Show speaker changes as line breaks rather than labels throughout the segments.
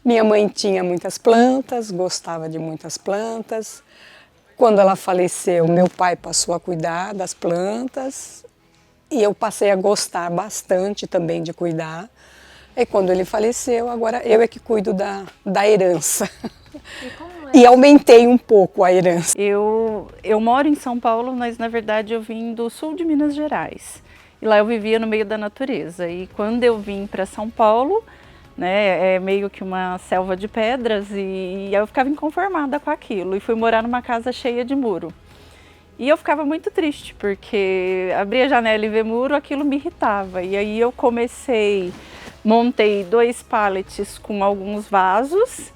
Minha mãe tinha muitas plantas, gostava de muitas plantas. Quando ela faleceu, meu pai passou a cuidar das plantas e eu passei a gostar bastante também de cuidar. E quando ele faleceu, agora eu é que cuido da herança.
E como é?
E aumentei um pouco a herança.
Eu moro em São Paulo, mas na verdade eu vim do sul de Minas Gerais. E lá eu vivia no meio da natureza. E quando eu vim para São Paulo, né, é meio que uma selva de pedras, e eu ficava inconformada com aquilo. E fui morar numa casa cheia de muro. E eu ficava muito triste, porque abrir a janela e ver muro, aquilo me irritava. E aí eu montei 2 pallets com alguns vasos,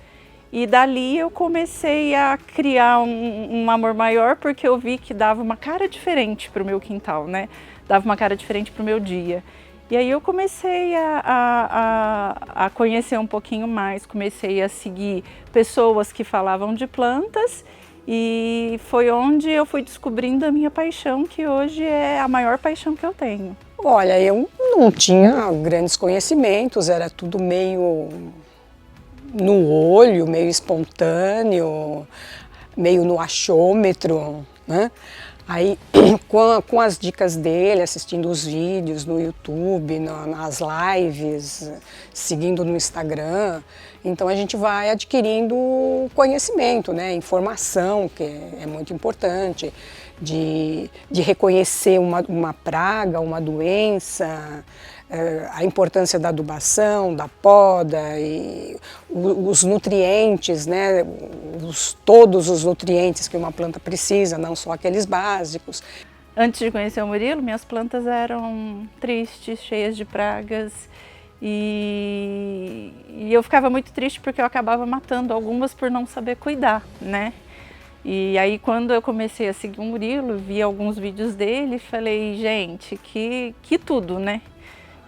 e dali eu comecei a criar um amor maior, porque eu vi que dava uma cara diferente para o meu quintal, né? Dava uma cara diferente para o meu dia. E aí eu comecei a conhecer um pouquinho mais, comecei a seguir pessoas que falavam de plantas, e foi onde eu fui descobrindo a minha paixão, que hoje é a maior paixão que eu tenho.
Olha, eu não tinha grandes conhecimentos, era tudo meio no olho, meio espontâneo, meio no achômetro, né? Aí, com as dicas dele, assistindo os vídeos no YouTube, nas lives, seguindo no Instagram, então a gente vai adquirindo conhecimento, né? Informação, que é muito importante, de reconhecer uma praga, uma doença, a importância da adubação, da poda, e os nutrientes, né? Todos os nutrientes que uma planta precisa, não só aqueles básicos.
Antes de conhecer o Murilo, minhas plantas eram tristes, cheias de pragas, e eu ficava muito triste porque eu acabava matando algumas por não saber cuidar, né? E aí quando eu comecei a seguir o Murilo, vi alguns vídeos dele, falei, gente, que tudo, né?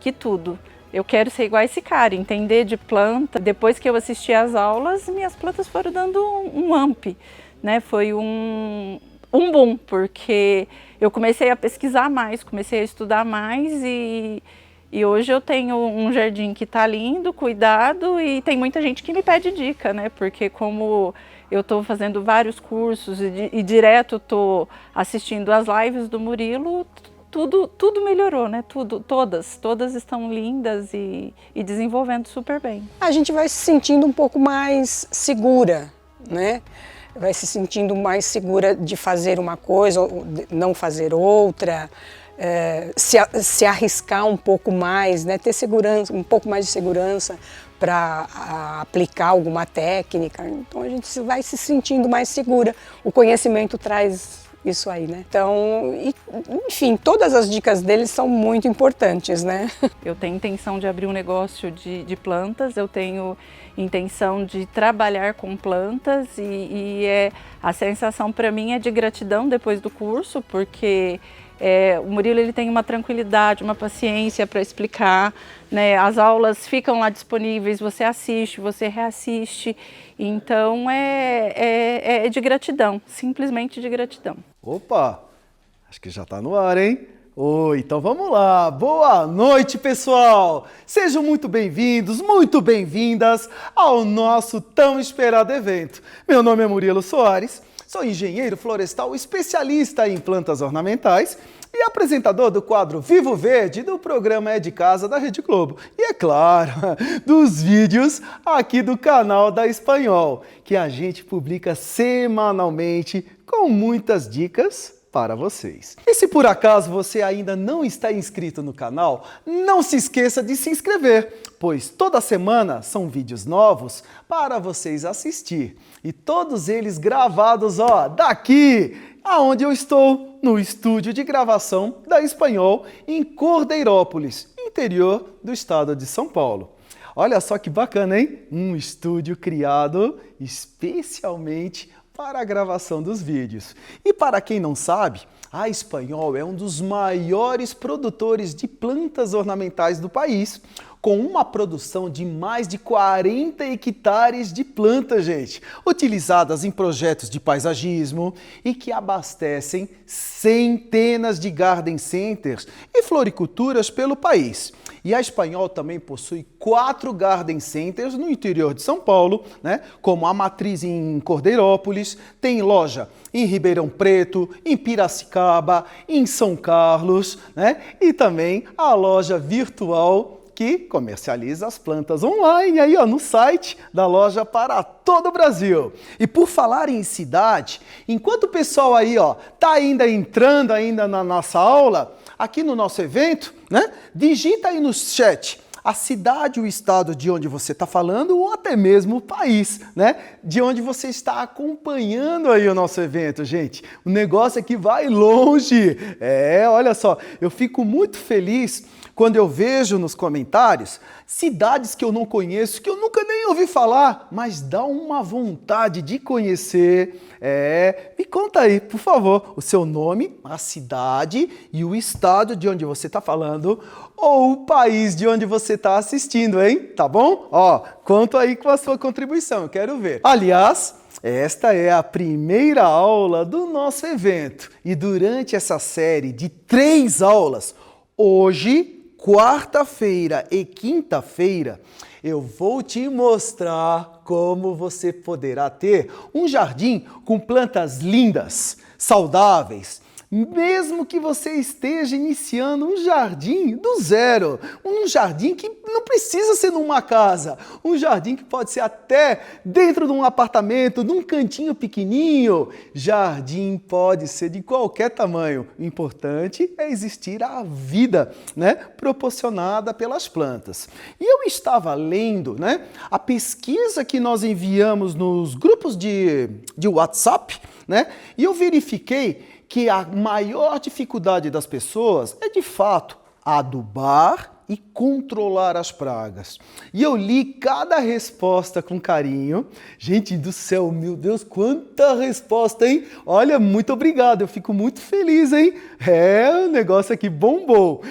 Que tudo. Eu quero ser igual a esse cara, entender de planta. Depois que eu assisti às aulas, minhas plantas foram dando um up, né? Foi um boom, porque eu comecei a pesquisar mais, comecei a estudar mais, e hoje eu tenho um jardim que está lindo, cuidado, e tem muita gente que me pede dica, né? Porque como eu estou fazendo vários cursos e direto estou assistindo as lives do Murilo, tudo melhorou, né? Todas estão lindas e desenvolvendo super bem.
A gente vai se sentindo um pouco mais segura, né? Vai se sentindo mais segura de fazer uma coisa, ou de não fazer outra, se arriscar um pouco mais, né? Ter segurança, um pouco mais de segurança para aplicar alguma técnica. Então a gente vai se sentindo mais segura. O conhecimento traz isso aí, né? Então, enfim, todas as dicas deles são muito importantes, né?
Eu tenho intenção de abrir um negócio de plantas, eu tenho intenção de trabalhar com plantas, e a sensação para mim é de gratidão depois do curso, porque o Murilo ele tem uma tranquilidade, uma paciência para explicar, né? As aulas ficam lá disponíveis, você assiste, você reassiste, então é de gratidão, simplesmente de gratidão.
Opa, acho que já está no ar, hein? Oi, então vamos lá. Boa noite, pessoal! Sejam muito bem-vindos, muito bem-vindas ao nosso tão esperado evento. Meu nome é Murilo Soares, sou engenheiro florestal especialista em plantas ornamentais e apresentador do quadro Vivo Verde do programa É de Casa da Rede Globo. E é claro, dos vídeos aqui do canal da Espanhol, que a gente publica semanalmente com muitas dicas para vocês. E se por acaso você ainda não está inscrito no canal, não se esqueça de se inscrever, pois toda semana são vídeos novos para vocês assistir. E todos eles gravados, daqui, aonde eu estou, no estúdio de gravação da Espanhol, em Cordeirópolis, interior do estado de São Paulo. Olha só que bacana, hein? Um estúdio criado especialmente para a gravação dos vídeos. E para quem não sabe, a Espanhol é um dos maiores produtores de plantas ornamentais do país, com uma produção de mais de 40 hectares de plantas, gente, utilizadas em projetos de paisagismo e que abastecem centenas de garden centers e floriculturas pelo país. E a Espanhol também possui 4 garden centers no interior de São Paulo, né? Como a matriz em Cordeirópolis, tem loja em Ribeirão Preto, em Piracicaba, em São Carlos, né? E também a loja virtual que comercializa as plantas online aí, ó, no site da loja para todo o Brasil. E por falar em cidade, enquanto o pessoal aí, ó, tá ainda entrando ainda na nossa aula, aqui no nosso evento, né? Digita aí no chat a cidade, o estado de onde você está falando ou até mesmo o país, né? De onde você está acompanhando aí o nosso evento, gente. O negócio aqui vai longe. Olha só, eu fico muito feliz quando eu vejo nos comentários cidades que eu não conheço, que eu nunca nem ouvi falar, mas dá uma vontade de conhecer. Me conta aí, por favor, o seu nome, a cidade e o estado de onde você está falando ou o país de onde você está assistindo, hein? Tá bom? Ó, conta aí com a sua contribuição, eu quero ver. Aliás, esta é a primeira aula do nosso evento e durante essa série de 3 aulas, hoje, quarta-feira e quinta-feira, eu vou te mostrar como você poderá ter um jardim com plantas lindas, saudáveis, mesmo que você esteja iniciando um jardim do zero, um jardim que não precisa ser numa casa, um jardim que pode ser até dentro de um apartamento, num cantinho pequenininho. Jardim pode ser de qualquer tamanho. O importante é existir a vida, né, proporcionada pelas plantas. E eu estava lendo, né, a pesquisa que nós enviamos nos grupos de WhatsApp, né, e eu verifiquei que a maior dificuldade das pessoas é, de fato, adubar e controlar as pragas. E eu li cada resposta com carinho. Gente do céu, meu Deus, quanta resposta, hein? Olha, muito obrigado, eu fico muito feliz, hein? O negócio aqui bombou.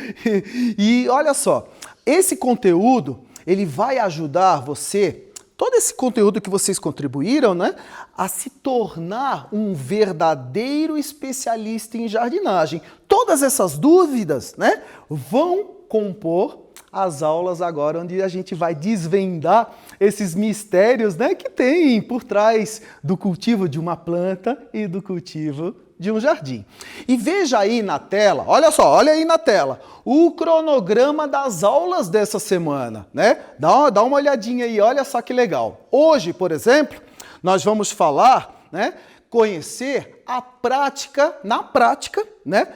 E olha só, esse conteúdo, ele vai ajudar você, todo esse conteúdo que vocês contribuíram, né, a se tornar um verdadeiro especialista em jardinagem. Todas essas dúvidas, né, vão compor as aulas agora, onde a gente vai desvendar esses mistérios, né, que tem por trás do cultivo de uma planta e do cultivo de um jardim. E veja aí na tela, olha só, olha aí na tela, o cronograma das aulas dessa semana, né? Dá uma olhadinha aí, olha só que legal. Hoje, por exemplo, nós vamos falar, né, conhecer a prática, na prática, né?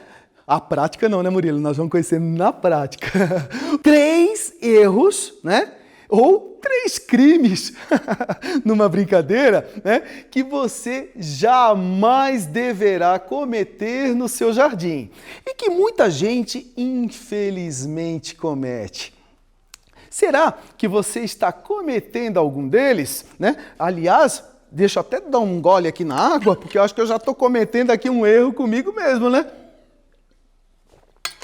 A prática não, né, Murilo? Nós vamos conhecer na prática 3 erros, né? Ou 3 crimes, numa brincadeira, né, que você jamais deverá cometer no seu jardim e que muita gente, infelizmente, comete. Será que você está cometendo algum deles, né? Aliás, deixa eu até dar um gole aqui na água, porque eu acho que eu já estou cometendo aqui um erro comigo mesmo, né?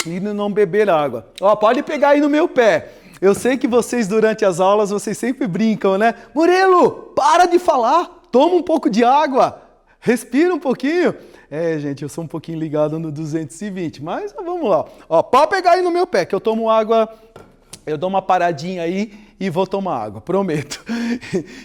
E não beber água. Ó, pode pegar aí no meu pé. Eu sei que vocês, durante as aulas, vocês sempre brincam, né? Murilo, para de falar, toma um pouco de água, respira um pouquinho. Gente, eu sou um pouquinho ligado no 220, mas vamos lá. Ó, pode pegar aí no meu pé, que eu tomo água, eu dou uma paradinha aí e vou tomar água, prometo.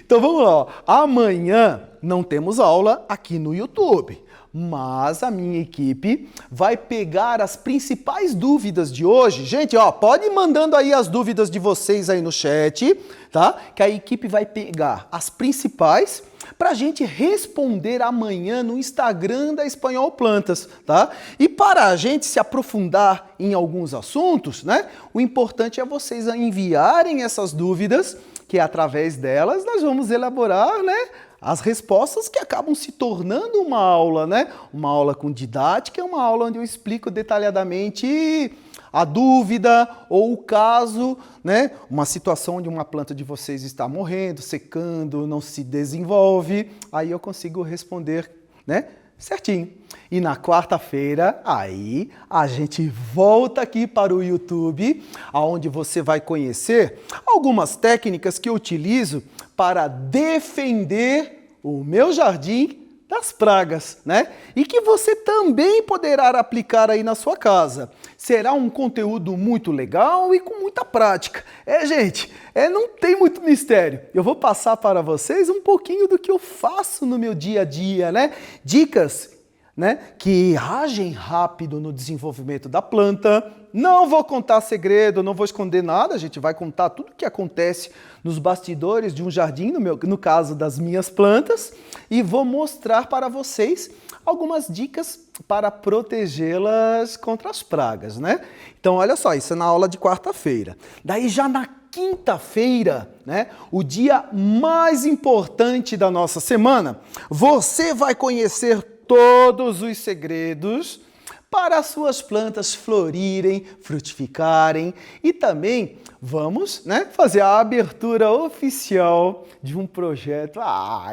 Então vamos lá, ó. Amanhã não temos aula aqui no YouTube. Mas a minha equipe vai pegar as principais dúvidas de hoje. Gente, ó, pode ir mandando aí as dúvidas de vocês aí no chat, tá? Que a equipe vai pegar as principais para a gente responder amanhã no Instagram da Espanhol Plantas, tá? E para a gente se aprofundar em alguns assuntos, né? O importante é vocês enviarem essas dúvidas, que através delas nós vamos elaborar, né, as respostas que acabam se tornando uma aula, né? Uma aula com didática, é uma aula onde eu explico detalhadamente a dúvida ou o caso, né? Uma situação onde uma planta de vocês está morrendo, secando, não se desenvolve, aí eu consigo responder, né, certinho. E na quarta-feira, aí a gente volta aqui para o YouTube, onde você vai conhecer algumas técnicas que eu utilizo para defender o meu jardim das pragas, né? E que você também poderá aplicar aí na sua casa. Será um conteúdo muito legal e com muita prática. Gente, não tem muito mistério. Eu vou passar para vocês um pouquinho do que eu faço no meu dia a dia, né? Dicas, né, que agem rápido no desenvolvimento da planta. Não vou contar segredo, não vou esconder nada, a gente vai contar tudo o que acontece nos bastidores de um jardim, no caso das minhas plantas, e vou mostrar para vocês algumas dicas para protegê-las contra as pragas, né? Então, olha só, isso é na aula de quarta-feira. Daí, já na quinta-feira, né, o dia mais importante da nossa semana, você vai conhecer todos os segredos para as suas plantas florirem, frutificarem, e também vamos, né, fazer a abertura oficial de um projeto,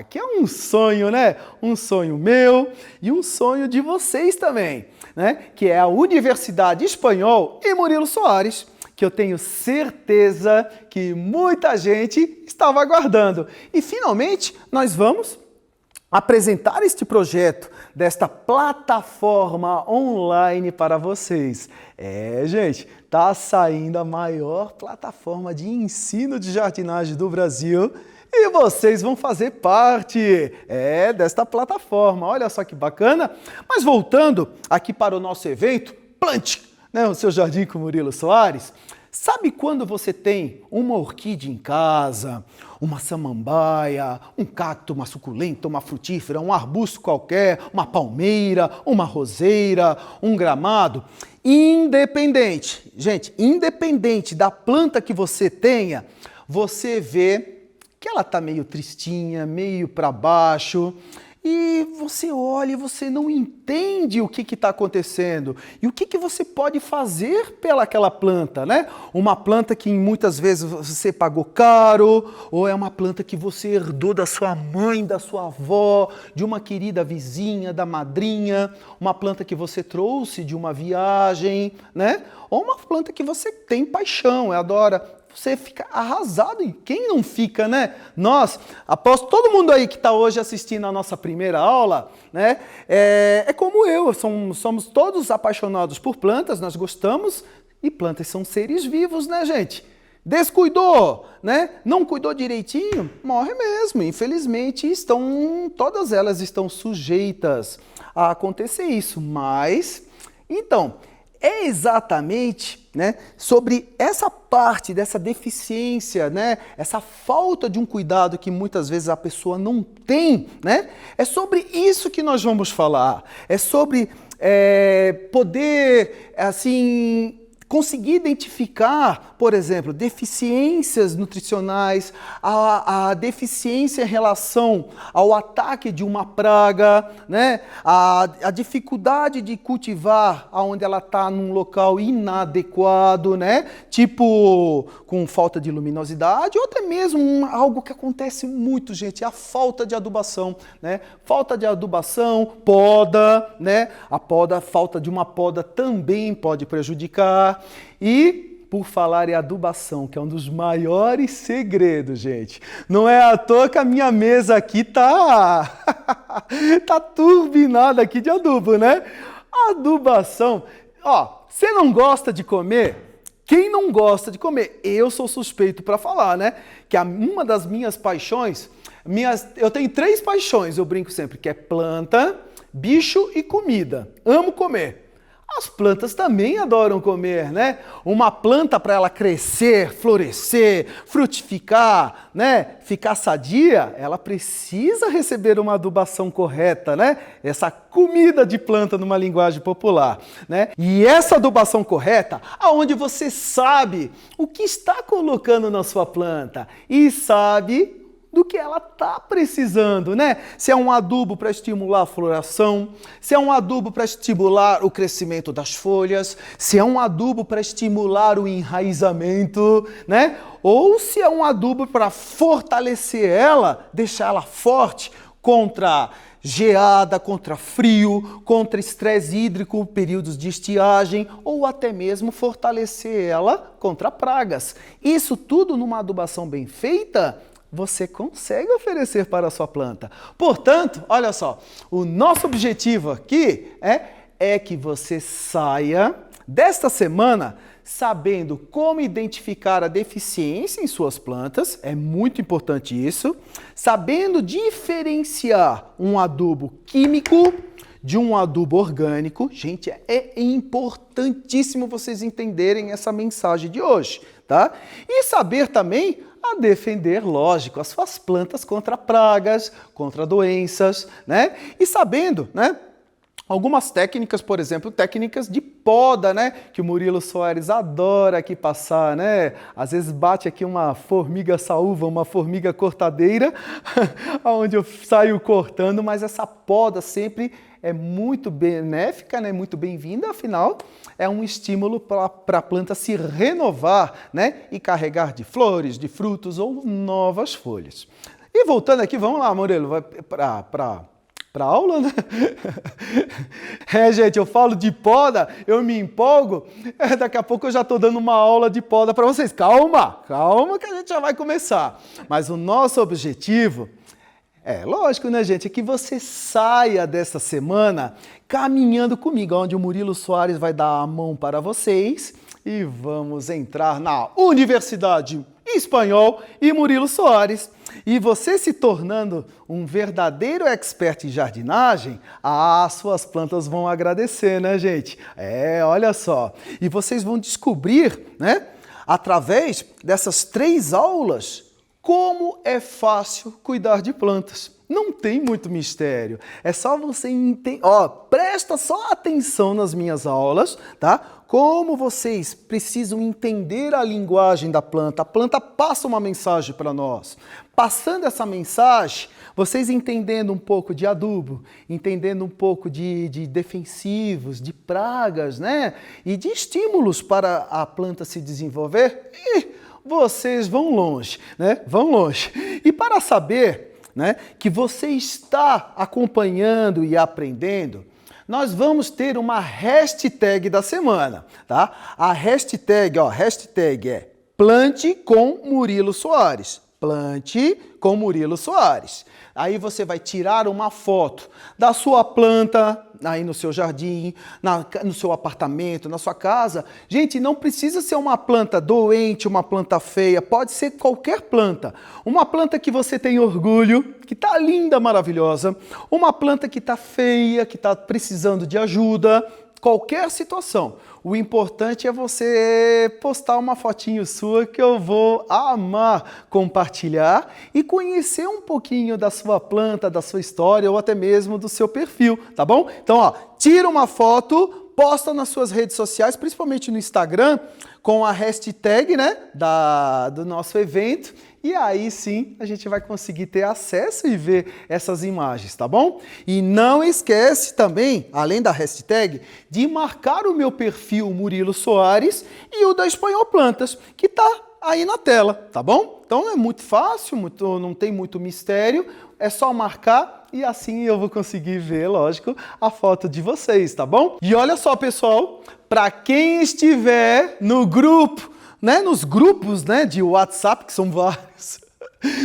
que é um sonho, né? Um sonho meu e um sonho de vocês também, né? Que é a Universidade Espanhol e Murilo Soares, que eu tenho certeza que muita gente estava aguardando. E finalmente nós vamos apresentar este projeto desta plataforma online para vocês. Gente, tá saindo a maior plataforma de ensino de jardinagem do Brasil e vocês vão fazer parte desta plataforma. Olha só que bacana. Mas voltando aqui para o nosso evento, Plante, né, o seu jardim com Murilo Soares. Sabe quando você tem uma orquídea em casa, uma samambaia, um cacto, uma suculenta, uma frutífera, um arbusto qualquer, uma palmeira, uma roseira, um gramado? Independente, gente, independente da planta que você tenha, você vê que ela está meio tristinha, meio para baixo, e você olha e você não entende o que está acontecendo. E o que você pode fazer pelaquela planta, né? Uma planta que muitas vezes você pagou caro, ou é uma planta que você herdou da sua mãe, da sua avó, de uma querida vizinha, da madrinha, uma planta que você trouxe de uma viagem, né? Ou uma planta que você tem paixão, adora. Você fica arrasado, e quem não fica, né? Nós, após todo mundo aí que está hoje assistindo a nossa primeira aula, né? Como eu, somos todos apaixonados por plantas, nós gostamos, e plantas são seres vivos, né, gente? Descuidou, né? Não cuidou direitinho, morre mesmo. Infelizmente, todas elas estão sujeitas a acontecer isso, mas, então, é exatamente, né, sobre essa parte dessa deficiência, né, essa falta de um cuidado que muitas vezes a pessoa não tem, né? É sobre isso que nós vamos falar. É sobre poder, assim, conseguir identificar, por exemplo, deficiências nutricionais, a deficiência em relação ao ataque de uma praga, né? A dificuldade de cultivar onde ela está num local inadequado, né? Tipo com falta de luminosidade, ou até mesmo algo que acontece muito, gente, a falta de adubação, né? Falta de adubação, poda, né? A falta de uma poda também pode prejudicar. E, por falar em adubação, que é um dos maiores segredos, gente, não é à toa que a minha mesa aqui tá turbinada aqui de adubo, né? Adubação, você não gosta de comer? Quem não gosta de comer? Eu sou suspeito para falar, né? Que uma das minhas paixões, eu tenho 3 paixões, eu brinco sempre, que é planta, bicho e comida. Amo comer. As plantas também adoram comer, né? Uma planta, para ela crescer, florescer, frutificar, né? Ficar sadia, ela precisa receber uma adubação correta, né? Essa comida de planta numa linguagem popular, né? E essa adubação correta, aonde você sabe o que está colocando na sua planta e sabe do que ela está precisando, né? Se é um adubo para estimular a floração, se é um adubo para estimular o crescimento das folhas, se é um adubo para estimular o enraizamento, né? Ou se é um adubo para fortalecer ela, deixar ela forte contra geada, contra frio, contra estresse hídrico, períodos de estiagem, ou até mesmo fortalecer ela contra pragas. Isso tudo numa adubação bem feita você consegue oferecer para a sua planta. Portanto, olha só, o nosso objetivo aqui é que você saia desta semana sabendo como identificar a deficiência em suas plantas, é muito importante isso, sabendo diferenciar um adubo químico de um adubo orgânico. Gente, é importantíssimo vocês entenderem essa mensagem de hoje, tá? E saber também a defender, lógico, as suas plantas contra pragas, contra doenças, né? E sabendo, né? Algumas técnicas, por exemplo, técnicas de poda, né? Que o Murilo Soares adora aqui passar, né? Às vezes bate aqui uma formiga saúva, uma formiga cortadeira, onde eu saio cortando, mas essa poda sempre é muito benéfica, né? Muito bem-vinda, afinal, é um estímulo para a planta se renovar, né? E carregar de flores, de frutos ou novas folhas. E voltando aqui, vamos lá, Murilo, vai para aula, né? Gente, eu falo de poda, eu me empolgo, daqui a pouco eu já estou dando uma aula de poda para vocês. Calma que a gente já vai começar. Mas o nosso objetivo lógico, né, gente, é que você saia dessa semana caminhando comigo, onde o Murilo Soares vai dar a mão para vocês e vamos entrar na Universidade Espanhol e Murilo Soares. E você se tornando um verdadeiro expert em jardinagem, suas plantas vão agradecer, né, gente? Olha só. E vocês vão descobrir, né, através dessas 3 aulas, como é fácil cuidar de plantas. Não tem muito mistério. É só você entender. Presta só atenção nas minhas aulas, tá? Como vocês precisam entender a linguagem da planta. A planta passa uma mensagem para nós. Passando essa mensagem, vocês entendendo um pouco de adubo, entendendo um pouco de defensivos, de pragas, né? E de estímulos para a planta se desenvolver, vocês vão longe, né? Vão longe. E para saber, né, que você está acompanhando e aprendendo, nós vamos ter uma hashtag da semana, tá? A hashtag é Plante com Murilo Soares. Plante com Murilo Soares. Aí você vai tirar uma foto da sua planta, aí no seu jardim, no seu apartamento, na sua casa. Gente, não precisa ser uma planta doente, uma planta feia, pode ser qualquer planta. Uma planta que você tem orgulho, que está linda, maravilhosa. Uma planta que está feia, que está precisando de ajuda. Qualquer situação. O importante é você postar uma fotinho sua que eu vou amar compartilhar e conhecer um pouquinho da sua planta, da sua história ou até mesmo do seu perfil, tá bom? Então, tira uma foto, posta nas suas redes sociais, principalmente no Instagram, com a hashtag, né, do nosso evento. E aí sim a gente vai conseguir ter acesso e ver essas imagens, tá bom? E não esquece também, além da hashtag, de marcar o meu perfil Murilo Soares e o da Espanhol Plantas, que tá aí na tela, tá bom? Então é muito fácil, não tem muito mistério, é só marcar e assim eu vou conseguir ver, lógico, a foto de vocês, tá bom? E olha só, pessoal, para quem estiver no grupo, né, nos grupos, né, de WhatsApp, que são vários,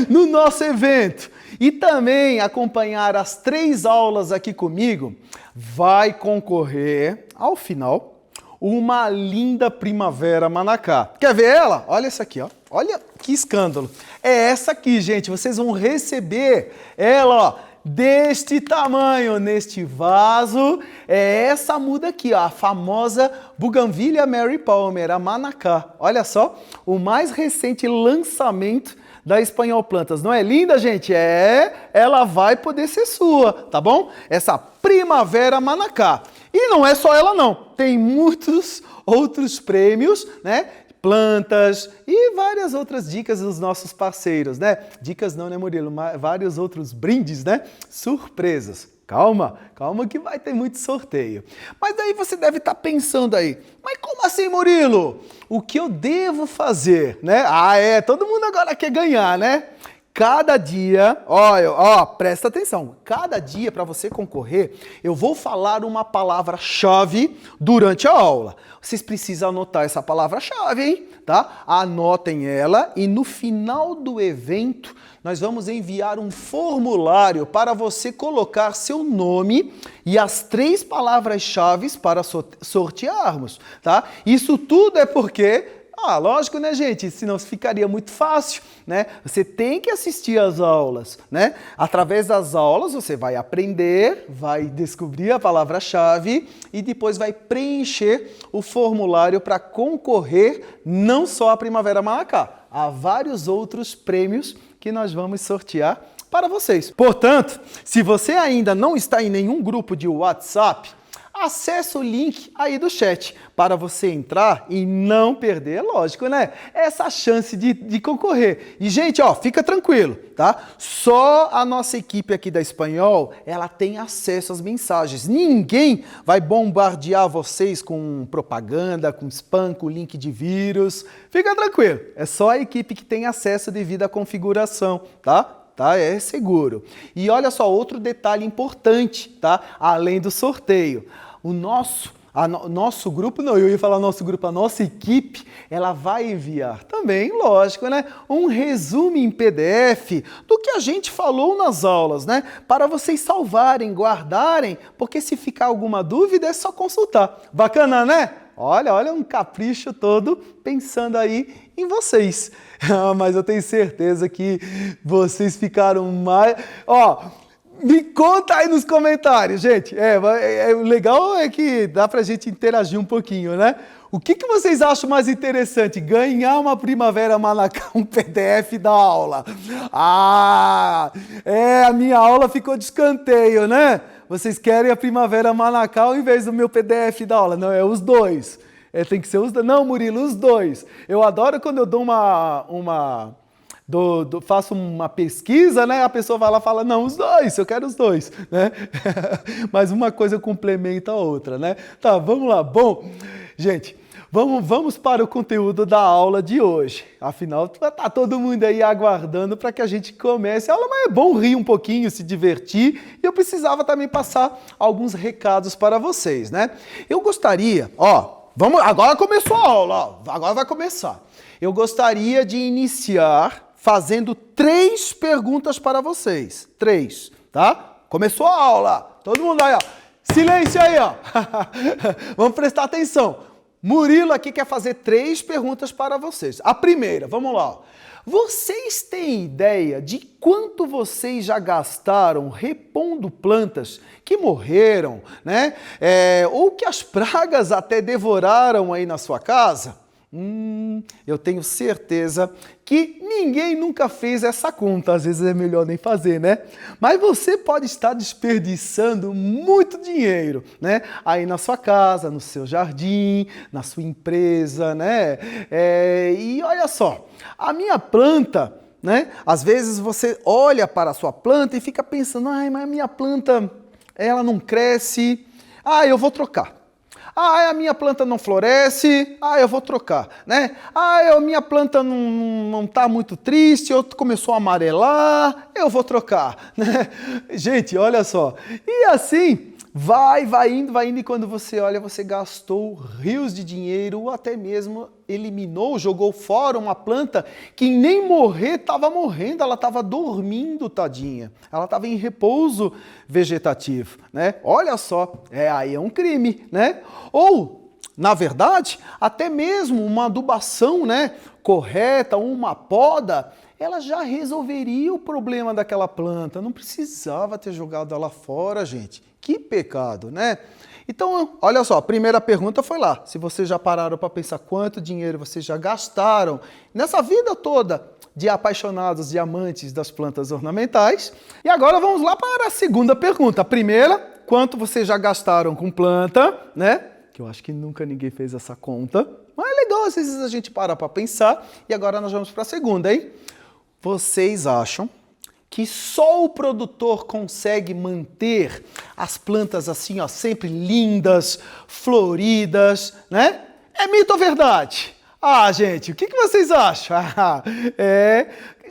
no nosso evento, e também acompanhar as 3 aulas aqui comigo, vai concorrer, ao final, uma linda primavera manacá. Quer ver ela? Olha essa aqui, ó. Olha que escândalo. É essa aqui, gente. Vocês vão receber ela, ó, deste tamanho, neste vaso. É essa muda aqui, ó, a famosa Bougainvillea Mary Palmer, a manacá. Olha só, o mais recente lançamento da Espanhol Plantas. Não é linda, gente? Ela vai poder ser sua, tá bom? Essa primavera manacá. E não é só ela não, tem muitos outros prêmios, né? Plantas e várias outras dicas dos nossos parceiros, né? Dicas não, né, Murilo? Vários outros brindes, né? Surpresas. Calma que vai ter muito sorteio. Mas daí você deve estar pensando aí, mas como assim, Murilo? O que eu devo fazer, né? Todo mundo agora quer ganhar, né? Cada dia, presta atenção, cada dia para você concorrer, eu vou falar uma palavra-chave durante a aula. Vocês precisam anotar essa palavra-chave, hein? tá? Anotem ela e no final do evento nós vamos enviar um formulário para você colocar seu nome e as 3 palavras-chave para sortearmos, tá? Isso tudo é porque, lógico, né, gente? Senão ficaria muito fácil, né? Você tem que assistir às aulas, né? Através das aulas você vai aprender, vai descobrir a palavra-chave e depois vai preencher o formulário para concorrer não só à Primavera Manacá, há vários outros prêmios que nós vamos sortear para vocês. Portanto, se você ainda não está em nenhum grupo de WhatsApp, acesse o link aí do chat para você entrar e não perder, lógico, né? Essa chance de concorrer. E, gente, fica tranquilo, tá? Só a nossa equipe aqui da Espanhol, ela tem acesso às mensagens. Ninguém vai bombardear vocês com propaganda, com spam, com link de vírus. Fica tranquilo. É só a equipe que tem acesso devido à configuração, tá? É seguro. E olha só, outro detalhe importante, tá? Além do sorteio. O nosso grupo, não, eu ia falar nosso grupo, a nossa equipe, ela vai enviar também, lógico, né? Um resumo em PDF do que a gente falou nas aulas, né? Para vocês salvarem, guardarem, porque se ficar alguma dúvida é só consultar. Bacana, né? Olha um capricho todo pensando aí em vocês. Mas eu tenho certeza que vocês ficaram mais... Me conta aí nos comentários, gente. O legal é que dá pra gente interagir um pouquinho, né? O que vocês acham mais interessante? Ganhar uma Primavera Manacá, um PDF da aula? A minha aula ficou de escanteio, né? Vocês querem a Primavera Manacá ao invés do meu PDF da aula? Não, é os dois. Tem que ser os dois. Não, Murilo, os dois. Eu adoro quando eu dou faço uma pesquisa, né? A pessoa vai lá e fala, não, os dois, eu quero os dois, né? Mas uma coisa complementa a outra, né? Tá, vamos lá. Bom, gente, vamos para o conteúdo da aula de hoje. Afinal, tá todo mundo aí aguardando para que a gente comece a aula, mas é bom rir um pouquinho, se divertir. E eu precisava também passar alguns recados para vocês, né? Eu gostaria, agora começou a aula, agora vai começar. Eu gostaria de iniciar fazendo 3 perguntas para vocês. 3, tá? Começou a aula. Todo mundo aí, silêncio aí, Vamos prestar atenção. Murilo aqui quer fazer 3 perguntas para vocês. A primeira, vamos lá. Vocês têm ideia de quanto vocês já gastaram repondo plantas que morreram, né? Ou que as pragas até devoraram aí na sua casa? Eu tenho certeza que ninguém nunca fez essa conta, às vezes é melhor nem fazer, né? Mas você pode estar desperdiçando muito dinheiro, né? Aí na sua casa, no seu jardim, na sua empresa, né? E olha só, a minha planta, né? Às vezes você olha para a sua planta e fica pensando, mas a minha planta, ela não cresce, eu vou trocar. A minha planta não floresce, eu vou trocar, né? A minha planta não está muito triste, começou a amarelar, eu vou trocar, né? Gente, olha só. E assim, vai indo, e quando você olha, você gastou rios de dinheiro, ou até mesmo eliminou, jogou fora uma planta que nem morrer estava morrendo, ela estava dormindo, tadinha. Ela estava em repouso vegetativo, né? Olha só, aí é um crime, né? Ou, na verdade, até mesmo uma adubação, né, correta, uma poda, ela já resolveria o problema daquela planta. Não precisava ter jogado ela fora, gente. Que pecado, né? Então, olha só, a primeira pergunta foi lá. Se vocês já pararam para pensar quanto dinheiro vocês já gastaram nessa vida toda de apaixonados, de amantes das plantas ornamentais. E agora vamos lá para a segunda pergunta. A primeira, quanto vocês já gastaram com planta, né? Que eu acho que nunca ninguém fez essa conta. Mas é legal, às vezes a gente para pensar. E agora nós vamos para a segunda, hein? Vocês acham que só o produtor consegue manter as plantas assim, sempre lindas, floridas, né? É mito ou verdade? Gente, o que vocês acham?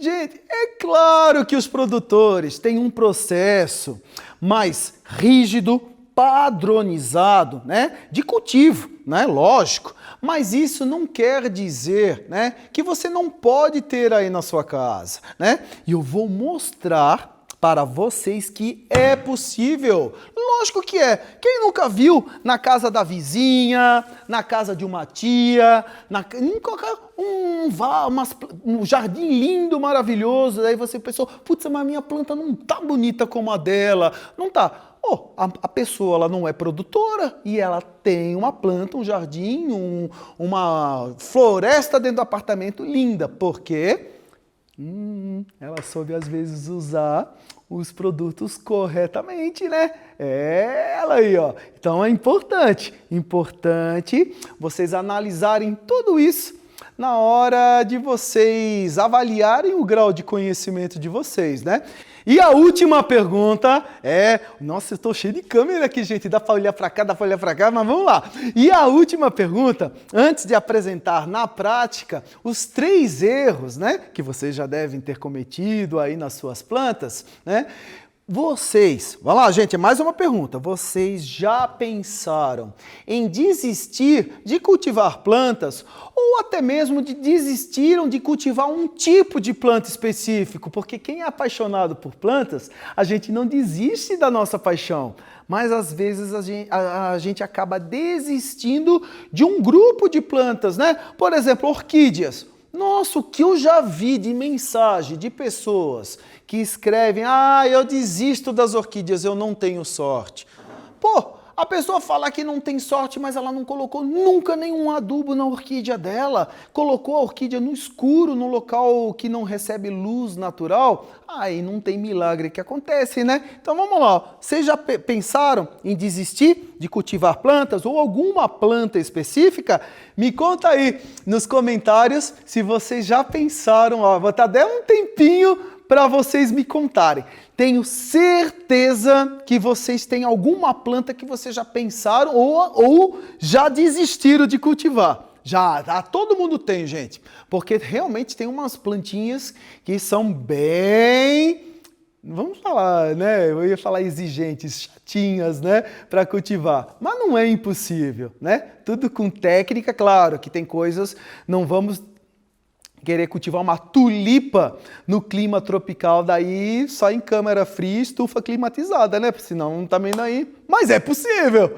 Gente, é claro que os produtores têm um processo mais rígido, padronizado, né, de cultivo, né, lógico. Mas isso não quer dizer, né, que você não pode ter aí na sua casa, né? E eu vou mostrar para vocês que é possível. Lógico que é. Quem nunca viu na casa da vizinha, na casa de uma tia, em qualquer um jardim lindo, maravilhoso, aí você pensou, putz, mas a minha planta não tá bonita como a dela. Não tá. A pessoa ela não é produtora e ela tem uma planta, um jardim, uma floresta dentro do apartamento linda. Por quê? Ela soube às vezes usar os produtos corretamente, né? É ela aí, ó. Então é importante vocês analisarem tudo isso na hora de vocês avaliarem o grau de conhecimento de vocês, né? E a última pergunta é... Nossa, eu estou cheio de câmera aqui, gente. Dá para olhar para cá, dá para olhar para cá, mas vamos lá. E a última pergunta, antes de apresentar na prática os 3 erros, né, que vocês já devem ter cometido aí nas suas plantas, né? Vocês, vai lá, gente, é mais uma pergunta. Vocês já pensaram em desistir de cultivar plantas ou até mesmo desistiram de cultivar um tipo de planta específico? Porque quem é apaixonado por plantas, a gente não desiste da nossa paixão, mas às vezes a gente acaba desistindo de um grupo de plantas, né? Por exemplo, orquídeas. Nossa, o que eu já vi de mensagem de pessoas que escrevem: ah, eu desisto das orquídeas, eu não tenho sorte. Pô, a pessoa fala que não tem sorte, mas ela não colocou nunca nenhum adubo na orquídea dela, colocou a orquídea no escuro, no local que não recebe luz natural, aí não tem milagre que acontece, né? Então vamos lá, vocês já pensaram em desistir de cultivar plantas ou alguma planta específica? Me conta aí nos comentários se vocês já pensaram, ó, vou até dar um tempinho para vocês me contarem. Tenho certeza que vocês têm alguma planta que vocês já pensaram ou já desistiram de cultivar. Já, todo mundo tem, gente. Porque realmente tem umas plantinhas que são bem... Vamos falar, né? Eu ia falar exigentes, chatinhas, né? Para cultivar. Mas não é impossível, né? Tudo com técnica, claro, que tem coisas... Não vamos querer cultivar uma tulipa no clima tropical, daí só em câmara fria e estufa climatizada, né? Senão também daí... Mas é possível!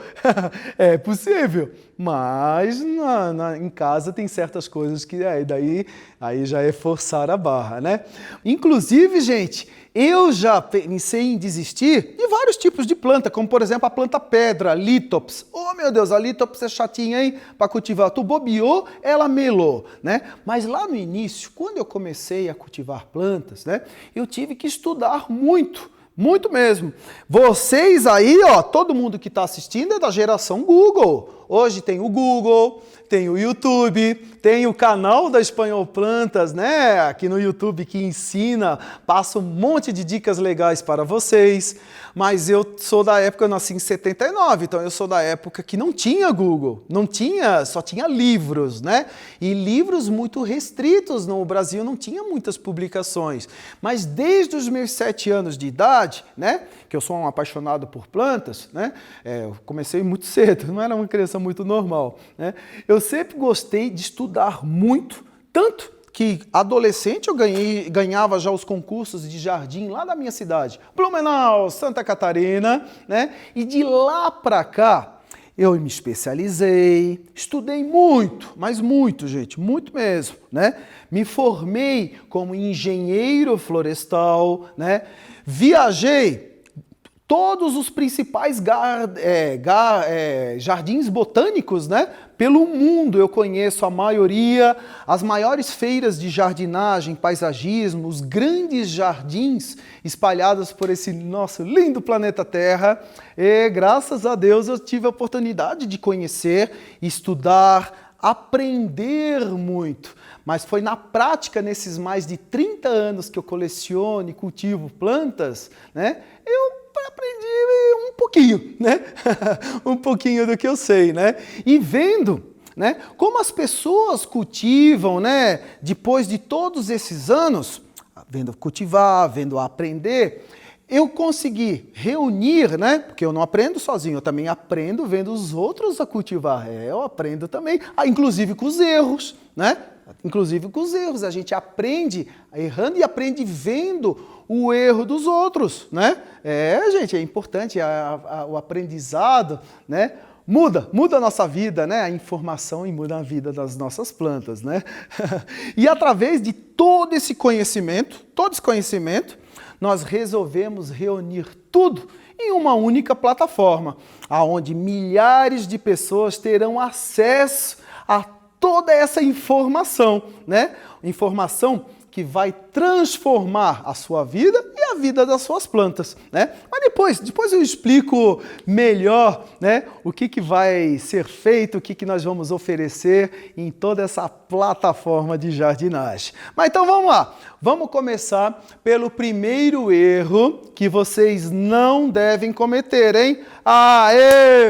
É possível! Mas em casa tem certas coisas que aí já é forçar a barra, né? Inclusive, gente, eu já pensei em desistir de vários tipos de planta, como por exemplo a planta pedra, Lithops. Oh meu Deus, a Lithops é chatinha, hein? Para cultivar. Tu bobeou, ela melou, né? Mas lá no início, quando eu comecei a cultivar plantas, né? Eu tive que estudar muito. Muito mesmo. Vocês aí, ó, todo mundo que está assistindo é da geração Google. Hoje tem o Google, tem o YouTube, tem o canal da Espanhol Plantas, né? Aqui no YouTube que ensina, passa um monte de dicas legais para vocês. Mas eu sou da época, eu nasci em 79, então eu sou da época que não tinha Google, só tinha livros, né? E livros muito restritos no Brasil, não tinha muitas publicações. Mas desde os meus 7 anos de idade, né? Que eu sou um apaixonado por plantas, né? Eu comecei muito cedo, não era uma criança muito normal, né? Eu sempre gostei de estudar muito, tanto que adolescente eu ganhava já os concursos de jardim lá da minha cidade, Blumenau, Santa Catarina, né? E de lá para cá eu me especializei, estudei muito, mas muito, gente, muito mesmo, né? Me formei como engenheiro florestal, né? Viajei todos os principais jardins botânicos, né? Pelo mundo eu conheço a maioria, as maiores feiras de jardinagem, paisagismo, os grandes jardins espalhados por esse nosso lindo planeta Terra. E graças a Deus eu tive a oportunidade de conhecer, estudar, aprender muito. Mas foi na prática, nesses mais de 30 anos que eu coleciono e cultivo plantas, né? Eu aprendi um pouquinho, né? Um pouquinho do que eu sei, né? E vendo, né, como as pessoas cultivam, né, depois de todos esses anos, vendo cultivar, vendo aprender, eu consegui reunir, né? Porque eu não aprendo sozinho, eu também aprendo vendo os outros a cultivar. Eu aprendo também, inclusive com os erros, né? Inclusive com os erros. A gente aprende errando e aprende vendo o erro dos outros, né? Gente, é importante o aprendizado, né? Muda a nossa vida, né? A informação e muda a vida das nossas plantas, né? E através de todo esse conhecimento, nós resolvemos reunir tudo em uma única plataforma, aonde milhares de pessoas terão acesso a toda essa informação, né? Informação que vai transformar a sua vida e a vida das suas plantas, né? Mas depois eu explico melhor, né, o que vai ser feito, o que nós vamos oferecer em toda essa plataforma de jardinagem. Mas então vamos lá, vamos começar pelo primeiro erro que vocês não devem cometer, hein?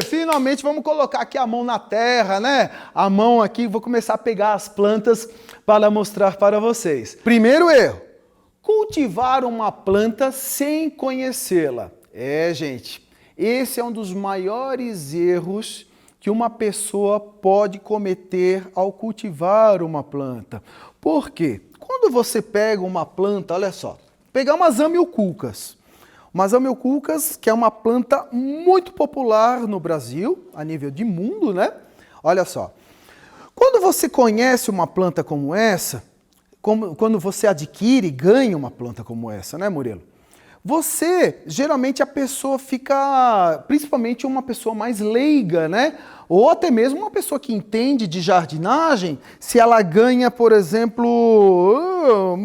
Finalmente vamos colocar aqui a mão na terra, né? A mão aqui, vou começar a pegar as plantas para mostrar para vocês. Primeiro erro, cultivar uma planta sem conhecê-la. Gente, esse é um dos maiores erros que uma pessoa pode cometer ao cultivar uma planta. Por quê? Quando você pega uma planta, olha só, pegar uma Zamioculcas. Uma Zamioculcas, que é uma planta muito popular no Brasil, a nível de mundo, né? Olha só. Quando você conhece uma planta como essa, quando você adquire e ganha uma planta como essa, né, Murilo? Geralmente a pessoa fica, principalmente uma pessoa mais leiga, né? Ou até mesmo uma pessoa que entende de jardinagem, se ela ganha, por exemplo,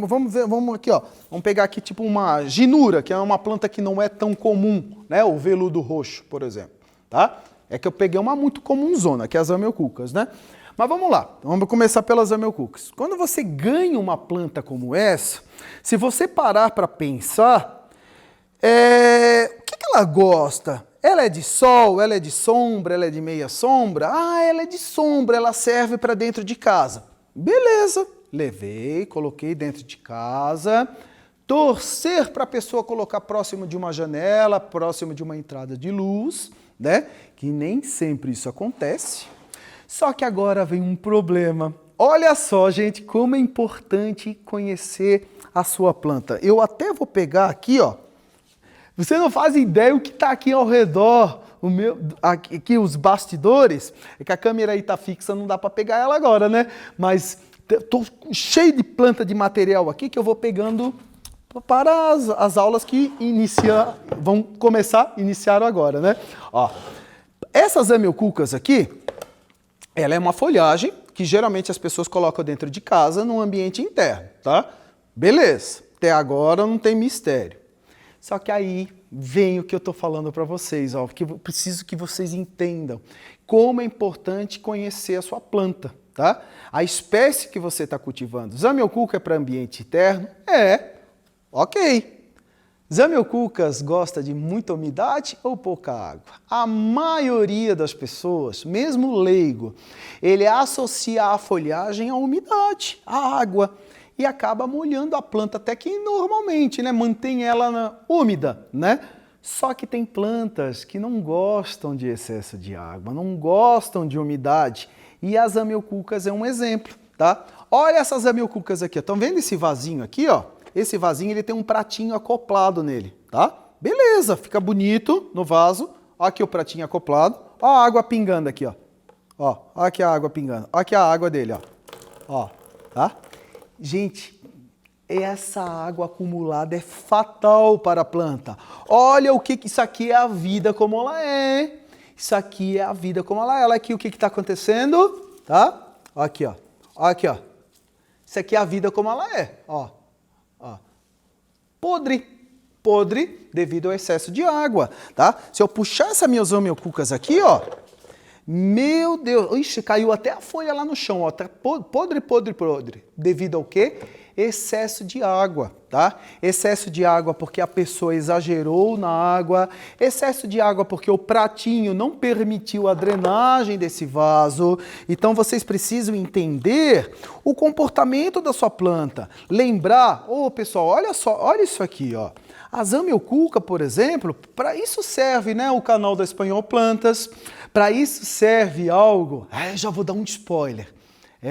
vamos aqui, ó. Vamos pegar aqui tipo uma ginura, que é uma planta que não é tão comum, né? O veludo roxo, por exemplo, tá? É que eu peguei uma muito comunzona, que é as Zamioculcas, né? Mas vamos lá, vamos começar pelas Zamioculcas. Quando você ganha uma planta como essa, se você parar para pensar, o que ela gosta? Ela é de sol, ela é de sombra, ela é de meia sombra? Ela é de sombra, ela serve para dentro de casa. Beleza, levei, coloquei dentro de casa, torcer para a pessoa colocar próximo de uma janela, próximo de uma entrada de luz, né? Que nem sempre isso acontece. Só que agora vem um problema. Olha só, gente, como é importante conhecer a sua planta. Eu até vou pegar aqui, ó. Você não faz ideia o que está aqui ao redor, aqui os bastidores. É que a câmera aí está fixa, não dá para pegar ela agora, né? Mas estou cheio de planta de material aqui que eu vou pegando para as aulas que vão iniciar agora, né? Ó, essas Zamioculcas aqui, ela é uma folhagem que geralmente as pessoas colocam dentro de casa num ambiente interno, tá? Beleza, até agora não tem mistério. Só que aí vem o que eu estou falando para vocês, ó, que eu preciso que vocês entendam como é importante conhecer a sua planta, tá? A espécie que você está cultivando. Zamioculca é para ambiente interno? Ok. Zamioculcas gosta de muita umidade ou pouca água? A maioria das pessoas, mesmo leigo, ele associa a folhagem à umidade, à água, e acaba molhando a planta até que normalmente, né, mantém ela úmida, né? Só que tem plantas que não gostam de excesso de água, não gostam de umidade, e as Zamioculcas é um exemplo, tá? Olha essas Zamioculcas aqui, estão vendo esse vasinho aqui, ó? Esse vasinho ele tem um pratinho acoplado nele, tá? Beleza, fica bonito no vaso. Ó aqui o pratinho acoplado. Ó a água pingando aqui, ó. Ó aqui a água pingando. Ó aqui a água dele, ó. Ó, tá? Gente, essa água acumulada é fatal para a planta. Olha o que isso aqui é a vida como ela é. Isso aqui é a vida como ela é. Olha aqui o que está acontecendo, tá? Ó aqui, ó. Ó aqui, ó. Isso aqui é a vida como ela é, ó. Ó. Podre devido ao excesso de água, tá? Se eu puxar essa minha Zamioculcas aqui, ó, meu Deus, ixi, caiu até a folha lá no chão, ó, tá podre. Devido ao quê? excesso de água, tá? Excesso de água porque a pessoa exagerou na água, excesso de água porque o pratinho não permitiu a drenagem desse vaso. Então vocês precisam entender o comportamento da sua planta. Lembrar, pessoal, olha só, olha isso aqui, ó. A Zamioculca, por exemplo, para isso serve, né, o canal da Espanhol Plantas, para isso serve algo. Já vou dar um spoiler.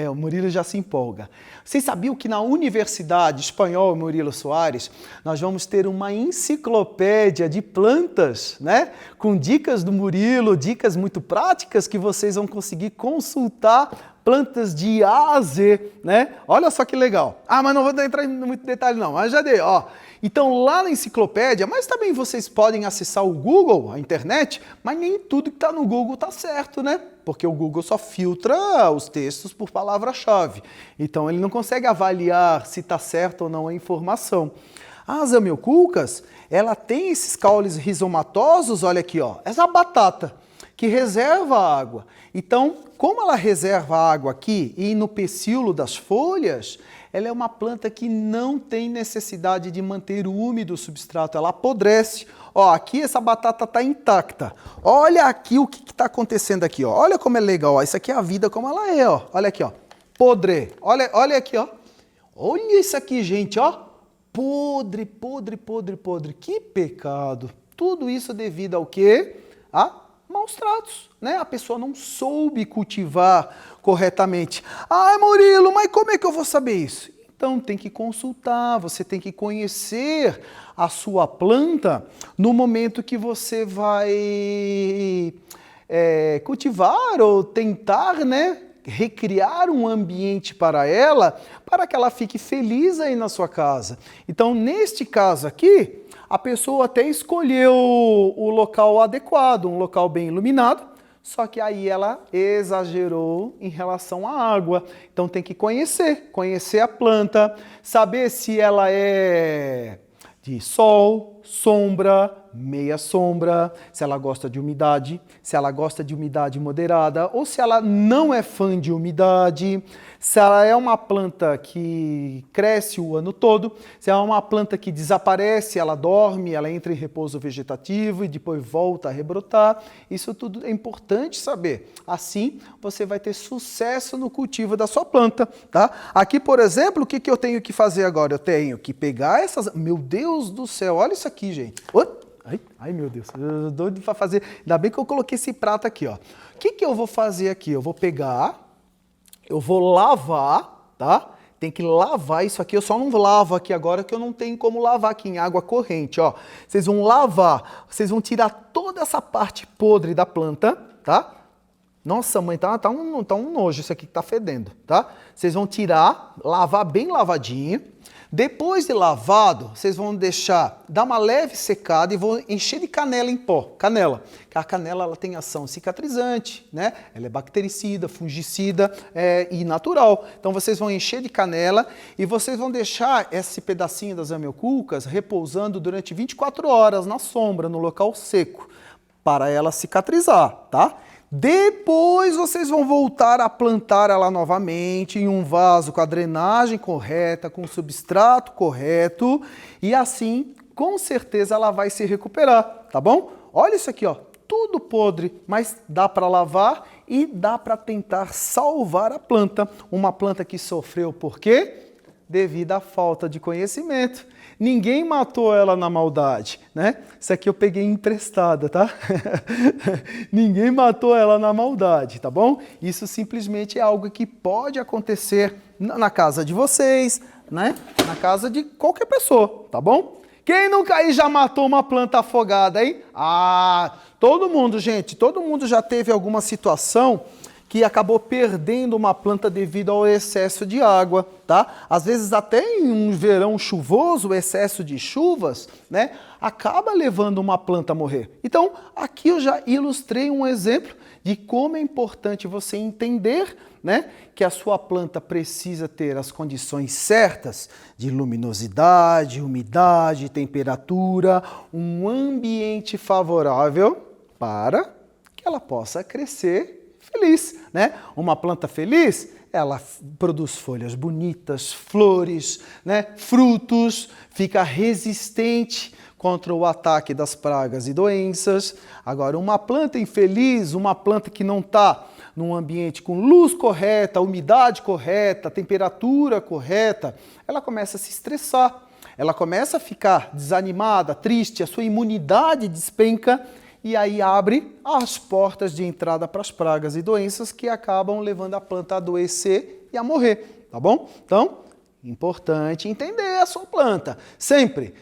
O Murilo já se empolga. Vocês sabiam que na Universidade Espanhol Murilo Soares, nós vamos ter uma enciclopédia de plantas, né? Com dicas do Murilo, dicas muito práticas que vocês vão conseguir consultar plantas de A a Z, né? Olha só que legal. Mas não vou entrar em muito detalhe não, mas já dei, ó. Então lá na enciclopédia, mas também vocês podem acessar o Google, a internet, mas nem tudo que está no Google está certo, né? Porque o Google só filtra os textos por palavra-chave. Então ele não consegue avaliar se está certo ou não a informação. As amioculcas, ela tem esses caules rizomatosos, olha aqui, ó, essa batata que reserva água. Então, como ela reserva água aqui e no pecíolo das folhas, ela é uma planta que não tem necessidade de manter úmido o substrato, ela apodrece. Ó, aqui essa batata está intacta. Olha aqui o que está acontecendo aqui, ó. Olha como é legal, ó. Isso aqui é a vida como ela é, ó. Olha aqui, ó. Podre. Olha aqui, ó. Olha isso aqui, gente, ó. Podre, podre, podre, podre. Que pecado. Tudo isso devido ao quê? A maus tratos, né? A pessoa não soube cultivar corretamente. Murilo, mas como é que eu vou saber isso? Então tem que consultar, você tem que conhecer a sua planta no momento que você vai cultivar ou tentar, né, recriar um ambiente para que ela fique feliz aí na sua casa. Então, neste caso aqui, a pessoa até escolheu o local adequado, um local bem iluminado, só que aí ela exagerou em relação à água. Então tem que conhecer a planta, saber se ela é de sol, sombra, meia sombra, se ela gosta de umidade, se ela gosta de umidade moderada ou se ela não é fã de umidade, se ela é uma planta que cresce o ano todo, se ela é uma planta que desaparece, ela dorme, ela entra em repouso vegetativo e depois volta a rebrotar. Isso tudo é importante saber. Assim, você vai ter sucesso no cultivo da sua planta, tá? Aqui, por exemplo, o que eu tenho que fazer agora? Eu tenho que pegar essas... Meu Deus do céu, olha isso aqui, gente. Ai, meu Deus, eu tô doido para fazer. Ainda bem que eu coloquei esse prato aqui, ó. O que eu vou fazer aqui? Eu vou pegar, eu vou lavar, tá? Tem que lavar isso aqui. Eu só não lavo aqui agora, que eu não tenho como lavar aqui em água corrente, ó. Vocês vão lavar, vocês vão tirar toda essa parte podre da planta, tá? Nossa, mãe, tá um nojo isso aqui que tá fedendo, tá? Vocês vão tirar, lavar bem lavadinho. Depois de lavado, vocês vão dar uma leve secada e vão encher de canela em pó. Canela. A canela ela tem ação cicatrizante, né? Ela é bactericida, fungicida e natural. Então vocês vão encher de canela e vocês vão deixar esse pedacinho das amioculcas repousando durante 24 horas na sombra, no local seco, para ela cicatrizar, tá? Depois vocês vão voltar a plantar ela novamente em um vaso com a drenagem correta, com o substrato correto e assim, com certeza, ela vai se recuperar, tá bom? Olha isso aqui, ó, tudo podre, mas dá para lavar e dá para tentar salvar a planta. Uma planta que sofreu por quê? Devido à falta de conhecimento. Ninguém matou ela na maldade, né? Isso aqui eu peguei emprestada, tá? Ninguém matou ela na maldade, tá bom? Isso simplesmente é algo que pode acontecer na casa de vocês, né? Na casa de qualquer pessoa, tá bom? Quem nunca aí já matou uma planta afogada, hein? Todo mundo, gente, todo mundo já teve alguma situação que acabou perdendo uma planta devido ao excesso de água, tá? Às vezes até em um verão chuvoso, o excesso de chuvas, né, acaba levando uma planta a morrer. Então, aqui eu já ilustrei um exemplo de como é importante você entender, né, que a sua planta precisa ter as condições certas de luminosidade, umidade, temperatura, um ambiente favorável para que ela possa crescer feliz, né? Uma planta feliz, ela produz folhas bonitas, flores, né? Frutos, fica resistente contra o ataque das pragas e doenças. Agora, uma planta infeliz, uma planta que não está num ambiente com luz correta, umidade correta, temperatura correta, ela começa a se estressar, ela começa a ficar desanimada, triste, a sua imunidade despenca e aí abre as portas de entrada para as pragas e doenças que acabam levando a planta a adoecer e a morrer, tá bom? Então, importante entender a sua planta. Sempre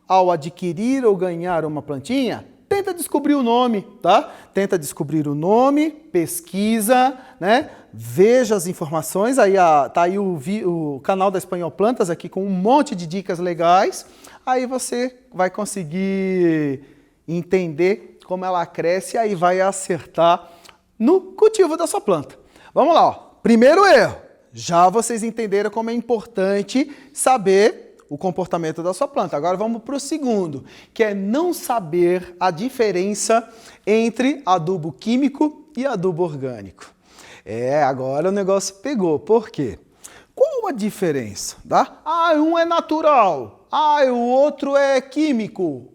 ao adquirir ou ganhar uma plantinha, tenta descobrir o nome, tá? Tenta descobrir o nome, pesquisa, né? Veja as informações. Aí tá aí o canal da Espanhol Plantas aqui com um monte de dicas legais. Aí você vai conseguir entender como ela cresce e aí vai acertar no cultivo da sua planta. Vamos lá, ó. Primeiro erro. Já vocês entenderam como é importante saber o comportamento da sua planta. Agora vamos para o segundo, que é não saber a diferença entre adubo químico e adubo orgânico. Agora o negócio pegou. Por quê? Qual a diferença? Tá? Um é natural, o outro é químico.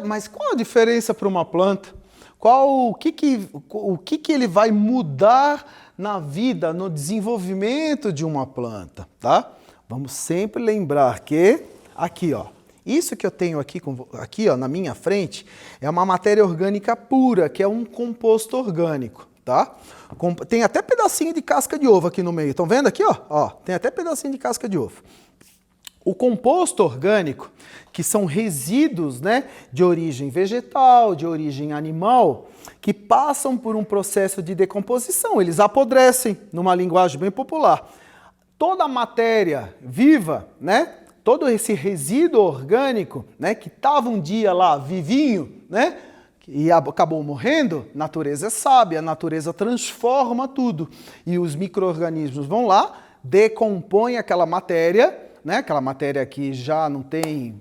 Mas qual a diferença para uma planta? O que ele vai mudar na vida, no desenvolvimento de uma planta, tá? Vamos sempre lembrar que, aqui ó, isso que eu tenho aqui ó, na minha frente é uma matéria orgânica pura, que é um composto orgânico, tá? Tem até pedacinho de casca de ovo aqui no meio, estão vendo aqui ó? Tem até pedacinho de casca de ovo. O composto orgânico, que são resíduos, né, de origem vegetal, de origem animal, que passam por um processo de decomposição, eles apodrecem, numa linguagem bem popular. Toda a matéria viva, né, todo esse resíduo orgânico, né, que estava um dia lá vivinho, né, e acabou morrendo, a natureza é sábia, a natureza transforma tudo. E os micro-organismos vão lá, decompõem aquela matéria, né, aquela matéria que já não tem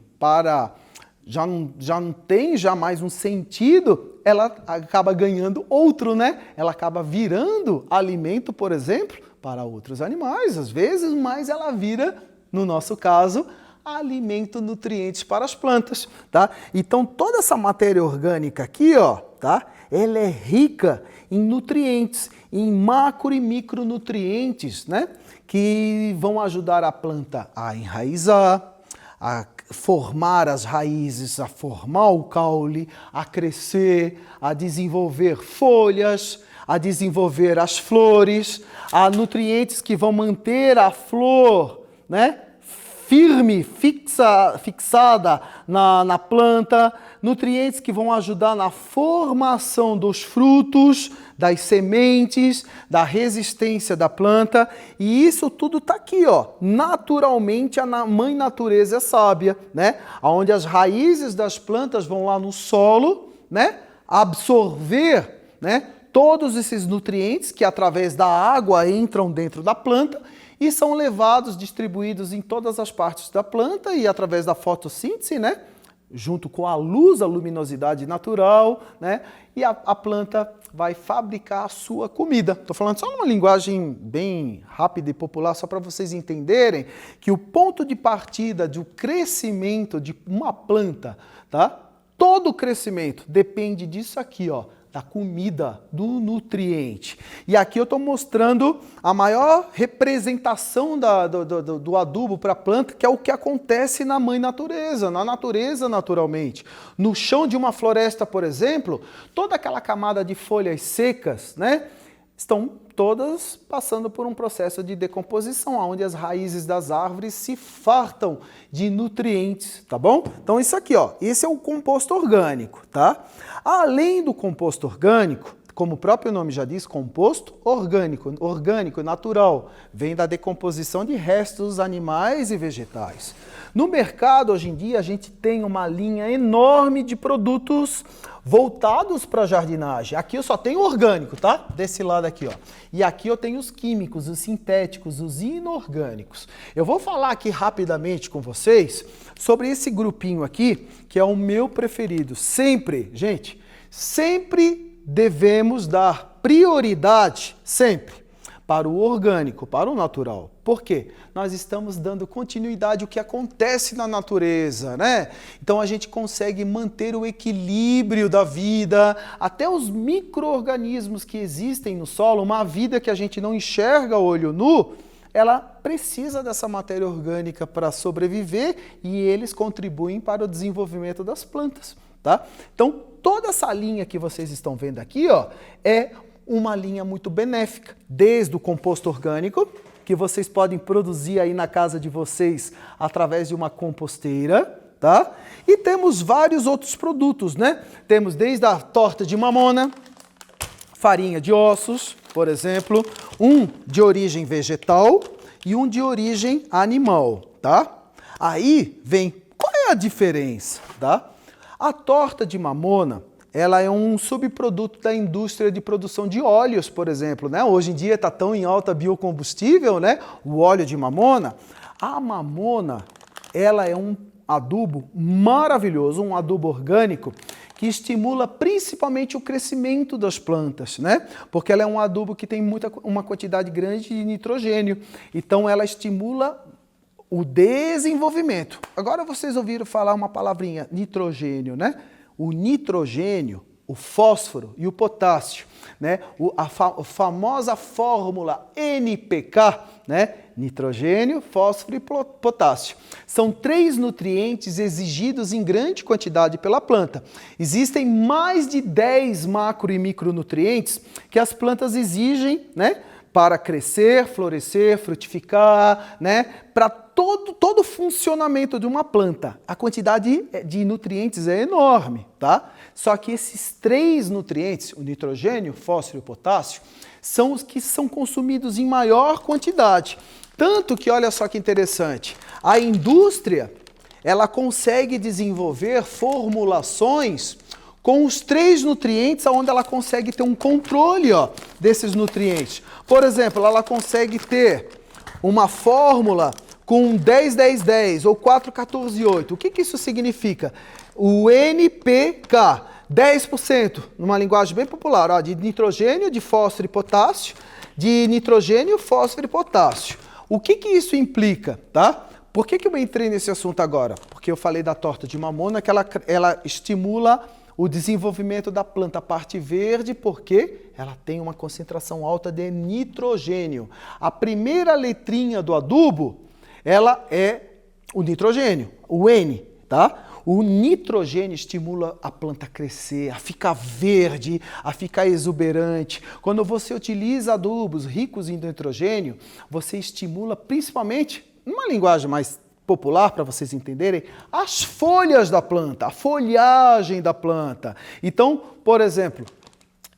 mais um sentido, ela acaba ganhando outro, né? Ela acaba virando alimento, por exemplo, para outros animais, às vezes, mas ela vira, no nosso caso, alimento, nutrientes para as plantas, tá? Então, toda essa matéria orgânica aqui, ó, tá? Ela é rica em nutrientes, em macro e micronutrientes, né? Que vão ajudar a planta a enraizar, a formar as raízes, a formar o caule, a crescer, a desenvolver folhas, a desenvolver as flores, há nutrientes que vão manter a flor, né, firme, fixada na planta, nutrientes que vão ajudar na formação dos frutos, das sementes, da resistência da planta, e isso tudo está aqui, ó. Naturalmente a mãe natureza é sábia, né? Onde as raízes das plantas vão lá no solo, né, absorver, né, todos esses nutrientes que através da água entram dentro da planta e são levados, distribuídos em todas as partes da planta e através da fotossíntese, né, junto com a luz, a luminosidade natural, né, e a planta vai fabricar a sua comida. Estou falando só numa linguagem bem rápida e popular, só para vocês entenderem que o ponto de partida do crescimento de uma planta, tá? Todo o crescimento depende disso aqui, ó, da comida, do nutriente. E aqui eu estou mostrando a maior representação do adubo para a planta, que é o que acontece na mãe natureza, na natureza naturalmente. No chão de uma floresta, por exemplo, toda aquela camada de folhas secas, né, estão todas passando por um processo de decomposição, onde as raízes das árvores se fartam de nutrientes, tá bom? Então isso aqui, ó, esse é o composto orgânico, tá? Além do composto orgânico, como o próprio nome já diz, composto orgânico, natural, vem da decomposição de restos animais e vegetais. No mercado, hoje em dia, a gente tem uma linha enorme de produtos voltados para a jardinagem. Aqui eu só tenho orgânico, tá? Desse lado aqui, ó. E aqui eu tenho os químicos, os sintéticos, os inorgânicos. Eu vou falar aqui rapidamente com vocês sobre esse grupinho aqui, que é o meu preferido. Sempre, gente, sempre devemos dar prioridade sempre para o orgânico, para o natural. Por quê? Nós estamos dando continuidade ao que acontece na natureza, né? Então a gente consegue manter o equilíbrio da vida, até os micro-organismos que existem no solo, uma vida que a gente não enxerga a olho nu, ela precisa dessa matéria orgânica para sobreviver e eles contribuem para o desenvolvimento das plantas, tá? Então toda essa linha que vocês estão vendo aqui, ó, é uma linha muito benéfica, desde o composto orgânico, que vocês podem produzir aí na casa de vocês através de uma composteira, tá? E temos vários outros produtos, né? Temos desde a torta de mamona, farinha de ossos, por exemplo, um de origem vegetal e um de origem animal, tá? Aí vem, qual é a diferença, tá? A torta de mamona, ela é um subproduto da indústria de produção de óleos, por exemplo, né? Hoje em dia está tão em alta biocombustível, né? O óleo de mamona. A mamona, ela é um adubo maravilhoso, um adubo orgânico que estimula principalmente o crescimento das plantas, né? Porque ela é um adubo que tem uma quantidade grande de nitrogênio. Então ela estimula o desenvolvimento. Agora vocês ouviram falar uma palavrinha, nitrogênio, né? O nitrogênio, o fósforo e o potássio, né? A famosa fórmula NPK, né? Nitrogênio, fósforo e potássio. São 3 nutrientes exigidos em grande quantidade pela planta. Existem mais de 10 macro e micronutrientes que as plantas exigem, né? Para crescer, florescer, frutificar, né? Para todo o funcionamento de uma planta. A quantidade de nutrientes é enorme, tá? Só que esses 3 nutrientes, o nitrogênio, o fósforo e o potássio, são os que são consumidos em maior quantidade. Tanto que, olha só que interessante, a indústria, ela consegue desenvolver formulações com os 3 nutrientes, onde ela consegue ter um controle, ó, desses nutrientes. Por exemplo, ela consegue ter uma fórmula com 10-10-10 ou 4-14-8. O que isso significa? O NPK, 10%, numa linguagem bem popular, ó, de nitrogênio, de fósforo e potássio, de nitrogênio, fósforo e potássio. O que isso implica, tá? Por que eu entrei nesse assunto agora? Porque eu falei da torta de mamona, que ela estimula o desenvolvimento da planta, a parte verde, porque ela tem uma concentração alta de nitrogênio. A primeira letrinha do adubo, ela é o nitrogênio, o N, tá? O nitrogênio estimula a planta a crescer, a ficar verde, a ficar exuberante. Quando você utiliza adubos ricos em nitrogênio, você estimula principalmente, numa linguagem mais popular, para vocês entenderem, as folhas da planta, a folhagem da planta. Então, por exemplo,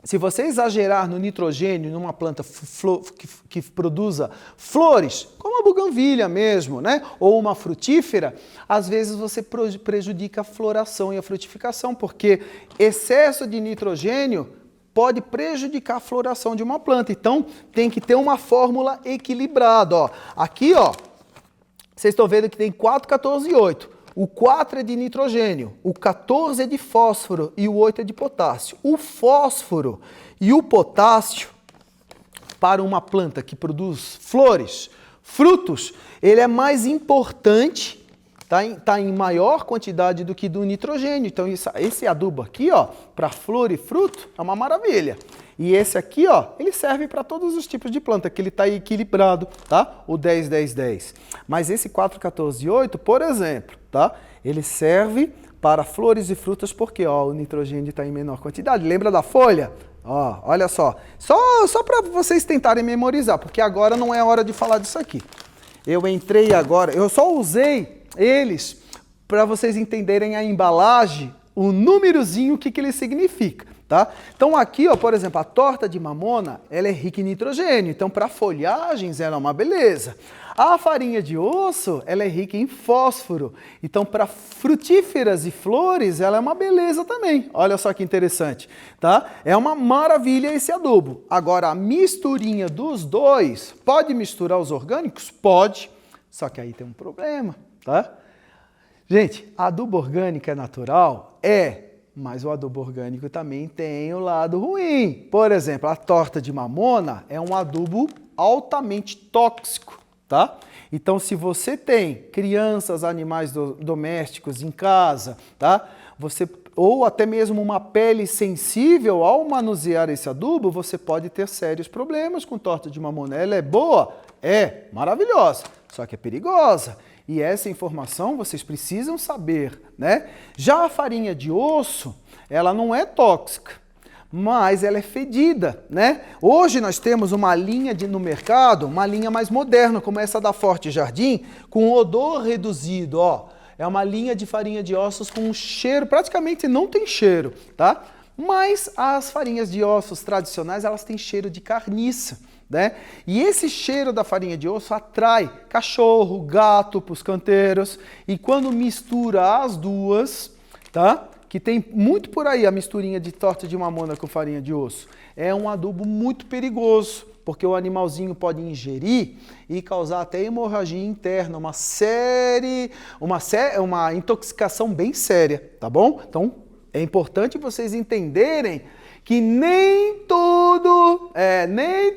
se você exagerar no nitrogênio numa planta que produza flores, como a buganvília mesmo, né? Ou uma frutífera, às vezes você prejudica a floração e a frutificação, porque excesso de nitrogênio pode prejudicar a floração de uma planta. Então, tem que ter uma fórmula equilibrada. Ó. Aqui, ó, vocês estão vendo que tem 4, 14 e 8. O 4 é de nitrogênio, o 14 é de fósforo e o 8 é de potássio. O fósforo e o potássio, para uma planta que produz flores, frutos, ele é mais importante, tá em maior quantidade do que do nitrogênio. Então esse adubo aqui, ó, para flor e fruto, é uma maravilha. E esse aqui, ó, ele serve para todos os tipos de planta, que ele está equilibrado, tá? O 10, 10, 10. Mas esse 4, 14 e 8, por exemplo, tá? Ele serve para flores e frutas porque, ó, o nitrogênio está em menor quantidade. Lembra da folha? Ó, olha só. Só para vocês tentarem memorizar, porque agora não é hora de falar disso aqui. Eu entrei agora, eu só usei eles para vocês entenderem a embalagem, o númerozinho, o que ele significa. Tá? Então aqui, ó, por exemplo, a torta de mamona, ela é rica em nitrogênio, então para folhagens ela é uma beleza. A farinha de osso, ela é rica em fósforo, então para frutíferas e flores ela é uma beleza também. Olha só que interessante, tá? É uma maravilha esse adubo. Agora a misturinha dos dois, pode misturar os orgânicos? Pode, só que aí tem um problema, tá? Gente, adubo orgânico é natural? É. mas o adubo orgânico também tem o lado ruim. Por exemplo, a torta de mamona é um adubo altamente tóxico, tá? Então, se você tem crianças, animais domésticos em casa, tá? Ou até mesmo uma pele sensível, ao manusear esse adubo, você pode ter sérios problemas com torta de mamona. Ela é boa? É, maravilhosa, só que é perigosa. E essa informação vocês precisam saber, né? Já a farinha de osso, ela não é tóxica, mas ela é fedida, né? Hoje nós temos uma linha no mercado, uma linha mais moderna, como essa da Forte Jardim, com odor reduzido, ó. É uma linha de farinha de ossos com um cheiro, praticamente não tem cheiro, tá? Mas as farinhas de ossos tradicionais, elas têm cheiro de carniça, né? E esse cheiro da farinha de osso atrai cachorro, gato para os canteiros. E quando mistura as duas, tá? Que tem muito por aí a misturinha de torta de mamona com farinha de osso, é um adubo muito perigoso, porque o animalzinho pode ingerir e causar até hemorragia interna, uma intoxicação bem séria, tá bom? Então, é importante vocês entenderem que nem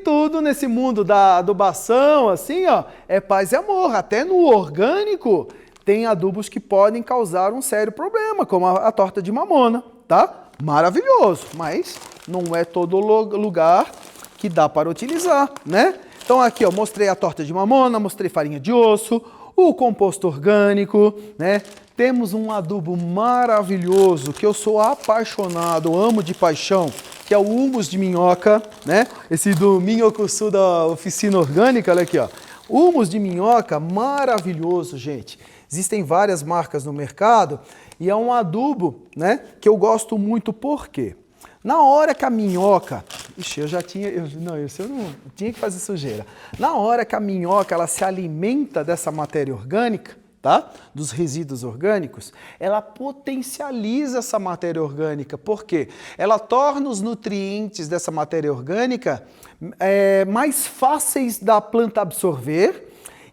tudo nesse mundo da adubação, assim, ó, é paz e amor. Até no orgânico tem adubos que podem causar um sério problema, como a torta de mamona, tá? Maravilhoso, mas não é todo lugar que dá para utilizar, né? Então aqui, ó, mostrei a torta de mamona, mostrei farinha de osso, o composto orgânico, né? Temos um adubo maravilhoso que eu sou apaixonado, amo de paixão, que é o humus de minhoca, né? Esse do Minhocuçu da Oficina Orgânica, olha aqui, ó. Humus de minhoca, maravilhoso, gente. Existem várias marcas no mercado e é um adubo, né, que eu gosto muito, por quê? Na hora que a minhoca... Ixi, eu não tinha que fazer sujeira. Na hora que a minhoca ela se alimenta dessa matéria orgânica, tá? Dos resíduos orgânicos, ela potencializa essa matéria orgânica. Por quê? Ela torna os nutrientes dessa matéria orgânica mais fáceis da planta absorver.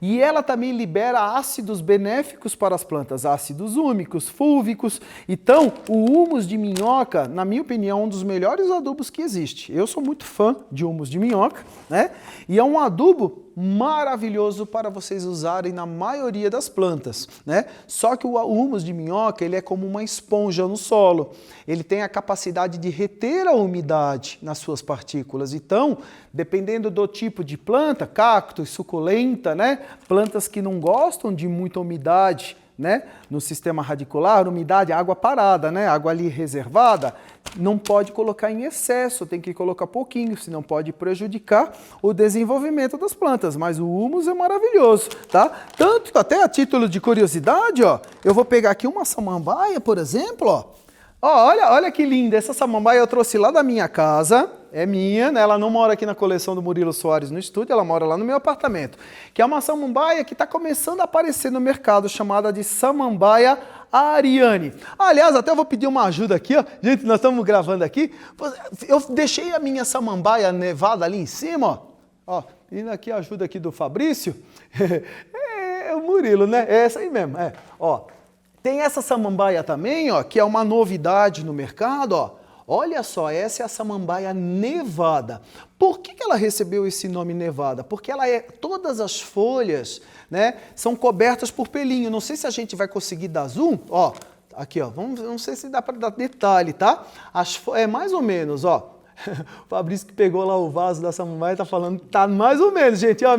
E ela também libera ácidos benéficos para as plantas, ácidos úmicos, fúlvicos. Então, o humus de minhoca, na minha opinião, é um dos melhores adubos que existe. Eu sou muito fã de humus de minhoca, né? E é um adubo maravilhoso para vocês usarem na maioria das plantas, né? Só que o humus de minhoca, ele é como uma esponja no solo. Ele tem a capacidade de reter a umidade nas suas partículas. Então, dependendo do tipo de planta, cacto, suculenta, né? Plantas que não gostam de muita umidade, né? No sistema radicular, umidade, água parada, né? Água ali reservada, não pode colocar em excesso, tem que colocar pouquinho, senão pode prejudicar o desenvolvimento das plantas. Mas o humus é maravilhoso, tá? Tanto, até a título de curiosidade, ó, eu vou pegar aqui uma samambaia, por exemplo, ó. Ó, olha que linda, essa samambaia eu trouxe lá da minha casa, é minha, né? Ela não mora aqui na coleção do Murilo Soares no estúdio, ela mora lá no meu apartamento, que é uma samambaia que está começando a aparecer no mercado, chamada de samambaia Ariane. Aliás, até eu vou pedir uma ajuda aqui, ó. Gente, nós estamos gravando aqui, eu deixei a minha samambaia nevada ali em cima, ó, pedindo aqui a ajuda aqui do Fabrício, é o Murilo, né? É essa aí mesmo, ó. Tem essa samambaia também, ó, que é uma novidade no mercado, ó. Olha só, essa é a samambaia nevada. Por que ela recebeu esse nome nevada? Porque todas as folhas, né, são cobertas por pelinho. Não sei se a gente vai conseguir dar zoom, ó. Aqui, ó, não sei se dá para dar detalhe, tá? É mais ou menos, ó. O Fabrício que pegou lá o vaso da samambaia tá falando que tá mais ou menos, gente. Ó,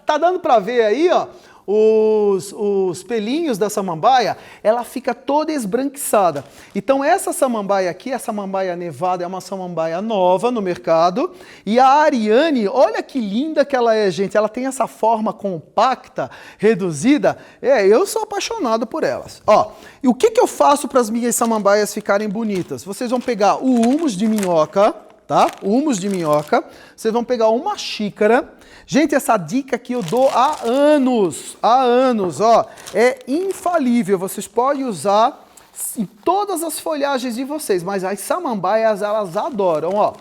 tá dando para ver aí, ó. Os pelinhos da samambaia, ela fica toda esbranquiçada. Então essa samambaia aqui, a samambaia nevada, é uma samambaia nova no mercado. E a Ariane, olha que linda que ela é, gente. Ela tem essa forma compacta, reduzida. Eu sou apaixonado por elas. Ó, e o que eu faço para as minhas samambaias ficarem bonitas? Vocês vão pegar o humus de minhoca, tá? O humus de minhoca. Vocês vão pegar uma xícara. Gente, essa dica que eu dou há anos, ó, é infalível. Vocês podem usar em todas as folhagens de vocês, mas as samambaias, elas adoram, ó.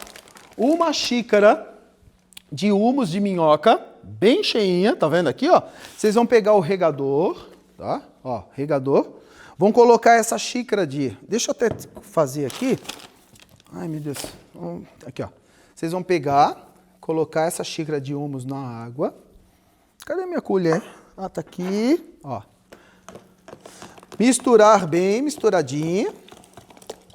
Uma xícara de humus de minhoca, bem cheinha, tá vendo aqui, ó? Vocês vão pegar o regador, tá? Ó, regador. vão colocar essa xícara de... Deixa eu até fazer aqui. Ai, meu Deus. Aqui, ó. Vocês vão pegar, colocar essa xícara de humus na água. Cadê minha colher? Ah, tá aqui. Ó. Misturar bem, misturadinho.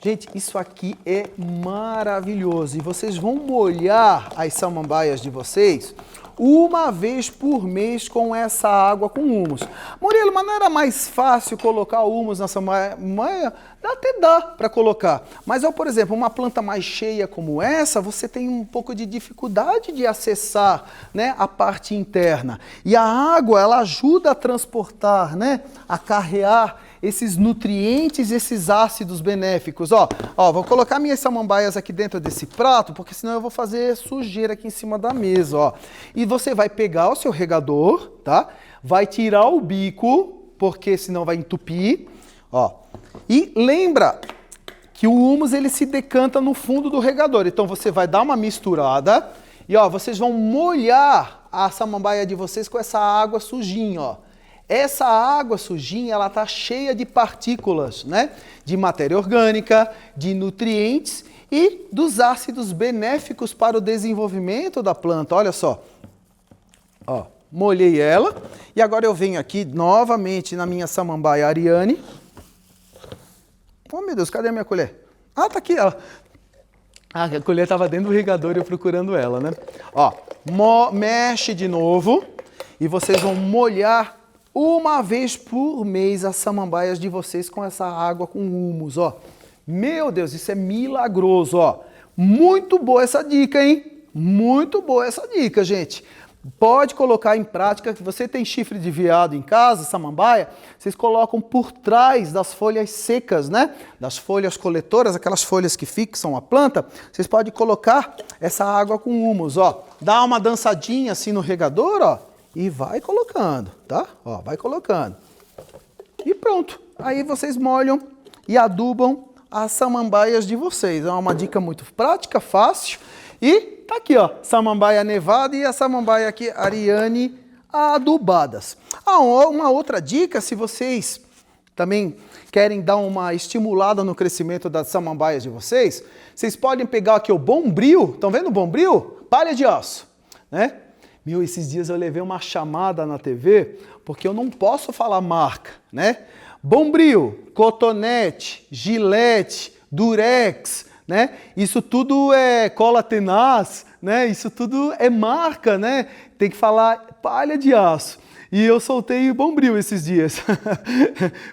Gente, isso aqui é maravilhoso. E vocês vão molhar as samambaias de vocês uma vez por mês com essa água com humus. Murilo, mas não era mais fácil colocar o humus na samambaia? Até dá para colocar. Mas, por exemplo, uma planta mais cheia como essa, você tem um pouco de dificuldade de acessar, né, a parte interna. E a água, ela ajuda a transportar, né, a carrear esses nutrientes, esses ácidos benéficos. Ó, vou colocar minhas samambaias aqui dentro desse prato, porque senão eu vou fazer sujeira aqui em cima da mesa, ó. E você vai pegar o seu regador, tá? Vai tirar o bico, porque senão vai entupir, ó. E lembra que o humus, ele se decanta no fundo do regador. Então você vai dar uma misturada e, ó, vocês vão molhar a samambaia de vocês com essa água sujinha, ó. Essa água sujinha, ela tá cheia de partículas, né? De matéria orgânica, de nutrientes e dos ácidos benéficos para o desenvolvimento da planta. Olha só. Ó, molhei ela e agora eu venho aqui novamente na minha samambaia Ariane. Oh, meu Deus, cadê a minha colher? Ah, tá aqui ela. Ah, a colher estava dentro do regador e eu procurando ela, né? Ó, mexe de novo e vocês vão molhar uma vez por mês as samambaias de vocês com essa água com humus, ó. Meu Deus, isso é milagroso, ó. Muito boa essa dica, hein? Muito boa essa dica, gente. Pode colocar em prática. Que você tem chifre de veado em casa, samambaia, vocês colocam por trás das folhas secas, né? Das folhas coletoras, aquelas folhas que fixam a planta, vocês podem colocar essa água com humus, ó. Dá uma dançadinha assim no regador, ó. E vai colocando, tá? Ó, vai colocando. E pronto. Aí vocês molham e adubam as samambaias de vocês. É uma dica muito prática, fácil. E tá aqui, ó, samambaia nevada e a samambaia aqui, Ariane, adubadas. Ah, uma outra dica, se vocês também querem dar uma estimulada no crescimento das samambaias de vocês, vocês podem pegar aqui o bombril. Estão vendo o bombril? Palha de aço, né? Meu, esses dias eu levei uma chamada na TV, porque eu não posso falar marca, né? Bombril, Cotonete, Gillette, Durex, né? Isso tudo é cola tenaz, né? Isso tudo é marca, né? Tem que falar palha de aço. E eu soltei Bombril esses dias.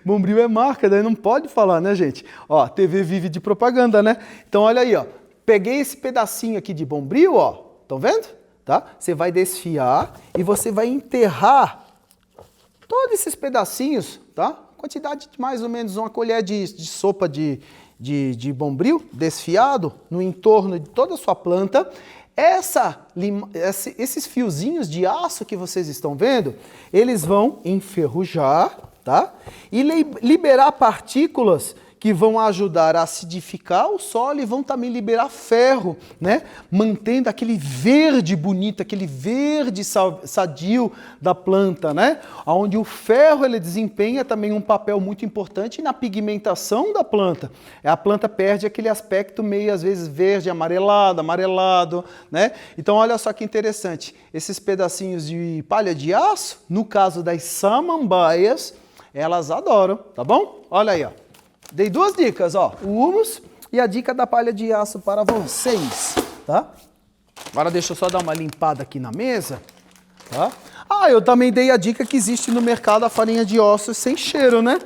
Bombril é marca, daí não pode falar, né, gente? Ó, TV vive de propaganda, né? Então, olha aí, ó. Peguei esse pedacinho aqui de Bombril, ó. Estão vendo? Tá? Você vai desfiar e você vai enterrar todos esses pedacinhos, tá? Quantidade de mais ou menos uma colher de sopa de bombril desfiado no entorno de toda a sua planta. Esses fiozinhos de aço que vocês estão vendo, eles vão enferrujar, tá? E liberar partículas que vão ajudar a acidificar o solo e vão também liberar ferro, né? Mantendo aquele verde bonito, aquele verde sadio da planta, né? Onde o ferro, ele desempenha também um papel muito importante na pigmentação da planta. A planta perde aquele aspecto meio, às vezes, verde, amarelado, né? Então, olha só que interessante. Esses pedacinhos de palha de aço, no caso das samambaias, elas adoram, tá bom? Olha aí, ó. Dei duas dicas, ó, o humus e a dica da palha de aço para vocês, tá? Agora deixa eu só dar uma limpada aqui na mesa, tá? Ah, eu também dei a dica que existe no mercado a farinha de ossos sem cheiro, né?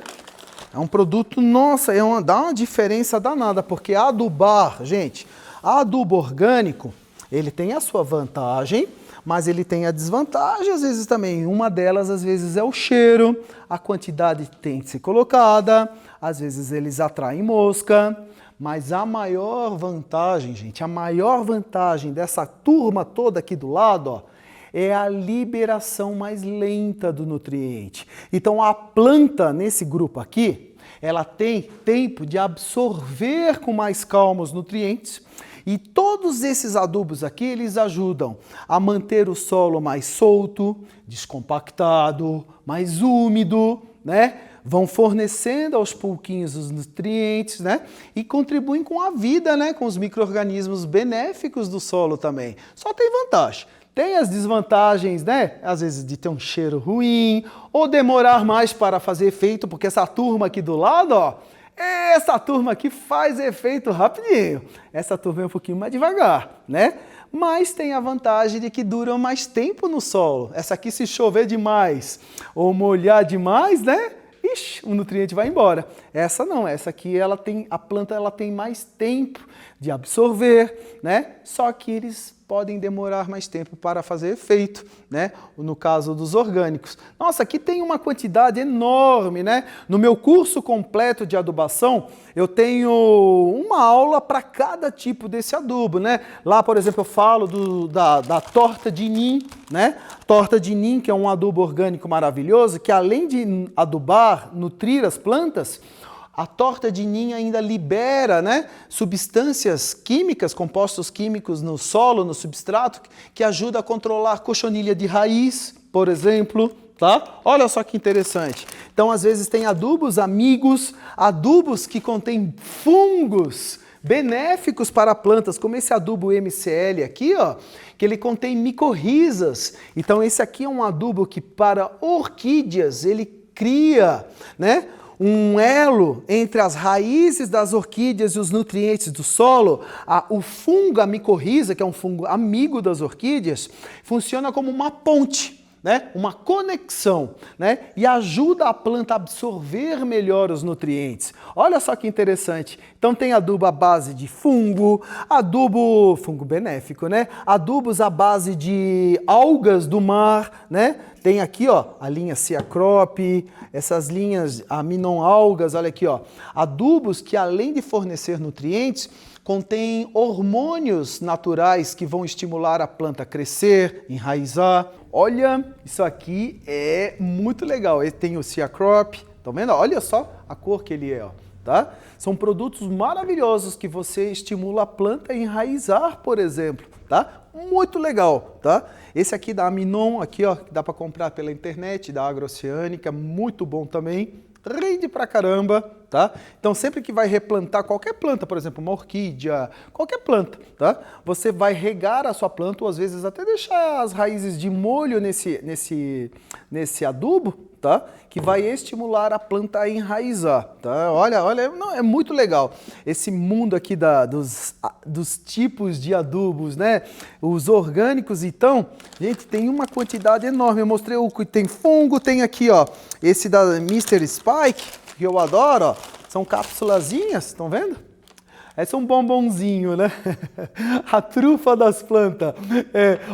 É um produto, nossa, dá uma diferença danada, porque adubar, gente, adubo orgânico, ele tem a sua vantagem, mas ele tem a desvantagem, às vezes também. Uma delas, às vezes, é o cheiro, a quantidade tem que ser colocada, às vezes eles atraem mosca, mas a maior vantagem, gente, a maior vantagem dessa turma toda aqui do lado, ó, é a liberação mais lenta do nutriente. Então, a planta, nesse grupo aqui, ela tem tempo de absorver com mais calma os nutrientes. E todos esses adubos aqui, eles ajudam a manter o solo mais solto, descompactado, mais úmido, né? Vão fornecendo aos pouquinhos os nutrientes, né? E contribuem com a vida, né? Com os micro-organismos benéficos do solo também. Só tem vantagem. Tem as desvantagens, né? Às vezes de ter um cheiro ruim ou demorar mais para fazer efeito, porque essa turma aqui do lado, ó, essa turma aqui faz efeito rapidinho. Essa turma é um pouquinho mais devagar, né? Mas tem a vantagem de que duram mais tempo no solo. Essa aqui, se chover demais ou molhar demais, né? Ixi, o nutriente vai embora. Essa não, essa aqui a planta ela tem mais tempo de absorver, né? Só que eles podem demorar mais tempo para fazer efeito, né? No caso dos orgânicos. Nossa, aqui tem uma quantidade enorme, né? No meu curso completo de adubação, eu tenho uma aula para cada tipo desse adubo, né? Lá, por exemplo, eu falo da torta de nim, né? Torta de nim, que é um adubo orgânico maravilhoso, que além de adubar, nutrir as plantas, a torta de nim ainda libera, né, substâncias químicas, compostos químicos no solo, no substrato, que ajuda a controlar a cochonilha de raiz, por exemplo, tá? Olha só que interessante. Então, às vezes tem adubos amigos, adubos que contêm fungos benéficos para plantas, como esse adubo MCL aqui, ó, que ele contém micorrizas. Então, esse aqui é um adubo que para orquídeas ele cria, né, um elo entre as raízes das orquídeas e os nutrientes do solo. O fungo, a micorriza, que é um fungo amigo das orquídeas, funciona como uma ponte, né? Uma conexão, né? E ajuda a planta a absorver melhor os nutrientes. Olha só que interessante. Então tem adubo à base de fungo benéfico, né? Adubos à base de algas do mar, né? Tem aqui, ó, a linha Ceacrop, essas linhas aminon-algas, olha aqui, ó. Adubos que, além de fornecer nutrientes, contêm hormônios naturais que vão estimular a planta a crescer, enraizar. Olha, isso aqui é muito legal. Tem o Ceacrop, estão vendo? Olha só a cor que ele é, ó. Tá? São produtos maravilhosos que você estimula a planta a enraizar, por exemplo, tá? Muito legal, tá? Esse aqui da Aminon, aqui, ó, que dá para comprar pela internet, da Agroceânica, muito bom também. Rende pra caramba, tá? Então, sempre que vai replantar qualquer planta, por exemplo, uma orquídea, qualquer planta, tá? Você vai regar a sua planta, ou às vezes até deixar as raízes de molho nesse adubo, tá? Que vai estimular a planta a enraizar, tá? Olha, não, é muito legal. Esse mundo aqui dos tipos de adubos, né? Os orgânicos, então, gente, tem uma quantidade enorme. Eu mostrei o que tem fungo, tem aqui, ó, esse da Mr. Spike, que eu adoro, ó. São cápsulazinhas, estão vendo? Esse é um bombonzinho, né? A trufa das plantas.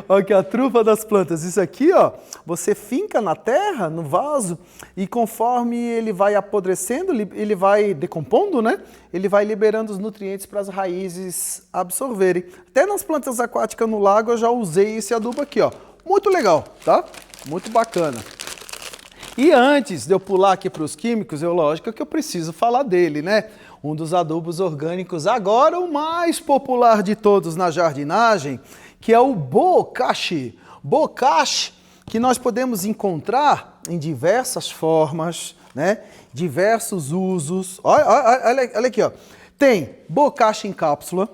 Olha aqui, a trufa das plantas. Isso aqui, ó, você finca na terra, no vaso, e conforme ele vai apodrecendo, ele vai decompondo, né? Ele vai liberando os nutrientes para as raízes absorverem. Até nas plantas aquáticas no lago eu já usei esse adubo aqui, ó. Muito legal, tá? Muito bacana. E antes de eu pular aqui para os químicos, lógico que eu preciso falar dele, né? Um dos adubos orgânicos, agora o mais popular de todos na jardinagem, que é o bokashi. Bokashi, que nós podemos encontrar em diversas formas, né? Diversos usos. Olha aqui, ó. Tem bokashi em cápsula.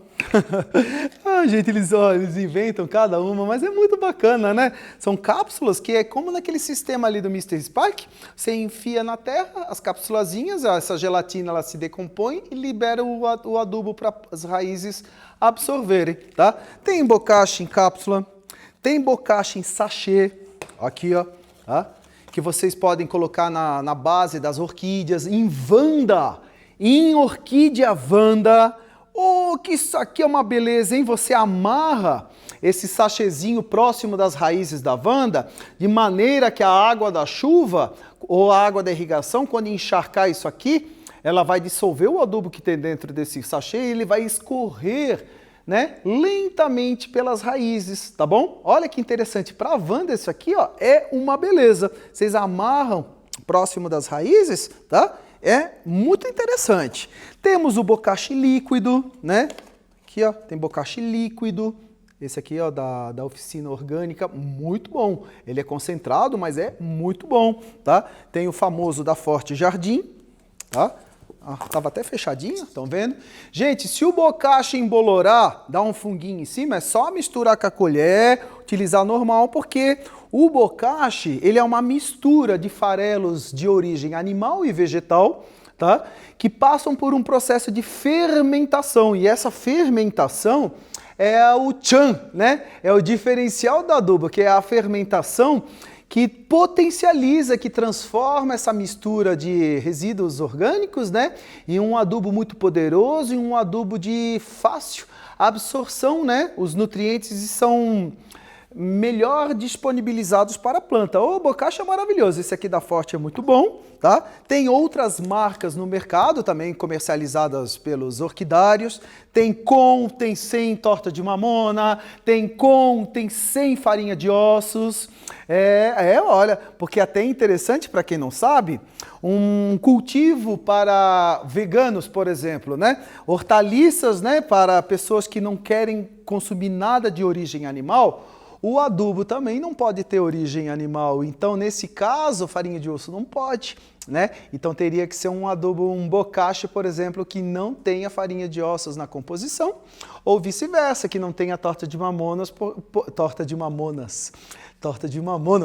Gente, eles inventam cada uma, mas é muito bacana, né? São cápsulas que é como naquele sistema ali do Mr. Spike, você enfia na terra as cápsulazinhas, essa gelatina ela se decompõe e libera o adubo para as raízes absorverem, tá? Tem bokashi em cápsula, tem bokashi em sachê, aqui, ó, tá? Que vocês podem colocar na base das orquídeas, em Vanda, em orquídea Vanda. Oh, que isso aqui é uma beleza, hein? Você amarra esse sachêzinho próximo das raízes da Vanda, de maneira que a água da chuva ou a água da irrigação, quando encharcar isso aqui, ela vai dissolver o adubo que tem dentro desse sachê e ele vai escorrer, né, lentamente pelas raízes, tá bom? Olha que interessante, para a Vanda isso aqui, ó, é uma beleza. Vocês amarram próximo das raízes, tá? É muito interessante. Temos o bokashi líquido, né? Aqui, ó, tem bokashi líquido. Esse aqui, ó, da Oficina Orgânica, muito bom. Ele é concentrado, mas é muito bom, tá? Tem o famoso da Forte Jardim, tá? Tava até fechadinho, estão vendo? Gente, se o bocache embolorar, dá um funguinho em cima, é só misturar com a colher, utilizar normal, porque o bocache, ele é uma mistura de farelos de origem animal e vegetal, tá? Que passam por um processo de fermentação, e essa fermentação é o tchan, né? É o diferencial do adubo, que é a fermentação que potencializa, que transforma essa mistura de resíduos orgânicos, né, em um adubo muito poderoso, em um adubo de fácil absorção, né? Os nutrientes são melhor disponibilizados para a planta. O bocache é maravilhoso, esse aqui da Forte é muito bom, tá? Tem outras marcas no mercado também comercializadas pelos orquidários, tem com, tem sem torta de mamona, tem com, tem sem farinha de ossos, olha, porque até é interessante para quem não sabe, um cultivo para veganos, por exemplo, né? Hortaliças, né, para pessoas que não querem consumir nada de origem animal. O adubo também não pode ter origem animal, então nesse caso farinha de osso não pode, né? Então teria que ser um adubo, um bocache, por exemplo, que não tenha farinha de ossos na composição, ou vice-versa, que não tenha torta de mamona,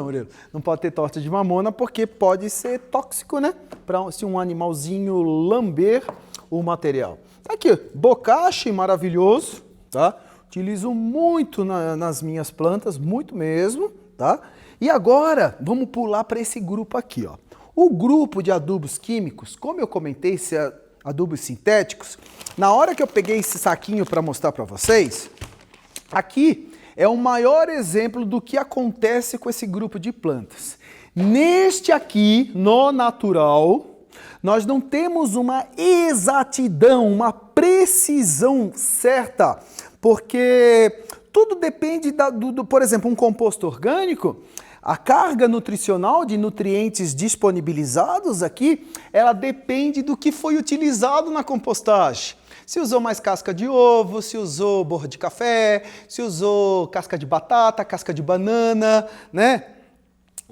Murilo. Não pode ter torta de mamona porque pode ser tóxico, né? Para se um animalzinho lamber o material. Tá aqui, bocache maravilhoso, tá? Utilizo muito nas minhas plantas, muito mesmo, tá? E agora, vamos pular para esse grupo aqui, ó. O grupo de adubos químicos, como eu comentei, esses adubos sintéticos, na hora que eu peguei esse saquinho para mostrar para vocês, aqui é o maior exemplo do que acontece com esse grupo de plantas. Neste aqui, no natural, nós não temos uma exatidão, uma precisão certa, porque tudo depende por exemplo, um composto orgânico, a carga nutricional de nutrientes disponibilizados aqui, ela depende do que foi utilizado na compostagem. Se usou mais casca de ovo, se usou borra de café, se usou casca de batata, casca de banana, né?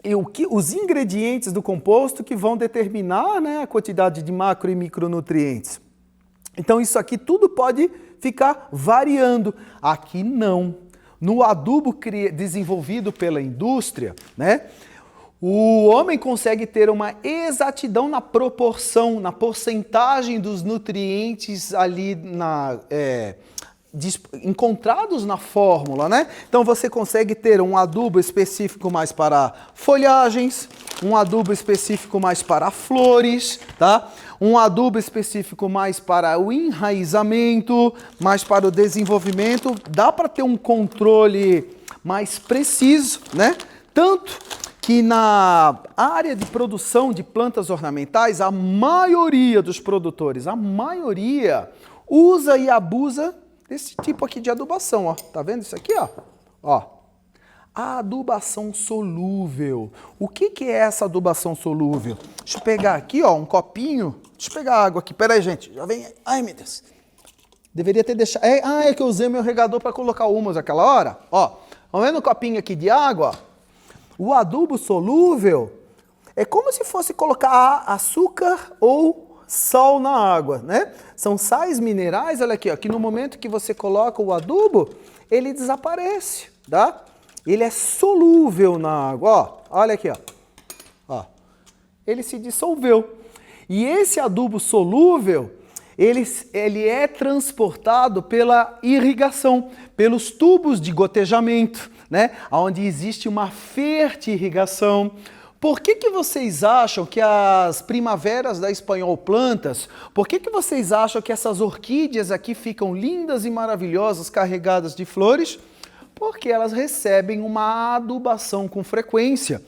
E os ingredientes do composto que vão determinar, né, a quantidade de macro e micronutrientes. Então isso aqui tudo pode ficar variando. Aqui não. No adubo desenvolvido pela indústria, né, o homem consegue ter uma exatidão na proporção, na porcentagem dos nutrientes ali encontrados na fórmula, né? Então você consegue ter um adubo específico mais para folhagens, um adubo específico mais para flores, tá? Um adubo específico mais para o enraizamento, mais para o desenvolvimento. Dá para ter um controle mais preciso, né? Tanto que na área de produção de plantas ornamentais, a maioria dos produtores, a maioria, usa e abusa desse tipo aqui de adubação, ó. Tá vendo isso aqui, ó? Ó. A adubação solúvel. O que é essa adubação solúvel? Deixa eu pegar aqui, ó, um copinho. Deixa eu pegar água aqui. Pera aí, gente. Já vem. Ai, meu Deus. Deveria ter deixado. É que eu usei meu regador para colocar o humus aquela hora. Ó, tá vendo o copinho aqui de água? O adubo solúvel é como se fosse colocar açúcar ou sal na água, né? São sais minerais, olha aqui, ó, que no momento que você coloca o adubo, ele desaparece, tá? Ele é solúvel na água, ó, olha aqui, ó. Ele se dissolveu. E esse adubo solúvel, ele é transportado pela irrigação, pelos tubos de gotejamento, né? Onde existe uma fertirrigação. Por que vocês acham que as primaveras da Espanhol Plantas, por que vocês acham que essas orquídeas aqui ficam lindas e maravilhosas, carregadas de flores? Porque elas recebem uma adubação com frequência.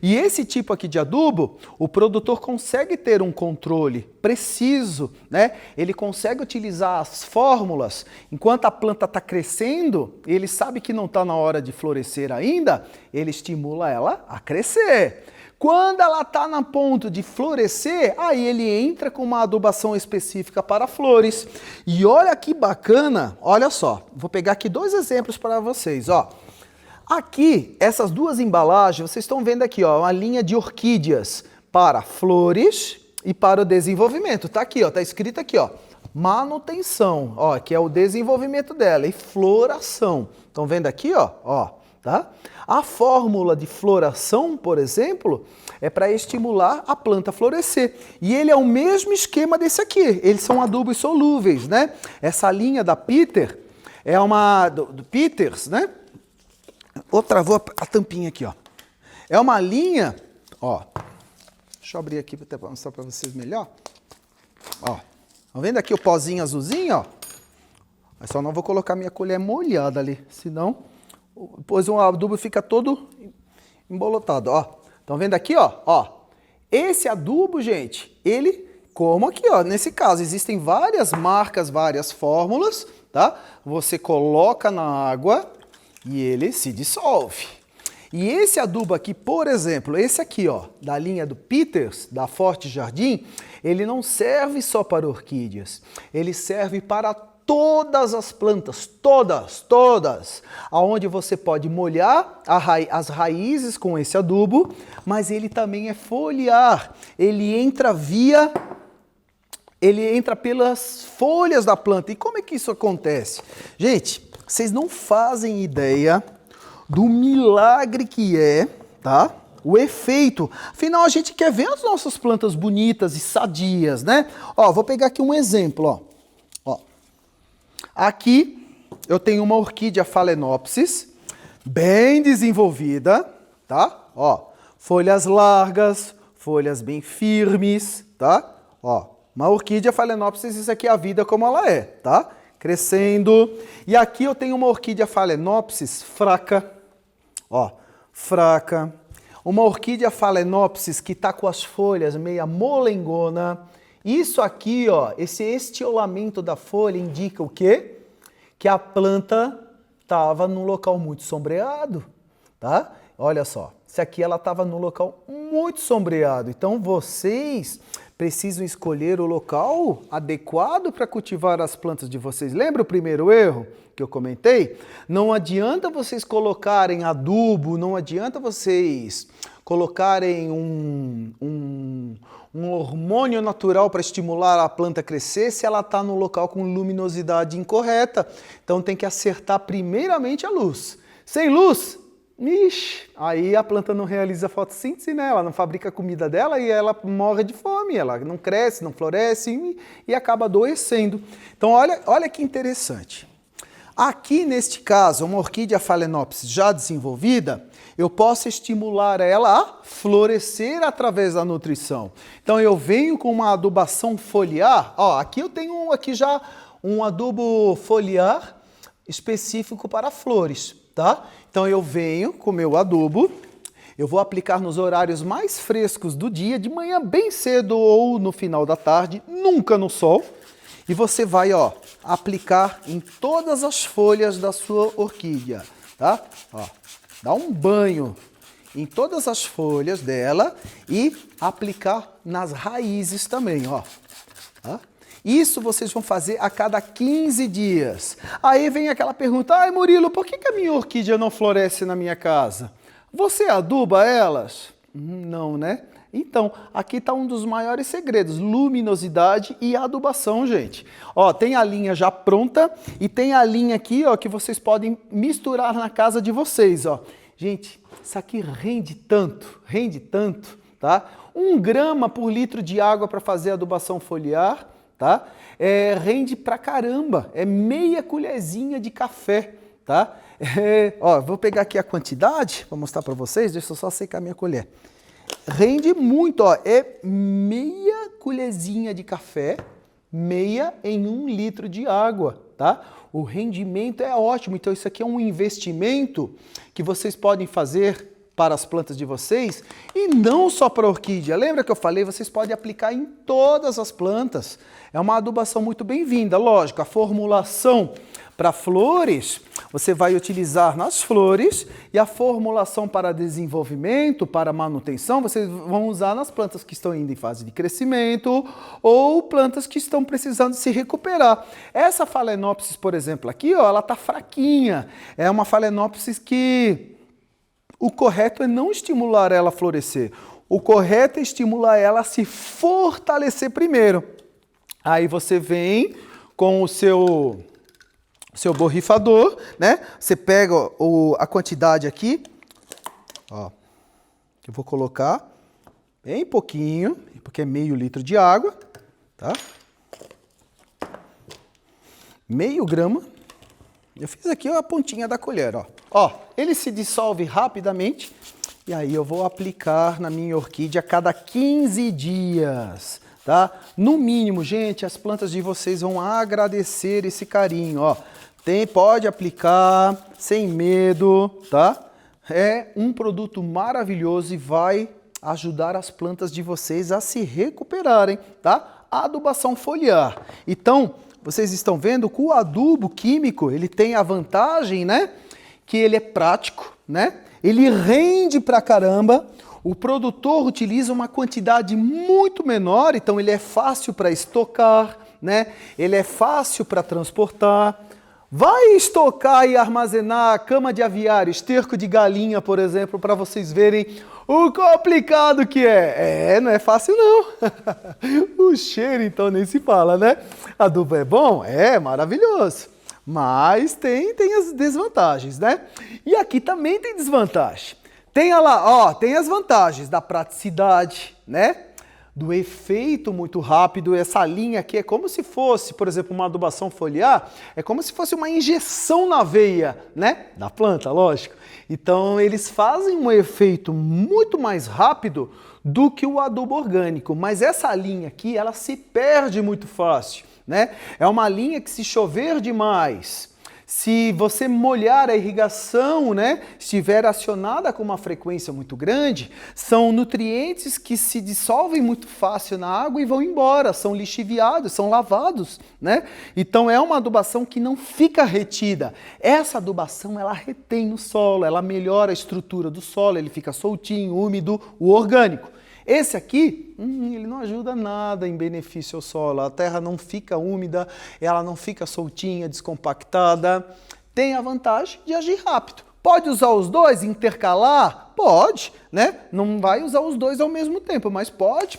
E esse tipo aqui de adubo, o produtor consegue ter um controle preciso, né? Ele consegue utilizar as fórmulas. Enquanto a planta está crescendo, ele sabe que não está na hora de florescer ainda, ele estimula ela a crescer. Quando ela está na ponto de florescer, aí ele entra com uma adubação específica para flores. E olha que bacana, olha só, vou pegar aqui 2 exemplos para vocês, ó. Aqui, essas 2 embalagens, vocês estão vendo aqui, ó, uma linha de orquídeas para flores e para o desenvolvimento. Tá aqui, ó, tá escrito aqui, ó, manutenção, ó, que é o desenvolvimento dela, e floração. Estão vendo aqui, ó, tá? A fórmula de floração, por exemplo, é para estimular a planta a florescer. E ele é o mesmo esquema desse aqui. Eles são adubos solúveis, né? Essa linha da Peter é uma do Peters, né? Travou a tampinha aqui, ó. É uma linha, ó. Deixa eu abrir aqui para mostrar para vocês melhor. Ó. Estão vendo aqui o pozinho azulzinho, ó? Mas só não vou colocar minha colher molhada ali, senão depois o adubo fica todo embolotado, ó. Estão vendo aqui, ó? Esse adubo, gente, ele, como aqui, ó, nesse caso, existem várias marcas, várias fórmulas, tá? Você coloca na água e ele se dissolve. E esse adubo aqui, por exemplo, esse aqui, ó, da linha do Peters, da Forte Jardim, ele não serve só para orquídeas, ele serve para todas as plantas, todas, aonde você pode molhar as raízes com esse adubo, mas ele também é foliar, ele entra pelas folhas da planta. E como é que isso acontece? Gente, vocês não fazem ideia do milagre que é, tá? O efeito. Afinal, a gente quer ver as nossas plantas bonitas e sadias, né? Ó, vou pegar aqui um exemplo, ó. Aqui eu tenho uma orquídea Phalaenopsis, bem desenvolvida, tá? Ó, folhas largas, folhas bem firmes, tá? Ó, uma orquídea Phalaenopsis, isso aqui é a vida como ela é, tá? Crescendo. E aqui eu tenho uma orquídea Phalaenopsis fraca, ó, fraca. Uma orquídea Phalaenopsis que tá com as folhas meia molengona. Isso aqui, ó, esse estiolamento da folha indica o quê? Que a planta estava num local muito sombreado, tá? Olha só, isso aqui ela estava num local muito sombreado. Então vocês precisam escolher o local adequado para cultivar as plantas de vocês. Lembra o primeiro erro que eu comentei? Não adianta vocês colocarem adubo, não adianta vocês colocarem um hormônio natural para estimular a planta a crescer se ela está no local com luminosidade incorreta. Então tem que acertar primeiramente a luz. Sem luz, aí a planta não realiza fotossíntese, né? Ela não fabrica a comida dela e ela morre de fome, ela não cresce, não floresce e acaba adoecendo. Então olha que interessante. Aqui neste caso, uma orquídea Phalaenopsis já desenvolvida, eu posso estimular ela a florescer através da nutrição. Então eu venho com uma adubação foliar, ó, aqui eu tenho já um adubo foliar específico para flores, tá? Então eu venho com o meu adubo, eu vou aplicar nos horários mais frescos do dia, de manhã bem cedo ou no final da tarde, nunca no sol. E você vai, ó, aplicar em todas as folhas da sua orquídea, tá? Ó, dá um banho em todas as folhas dela e aplicar nas raízes também, ó. Tá? Isso vocês vão fazer a cada 15 dias. Aí vem aquela pergunta, ai Murilo, por que a minha orquídea não floresce na minha casa? Você aduba elas? Não, né? Então, aqui está um dos maiores segredos, luminosidade e adubação, gente. Ó, tem a linha já pronta e tem a linha aqui, ó, que vocês podem misturar na casa de vocês, ó. Gente, isso aqui rende tanto, tá? 1 grama por litro de água para fazer adubação foliar, tá? Rende pra caramba, é meia colherzinha de café, tá? Ó, vou pegar aqui a quantidade para mostrar para vocês, deixa eu só secar minha colher. Rende muito, ó, é meia colherzinha de café, meia em 1 litro de água, tá? O rendimento é ótimo, então isso aqui é um investimento que vocês podem fazer para as plantas de vocês e não só para a orquídea. Lembra que eu falei? Vocês podem aplicar em todas as plantas. É uma adubação muito bem-vinda, lógico, a formulação para flores, você vai utilizar nas flores e a formulação para desenvolvimento, para manutenção, vocês vão usar nas plantas que estão indo em fase de crescimento ou plantas que estão precisando se recuperar. Essa Phalaenopsis, por exemplo, aqui, ó, ela está fraquinha. É uma Phalaenopsis que o correto é não estimular ela a florescer. O correto é estimular ela a se fortalecer primeiro. Aí você vem com o seu borrifador, né? Você pega a quantidade aqui, ó, eu vou colocar bem pouquinho, porque é meio litro de água, tá? Meio grama. Eu fiz aqui a pontinha da colher, ó. Ó, ele se dissolve rapidamente e aí eu vou aplicar na minha orquídea a cada 15 dias, tá? No mínimo, gente, as plantas de vocês vão agradecer esse carinho, ó. Pode aplicar sem medo, tá? É um produto maravilhoso e vai ajudar as plantas de vocês a se recuperarem, tá? Adubação foliar. Então, vocês estão vendo que o adubo químico, ele tem a vantagem, né? Que ele é prático, né? Ele rende pra caramba. O produtor utiliza uma quantidade muito menor, então ele é fácil para estocar, né? Ele é fácil para transportar. Vai estocar e armazenar cama de aviário, esterco de galinha, por exemplo, para vocês verem o complicado que é. Não é fácil não. O cheiro, então, nem se fala, né? Adubo é bom? É maravilhoso. Mas tem as desvantagens, né? E aqui também tem desvantagem. Tem lá, ó, tem as vantagens da praticidade, né? Do efeito muito rápido. Essa linha aqui é como se fosse, por exemplo, uma adubação foliar, é como se fosse uma injeção na veia, né? Da planta, lógico. Então, eles fazem um efeito muito mais rápido do que o adubo orgânico. Mas essa linha aqui, ela se perde muito fácil, né? É uma linha que, se chover demais, se você molhar a irrigação, né, estiver acionada com uma frequência muito grande, são nutrientes que se dissolvem muito fácil na água e vão embora, são lixiviados, são lavados, né? Então é uma adubação que não fica retida. Essa adubação, ela retém no solo, ela melhora a estrutura do solo, ele fica soltinho, úmido, o orgânico. Esse aqui, ele não ajuda nada em benefício ao solo. A terra não fica úmida, ela não fica soltinha, descompactada. Tem a vantagem de agir rápido. Pode usar os dois, intercalar? Pode, né? Não vai usar os dois ao mesmo tempo, mas pode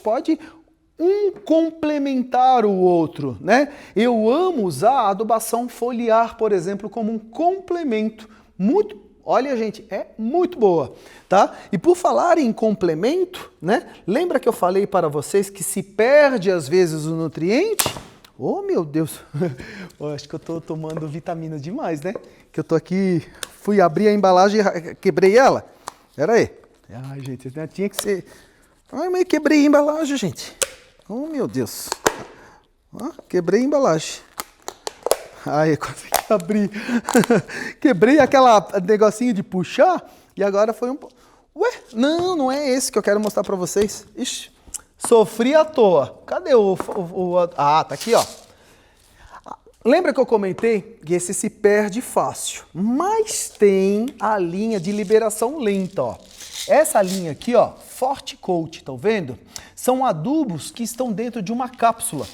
um complementar o outro, né? Eu amo usar a adubação foliar, por exemplo, como um complemento. Olha, gente, é muito boa, tá? E por falar em complemento, né? Lembra que eu falei para vocês que se perde às vezes o nutriente? Oh, meu Deus! Eu acho que eu tô tomando vitamina demais, né? Que eu tô aqui, fui abrir a embalagem e quebrei ela. Pera aí. Ai, gente, tinha que ser... Ai, mas quebrei a embalagem, gente. Oh, meu Deus. Quebrei a embalagem. Ai, consegui abrir. Quebrei aquela negocinho de puxar e agora foi um... Ué, não é esse que eu quero mostrar pra vocês. Ixi, sofri à toa. Cadê Ah, tá aqui, ó. Lembra que eu comentei que esse se perde fácil, mas tem a linha de liberação lenta, ó. Essa linha aqui, ó, Forte Coat, tá vendo? São adubos que estão dentro de uma cápsula.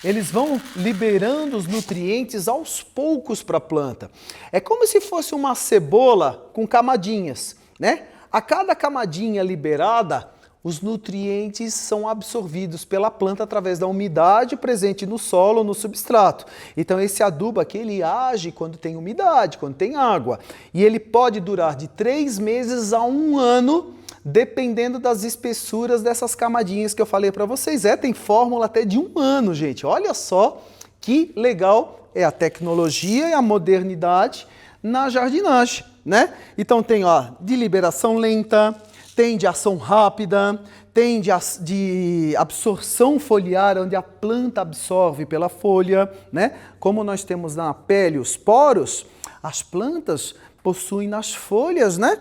Eles vão liberando os nutrientes aos poucos para a planta. É como se fosse uma cebola com camadinhas, né? A cada camadinha liberada, os nutrientes são absorvidos pela planta através da umidade presente no solo ou no substrato. Então esse adubo aqui, ele age quando tem umidade, quando tem água. E ele pode durar de 3 meses a 1 ano, dependendo das espessuras dessas camadinhas que eu falei para vocês. Tem fórmula até de 1 ano, gente. Olha só que legal é a tecnologia e a modernidade na jardinagem, né? Então tem, ó, de liberação lenta, tem de ação rápida, tem de absorção foliar, onde a planta absorve pela folha, né? Como nós temos na pele os poros, as plantas possuem nas folhas, né,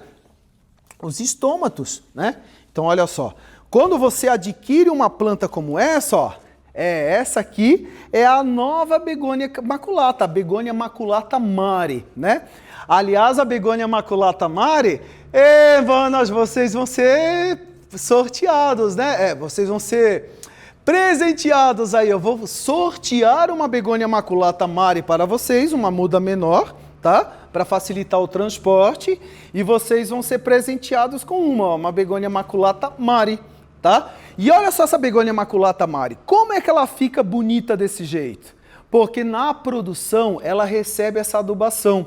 os estômatos, né? Então olha só, quando você adquire uma planta como essa, ó, Essa aqui é a nova begônia maculata, a begônia maculata Mari, né? Aliás, a begônia maculata Mari, vocês vão ser sorteados, né? Vocês vão ser presenteados aí. Eu vou sortear uma begônia maculata Mari para vocês, uma muda menor, tá? Para facilitar o transporte. E vocês vão ser presenteados com uma begônia maculata Mari, tá? E olha só essa begônia maculata Mari. Como é que ela fica bonita desse jeito? Porque na produção ela recebe essa adubação.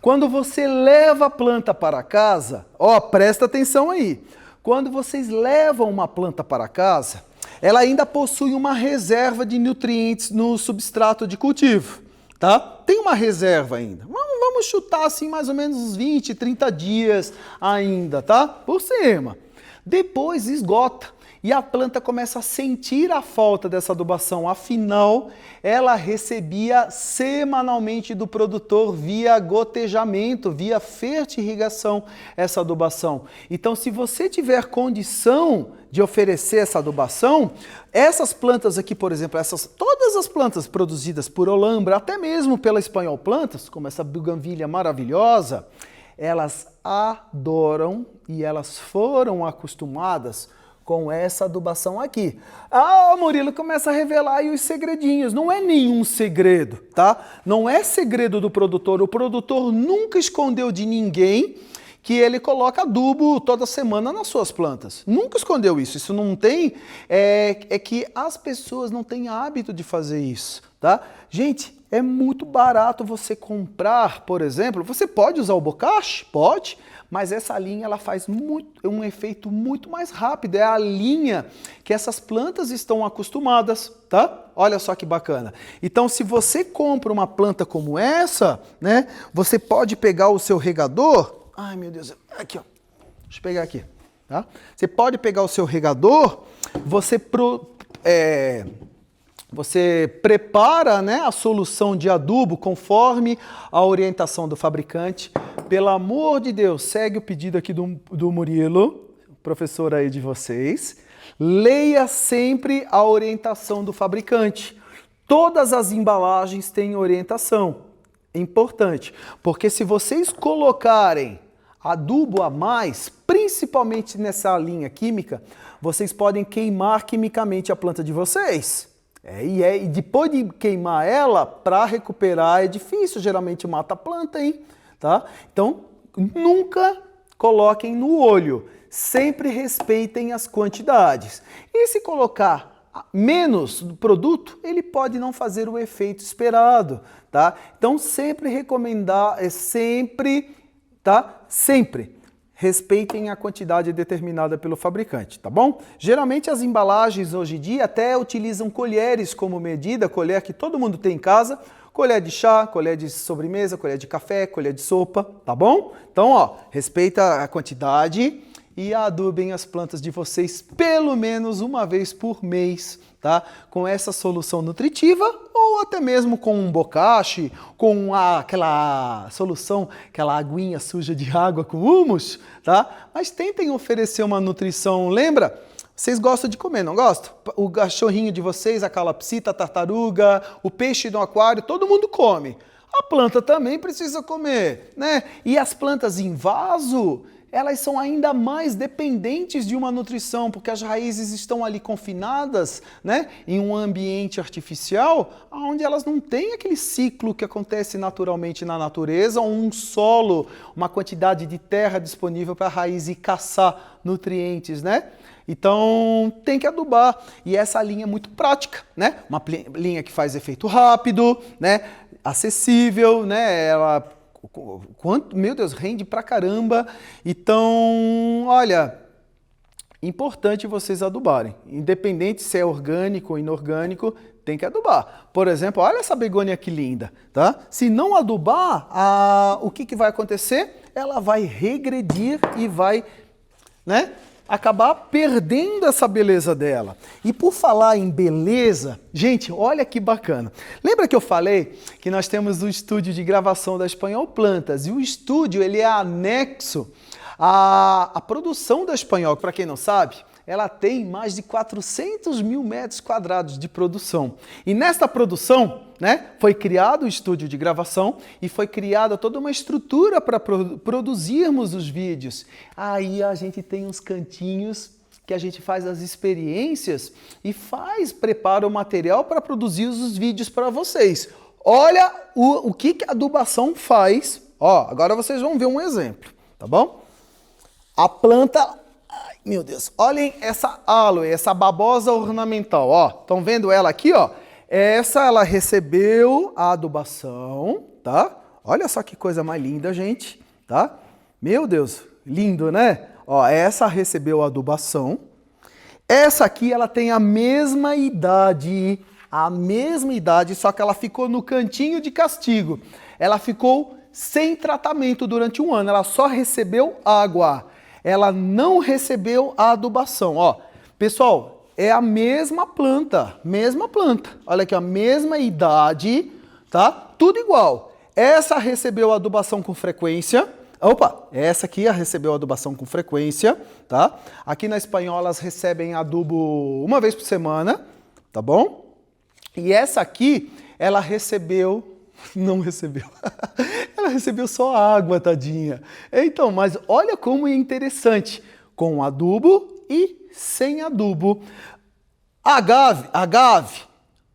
Quando você leva a planta para casa, presta atenção aí. Quando vocês levam uma planta para casa, ela ainda possui uma reserva de nutrientes no substrato de cultivo, tá? Tem uma reserva ainda. Vamos chutar assim mais ou menos uns 20, 30 dias ainda, tá? Por cima. Depois esgota. E a planta começa a sentir a falta dessa adubação. Afinal, ela recebia semanalmente do produtor via gotejamento, via fertirrigação, essa adubação. Então, se você tiver condição de oferecer essa adubação, essas plantas aqui, por exemplo, todas as plantas produzidas por Olambra, até mesmo pela Espanhol Plantas, como essa buganvília maravilhosa, elas adoram e elas foram acostumadas com essa adubação aqui. Murilo começa a revelar aí os segredinhos. Não é nenhum segredo, tá? Não é segredo do produtor. O produtor nunca escondeu de ninguém que ele coloca adubo toda semana nas suas plantas. Nunca escondeu isso. Isso não tem... É que as pessoas não têm hábito de fazer isso, tá? Gente, é muito barato você comprar, por exemplo, você pode usar o bocache? Pode. Mas essa linha ela faz um efeito muito mais rápido. É a linha que essas plantas estão acostumadas, tá? Olha só que bacana. Então, se você compra uma planta como essa, né? Você pode pegar o seu regador. Ai, meu Deus. Aqui, ó. Deixa eu pegar aqui, tá? Você pode pegar o seu regador, você prepara, né, a solução de adubo conforme a orientação do fabricante. Pelo amor de Deus, segue o pedido aqui do Murilo, professor aí de vocês. Leia sempre a orientação do fabricante. Todas as embalagens têm orientação. É importante, porque se vocês colocarem adubo a mais, principalmente nessa linha química, vocês podem queimar quimicamente a planta de vocês. E depois de queimar ela, para recuperar é difícil, geralmente mata a planta, hein? Tá? Então, nunca coloquem no olho, sempre respeitem as quantidades. E se colocar menos do produto, ele pode não fazer o efeito esperado, tá? Então, sempre recomendar, sempre respeitem a quantidade determinada pelo fabricante, tá bom? Geralmente as embalagens hoje em dia até utilizam colheres como medida, colher que todo mundo tem em casa, colher de chá, colher de sobremesa, colher de café, colher de sopa, tá bom? Então, respeita a quantidade e adubem as plantas de vocês pelo menos uma vez por mês, tá? Com essa solução nutritiva ou até mesmo com um bocache, com aquela solução, aquela aguinha suja de água com humus, tá? Mas tentem oferecer uma nutrição, lembra? Vocês gostam de comer, não gostam? O cachorrinho de vocês, a calopsita, a tartaruga, o peixe no aquário, todo mundo come. A planta também precisa comer, né? E as plantas em vaso, elas são ainda mais dependentes de uma nutrição, porque as raízes estão ali confinadas, né, em um ambiente artificial, onde elas não têm aquele ciclo que acontece naturalmente na natureza, um solo, uma quantidade de terra disponível para a raiz ir caçar nutrientes, né? Então, tem que adubar. E essa linha é muito prática, né? Uma linha que faz efeito rápido, né? Acessível, né? Ela, meu Deus, rende pra caramba. Então, olha, importante vocês adubarem. Independente se é orgânico ou inorgânico, tem que adubar. Por exemplo, olha essa begônia que linda, tá? Se não adubar, o que vai acontecer? Ela vai regredir e vai, né, acabar perdendo essa beleza dela. E por falar em beleza, gente, olha que bacana. Lembra que eu falei que nós temos o estúdio de gravação da Espanhol Plantas, e o estúdio ele é anexo à produção da Espanhol. Para quem não sabe, ela tem mais de 400 mil metros quadrados de produção. E nesta produção, né, foi criado o estúdio de gravação e foi criada toda uma estrutura para produzirmos os vídeos. Aí a gente tem uns cantinhos que a gente faz as experiências e prepara o material para produzir os vídeos para vocês. Olha o que a adubação faz. Ó, agora vocês vão ver um exemplo, tá bom? A planta, ai, meu Deus, olhem essa aloe, essa babosa ornamental, ó. Estão vendo ela aqui, ó? Ela recebeu a adubação, tá? Olha só que coisa mais linda, gente, tá? Meu Deus, lindo, né? Ó, essa recebeu a adubação. Essa aqui, ela tem a mesma idade, só que ela ficou no cantinho de castigo. Ela ficou sem tratamento durante um ano, ela só recebeu água. Ela não recebeu a adubação, ó. Pessoal, é a mesma planta. Olha aqui, a mesma idade, tá? Tudo igual. Essa recebeu a adubação com frequência. Opa, essa aqui recebeu a adubação com frequência, tá? Aqui na Espanhola elas recebem adubo uma vez por semana, tá bom? E essa aqui, ela recebeu... Não recebeu. Ela recebeu só água, tadinha. Então, mas olha como é interessante. Com adubo e sem adubo. Agave,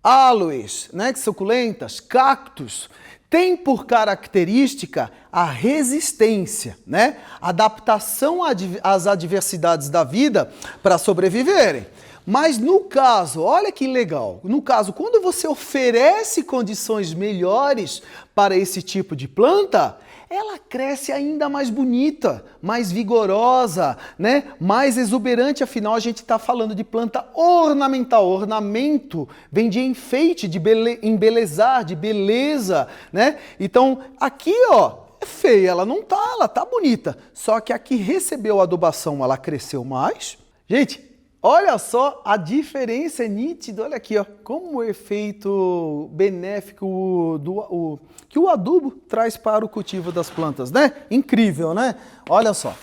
aloes, né, suculentas, cactos, tem por característica a resistência, né? Adaptação às adversidades da vida para sobreviverem. Mas no caso, olha que legal, no caso, quando você oferece condições melhores para esse tipo de planta, ela cresce ainda mais bonita, mais vigorosa, né? Mais exuberante, afinal a gente está falando de planta ornamental. Ornamento vem de enfeite, de embelezar, de beleza, né? Então aqui, ó, é feia, ela tá bonita. Só que a que recebeu a adubação, ela cresceu mais. Gente, olha só, a diferença é nítida, olha aqui, ó, como o efeito benéfico que o adubo traz para o cultivo das plantas, né? Incrível, né? Olha só.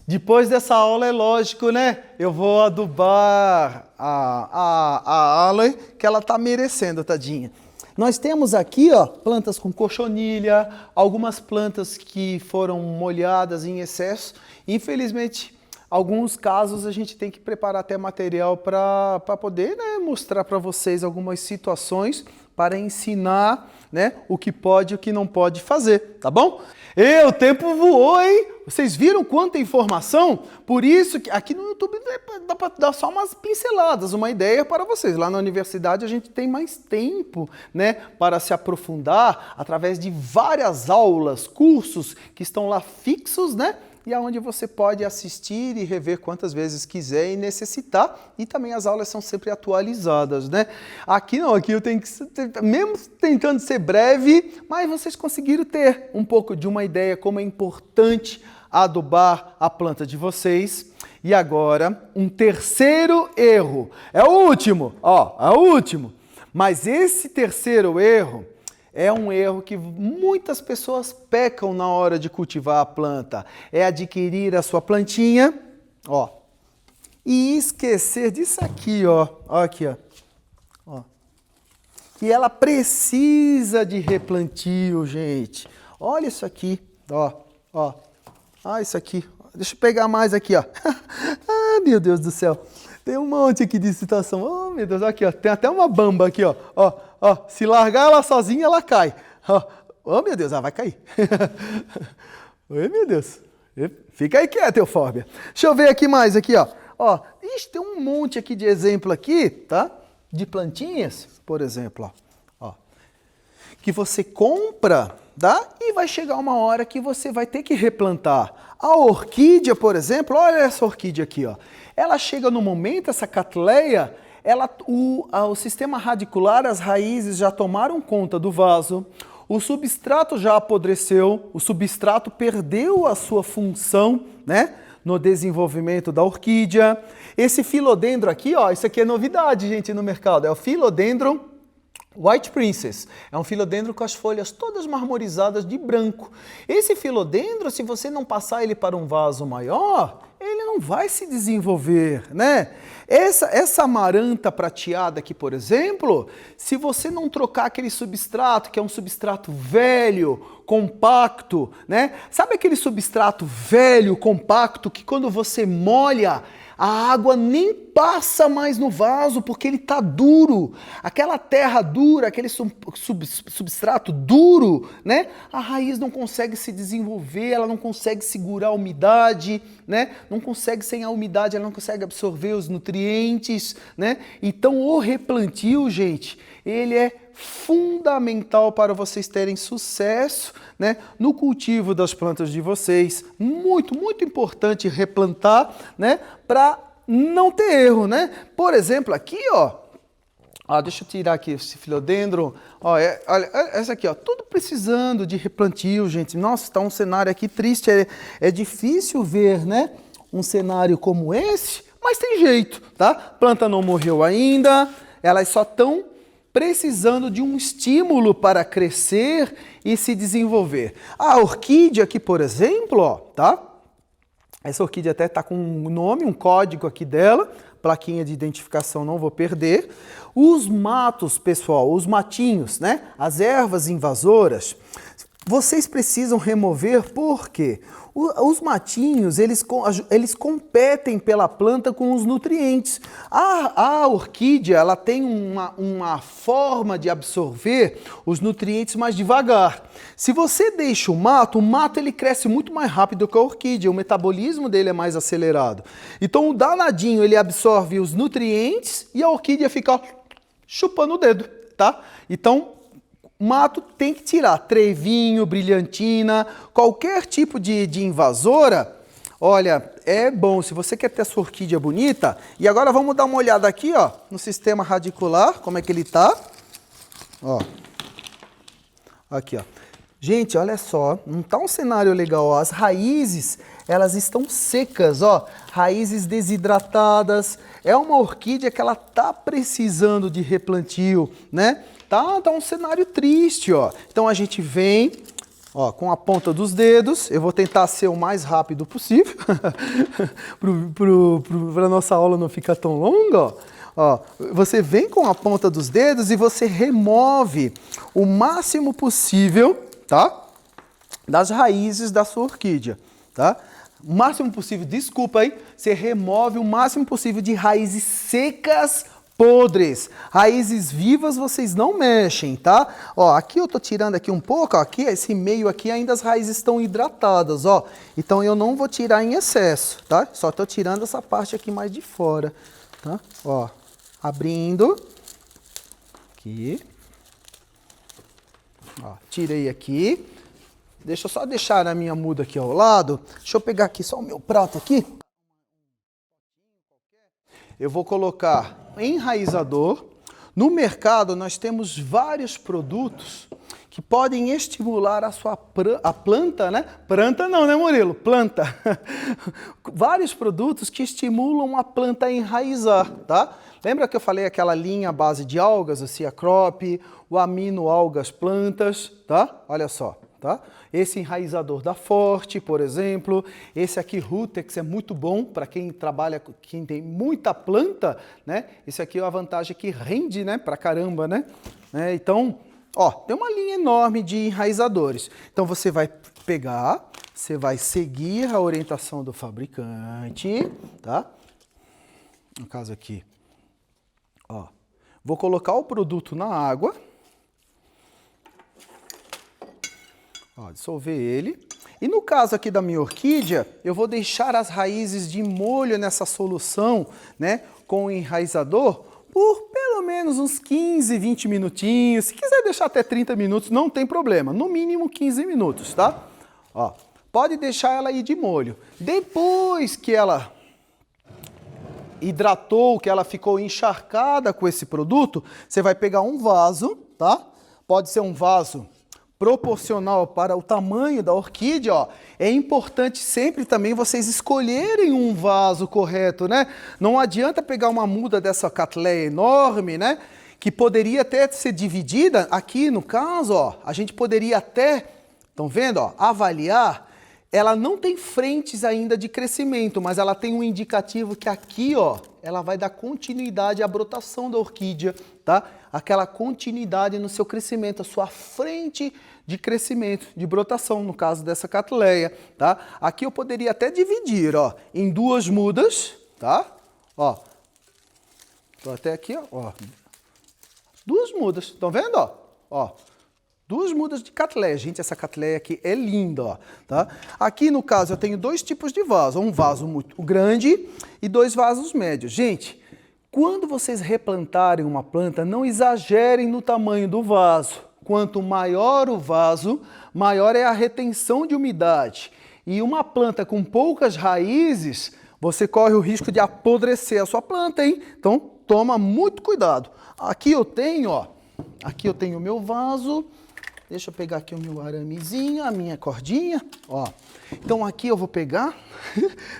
Depois dessa aula, é lógico, né? Eu vou adubar a aloe que ela tá merecendo, tadinha. Nós temos aqui, ó, plantas com cochonilha, algumas plantas que foram molhadas em excesso. Infelizmente, alguns casos a gente tem que preparar até material para poder, né, mostrar para vocês algumas situações para ensinar, né, o que pode e o que não pode fazer, tá bom? O tempo voou, hein? Vocês viram quanta informação? Por isso que aqui no YouTube dá para dar só umas pinceladas, uma ideia para vocês. Lá na universidade a gente tem mais tempo, né, para se aprofundar através de várias aulas, cursos que estão lá fixos, né? E aonde você pode assistir e rever quantas vezes quiser e necessitar. E também as aulas são sempre atualizadas, né? Aqui não, aqui eu tenho que, mesmo tentando ser breve, mas vocês conseguiram ter um pouco de uma ideia como é importante adubar a planta de vocês. E agora, um terceiro erro. É o último, ó, é o último. Mas esse terceiro erro é um erro que muitas pessoas pecam na hora de cultivar a planta. É adquirir a sua plantinha, ó, e esquecer disso aqui, ó. Ó aqui, ó. Ó. Que ela precisa de replantio, gente. Olha isso aqui, ó, ó. Ah, isso aqui. Deixa eu pegar mais aqui, ó. Ah, meu Deus do céu. Tem um monte aqui de situação. Oh, meu Deus, aqui, ó. Tem até uma bamba aqui, ó. Ó, ó. Se largar ela sozinha, ela cai. Ó. Oh, meu Deus, ela vai cair. Oi, meu Deus. Fica aí quieto, Eufórbia. Deixa eu ver aqui mais, aqui, ó. Ó. Ixi, tem um monte aqui de exemplo aqui, tá? De plantinhas, por exemplo, ó. Ó. Que você compra, tá? E vai chegar uma hora que você vai ter que replantar. A orquídea, por exemplo, olha essa orquídea aqui, ó. Ela chega no momento, essa catleia, o sistema radicular, as raízes já tomaram conta do vaso, o substrato já apodreceu, o substrato perdeu a sua função, né, no desenvolvimento da orquídea. Esse filodendro aqui, ó, isso aqui é novidade, gente, no mercado, é o Philodendron White Princess. É um filodendro com as folhas todas marmorizadas de branco. Esse filodendro, se você não passar ele para um vaso maior, ele não vai se desenvolver, né? Essa amaranta prateada aqui, por exemplo, se você não trocar aquele substrato, que é um substrato velho, compacto, né? Sabe aquele substrato velho, compacto, que quando você molha, a água nem passa mais no vaso porque ele está duro. Aquela terra dura, aquele substrato duro, né? A raiz não consegue se desenvolver, ela não consegue segurar a umidade, né? Não consegue, sem a umidade, ela não consegue absorver os nutrientes, né? Então o replantio, gente, ele é fundamental para vocês terem sucesso, né, no cultivo das plantas de vocês. Muito, muito importante replantar, né, para não ter erro, né? Por exemplo, aqui, deixa eu tirar aqui esse filodendron. Olha, essa aqui, tudo precisando de replantio, gente. Nossa, está um cenário aqui triste. É difícil ver, né, um cenário como esse, mas tem jeito, tá? A planta não morreu ainda, elas só estão precisando de um estímulo para crescer e se desenvolver. A orquídea aqui, por exemplo, tá? Essa orquídea até está com um nome, um código aqui dela, plaquinha de identificação, não vou perder. Os matos, pessoal, os matinhos, né? As ervas invasoras, vocês precisam remover porque os matinhos, eles competem pela planta com os nutrientes. A orquídea, ela tem uma forma de absorver os nutrientes mais devagar. Se você deixa o mato ele cresce muito mais rápido que a orquídea, o metabolismo dele é mais acelerado. Então o danadinho, ele absorve os nutrientes e a orquídea fica chupando o dedo, tá? Então, mato tem que tirar, trevinho, brilhantina, qualquer tipo de invasora. Olha, é bom, se você quer ter a sua orquídea bonita. E agora vamos dar uma olhada aqui, no sistema radicular, como é que ele tá. Aqui, Gente, olha só, não tá um cenário legal, As raízes, elas estão secas, raízes desidratadas. É uma orquídea que ela tá precisando de replantio, né? Tá um cenário triste, Então a gente vem, com a ponta dos dedos. Eu vou tentar ser o mais rápido possível, para a nossa aula não ficar tão longa, Você vem com a ponta dos dedos e você remove o máximo possível, tá? Das raízes da sua orquídea, tá? O máximo possível, desculpa aí, você remove o máximo possível de raízes secas, podres. Raízes vivas vocês não mexem, tá? Aqui eu tô tirando aqui um pouco, aqui, esse meio aqui ainda as raízes estão hidratadas, Então eu não vou tirar em excesso, tá? Só tô tirando essa parte aqui mais de fora, tá? Abrindo. Aqui. Tirei aqui. Deixa eu só deixar a minha muda aqui ao lado. Deixa eu pegar aqui só o meu prato aqui. Eu vou colocar enraizador. No mercado nós temos vários produtos que podem estimular a planta, né? Planta não, né, Murilo? Planta. Vários produtos que estimulam a planta a enraizar, tá? Lembra que eu falei aquela linha à base de algas, o Cia Crop, o Amino Algas Plantas, tá? Olha só, tá? Esse enraizador da Forte, por exemplo, esse aqui Rutex é muito bom para quem trabalha, quem tem muita planta, né? Esse aqui é a vantagem que rende, né? Pra caramba, né? Então, tem uma linha enorme de enraizadores. Então você vai pegar, você vai seguir a orientação do fabricante, tá? No caso aqui, vou colocar o produto na água. Dissolver ele. E no caso aqui da minha orquídea, eu vou deixar as raízes de molho nessa solução, né, com o enraizador, por pelo menos uns 15, 20 minutinhos. Se quiser deixar até 30 minutos, não tem problema. No mínimo 15 minutos, tá? Pode deixar ela aí de molho. Depois que ela hidratou, que ela ficou encharcada com esse produto, você vai pegar um vaso, tá? Pode ser um vaso proporcional para o tamanho da orquídea, É importante sempre também vocês escolherem um vaso correto, né? Não adianta pegar uma muda dessa catleia enorme, né? Que poderia até ser dividida. Aqui no caso, a gente poderia até, estão vendo, avaliar ela não tem frentes ainda de crescimento, mas ela tem um indicativo que aqui, ó, ela vai dar continuidade à brotação da orquídea, tá? Aquela continuidade no seu crescimento, a sua frente de crescimento, de brotação, no caso dessa Cattleya, tá? Aqui eu poderia até dividir, ó, em 2 mudas, tá? Ó, tô até aqui, ó, 2 mudas, estão vendo, ó? Ó. 2 mudas de Cattleya. Gente, essa Cattleya aqui é linda, ó, tá? Aqui, no caso, eu tenho 2 tipos de vaso. Um vaso muito grande e 2 vasos médios. Gente, quando vocês replantarem uma planta, não exagerem no tamanho do vaso. Quanto maior o vaso, maior é a retenção de umidade. E uma planta com poucas raízes, você corre o risco de apodrecer a sua planta, hein? Então, toma muito cuidado. Aqui eu tenho, ó, aqui eu tenho o meu vaso. Deixa eu pegar aqui o meu aramezinho, a minha cordinha, ó. Então aqui eu vou pegar,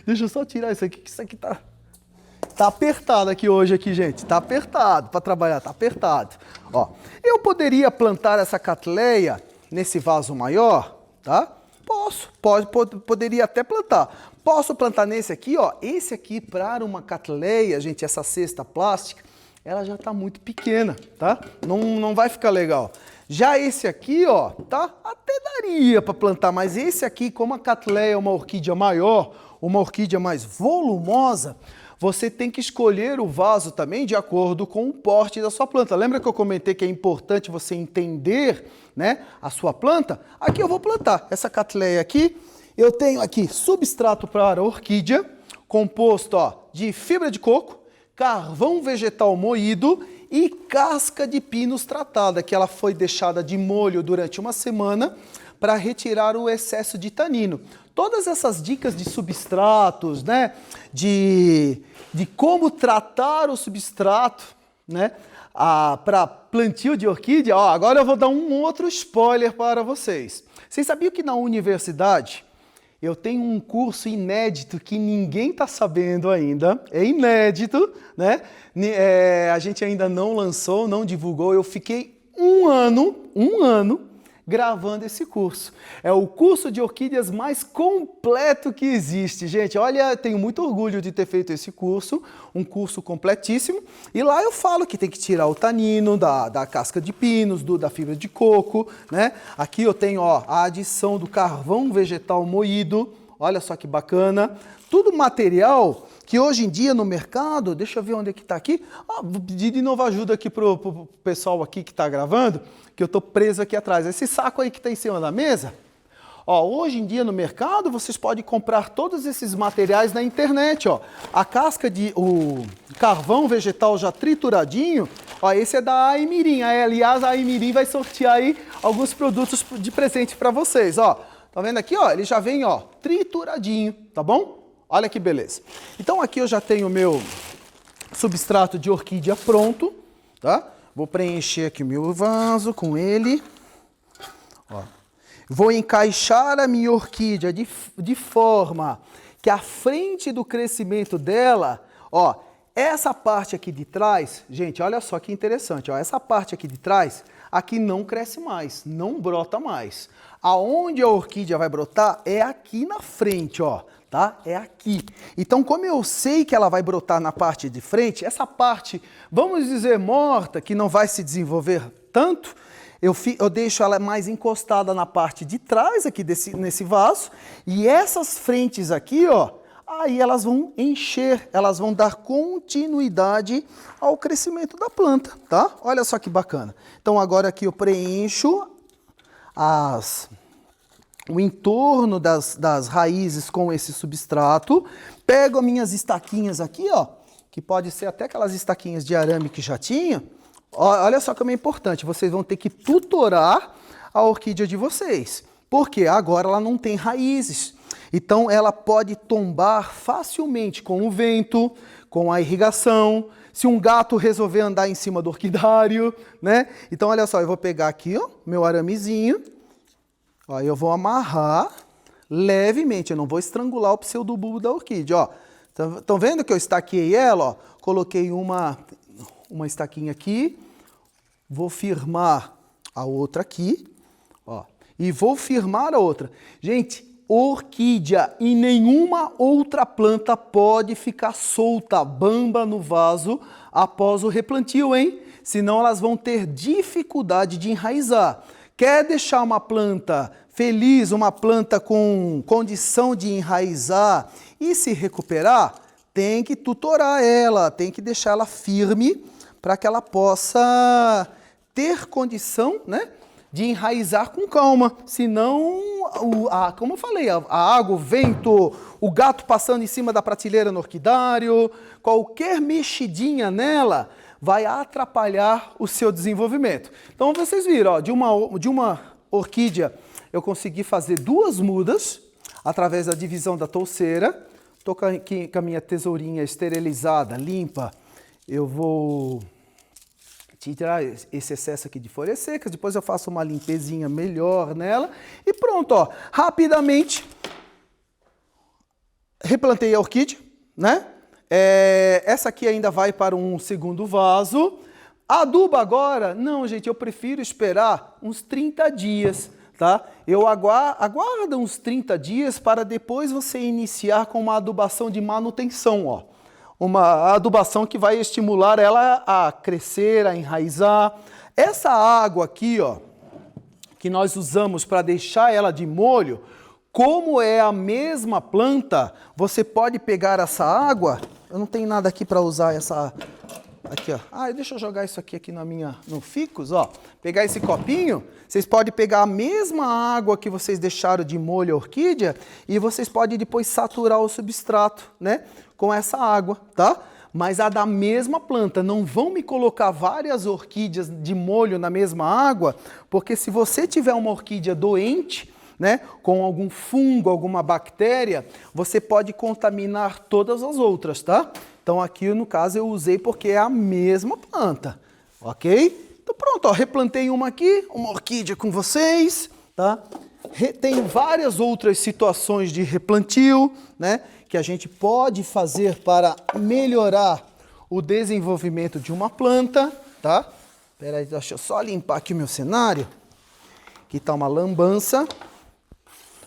deixa eu só tirar isso aqui, que isso aqui tá apertado aqui hoje, aqui, gente. Tá apertado para trabalhar, tá apertado. Ó, eu poderia plantar essa Cattleya nesse vaso maior, tá? Poderia até plantar. Posso plantar nesse aqui, ó. Esse aqui, para uma Cattleya, gente, essa cesta plástica, ela já tá muito pequena, tá? Não vai ficar legal. Já esse aqui, ó, tá? Até daria para plantar, mas esse aqui, como a Cattleya é uma orquídea maior, uma orquídea mais volumosa, você tem que escolher o vaso também de acordo com o porte da sua planta. Lembra que eu comentei que é importante você entender, né, a sua planta? Aqui eu vou plantar essa Cattleya aqui. Eu tenho aqui substrato para orquídea, composto, ó, de fibra de coco, carvão vegetal moído e casca de pinos tratada, que ela foi deixada de molho durante uma semana para retirar o excesso de tanino. Todas essas dicas de substratos, né, de como tratar o substrato, né, para plantio de orquídea, ó, agora eu vou dar um outro spoiler para vocês. Vocês sabiam que na universidade eu tenho um curso inédito que ninguém está sabendo ainda, é inédito, né? A gente ainda não lançou, não divulgou, eu fiquei um ano gravando esse curso. É o curso de orquídeas mais completo que existe, gente. Olha, tenho muito orgulho de ter feito esse curso, um curso completíssimo. E lá eu falo que tem que tirar o tanino da casca de pinos, da fibra de coco, né? Aqui eu tenho, ó, a adição do carvão vegetal moído. Olha só que bacana. Tudo material que hoje em dia no mercado, deixa eu ver onde é que está aqui. Vou pedir de novo ajuda aqui pro pessoal aqui que está gravando, que eu estou preso aqui atrás. Esse saco aí que está em cima da mesa, ó, hoje em dia no mercado vocês podem comprar todos esses materiais na internet, ó. A casca o carvão vegetal já trituradinho, ó, esse é da Aimirim. Aliás, a Aimirim vai sortear aí alguns produtos de presente para vocês, ó. Tá vendo aqui, ó? Ele já vem, ó, trituradinho, tá bom? Olha que beleza. Então aqui eu já tenho o meu substrato de orquídea pronto, tá? Vou preencher aqui o meu vaso com ele. Ó. Vou encaixar a minha orquídea de forma que a frente do crescimento dela, ó, essa parte aqui de trás, gente, olha só que interessante, ó, essa parte aqui de trás, aqui não cresce mais, não brota mais. Aonde a orquídea vai brotar é aqui na frente, ó, tá? É aqui. Então, como eu sei que ela vai brotar na parte de frente, essa parte, vamos dizer, morta, que não vai se desenvolver tanto, eu deixo ela mais encostada na parte de trás aqui nesse vaso, e essas frentes aqui, ó, aí elas vão encher, elas vão dar continuidade ao crescimento da planta, tá? Olha só que bacana. Então agora aqui eu preencho o entorno das raízes com esse substrato, pego as minhas estaquinhas aqui, ó, que pode ser até aquelas estaquinhas de arame que já tinha. Olha só como é importante, vocês vão ter que tutorar a orquídea de vocês, porque agora ela não tem raízes. Então ela pode tombar facilmente com o vento, com a irrigação, se um gato resolver andar em cima do orquidário, né? Então olha só, eu vou pegar aqui, ó, meu aramezinho, ó, eu vou amarrar levemente, eu não vou estrangular o pseudobulbo da orquídea, ó. Estão vendo que eu estaquei ela, ó? Coloquei uma estaquinha aqui, vou firmar a outra aqui, ó, e vou firmar a outra. Gente, orquídea e nenhuma outra planta pode ficar solta, bamba no vaso após o replantio, hein? Senão elas vão ter dificuldade de enraizar. Quer deixar uma planta feliz, uma planta com condição de enraizar e se recuperar? Tem que tutorar ela, tem que deixar ela firme para que ela possa ter condição, né, de enraizar com calma. Senão, como eu falei, a água, o vento, o gato passando em cima da prateleira no orquidário, qualquer mexidinha nela vai atrapalhar o seu desenvolvimento. Então vocês viram, ó, de uma orquídea eu consegui fazer 2 mudas através da divisão da touceira. Estou aqui com a minha tesourinha esterilizada, limpa. Eu vou tirar esse excesso aqui de folhas secas, depois eu faço uma limpezinha melhor nela e pronto, ó. Rapidamente replantei a orquídea, né? Essa aqui ainda vai para um segundo vaso. Adubo agora? Não, gente, eu prefiro esperar uns 30 dias, tá? Eu aguardo uns 30 dias para depois você iniciar com uma adubação de manutenção, ó. Uma adubação que vai estimular ela a crescer, a enraizar. Essa água aqui, ó, que nós usamos para deixar ela de molho, como é a mesma planta, você pode pegar essa água. Eu não tenho nada aqui para usar essa aqui, ó. Deixa eu jogar isso aqui no ficus, ó. Pegar esse copinho, vocês podem pegar a mesma água que vocês deixaram de molho a orquídea e vocês podem depois saturar o substrato, né, com essa água, tá? Mas a da mesma planta. Não vão me colocar várias orquídeas de molho na mesma água, porque se você tiver uma orquídea doente, né, com algum fungo, alguma bactéria, você pode contaminar todas as outras, tá? Então aqui no caso eu usei porque é a mesma planta, ok? Então pronto, ó, replantei uma aqui, uma orquídea com vocês, tá? Tem várias outras situações de replantio, né, que a gente pode fazer para melhorar o desenvolvimento de uma planta, tá? Espera aí, deixa eu só limpar aqui o meu cenário. Aqui tá uma lambança.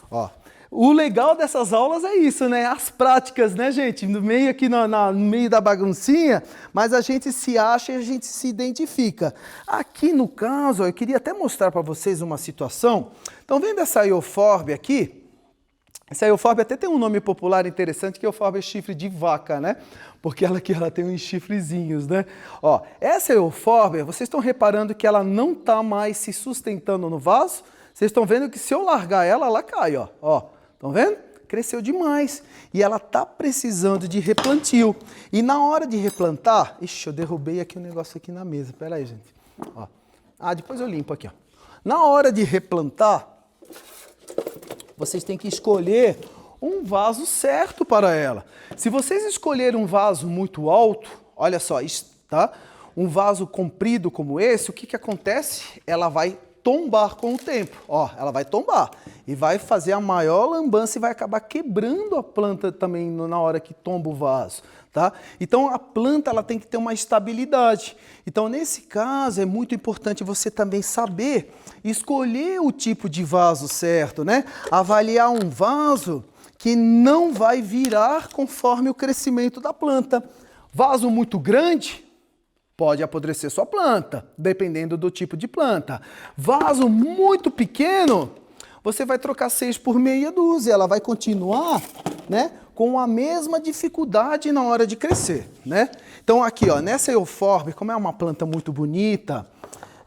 Ó, o legal dessas aulas é isso, né? As práticas, né, gente? No meio aqui, no meio da baguncinha, mas a gente se acha e a gente se identifica. Aqui no caso, eu queria até mostrar para vocês uma situação. Estão vendo essa eufórbia aqui? Essa eufórbia até tem um nome popular interessante, que é eufórbia chifre de vaca, né? Porque ela tem uns chifrezinhos, né? Ó, essa eufórbia, vocês estão reparando que ela não está mais se sustentando no vaso? Vocês estão vendo que se eu largar ela, ela cai, ó. Ó, estão vendo? Cresceu demais. E ela está precisando de replantio. E na hora de replantar... Ixi, eu derrubei aqui um negócio aqui na mesa. Pera aí, gente. Ó. Depois eu limpo aqui, ó. Na hora de replantar, vocês têm que escolher um vaso certo para ela. Se vocês escolherem um vaso muito alto, olha só, tá? Um vaso comprido como esse, o que acontece? Ela vai tombar com o tempo, ó, ela vai tombar e vai fazer a maior lambança e vai acabar quebrando a planta também na hora que tomba o vaso, tá? Então a planta ela tem que ter uma estabilidade. Então nesse caso é muito importante você também saber escolher o tipo de vaso certo, né? Avaliar um vaso que não vai virar conforme o crescimento da planta. Vaso muito grande pode apodrecer sua planta, dependendo do tipo de planta. Vaso muito pequeno, você vai trocar 6 por meia dúzia, ela vai continuar, né, com a mesma dificuldade na hora de crescer, né? Então aqui, ó, nessa eufórbia, como é uma planta muito bonita,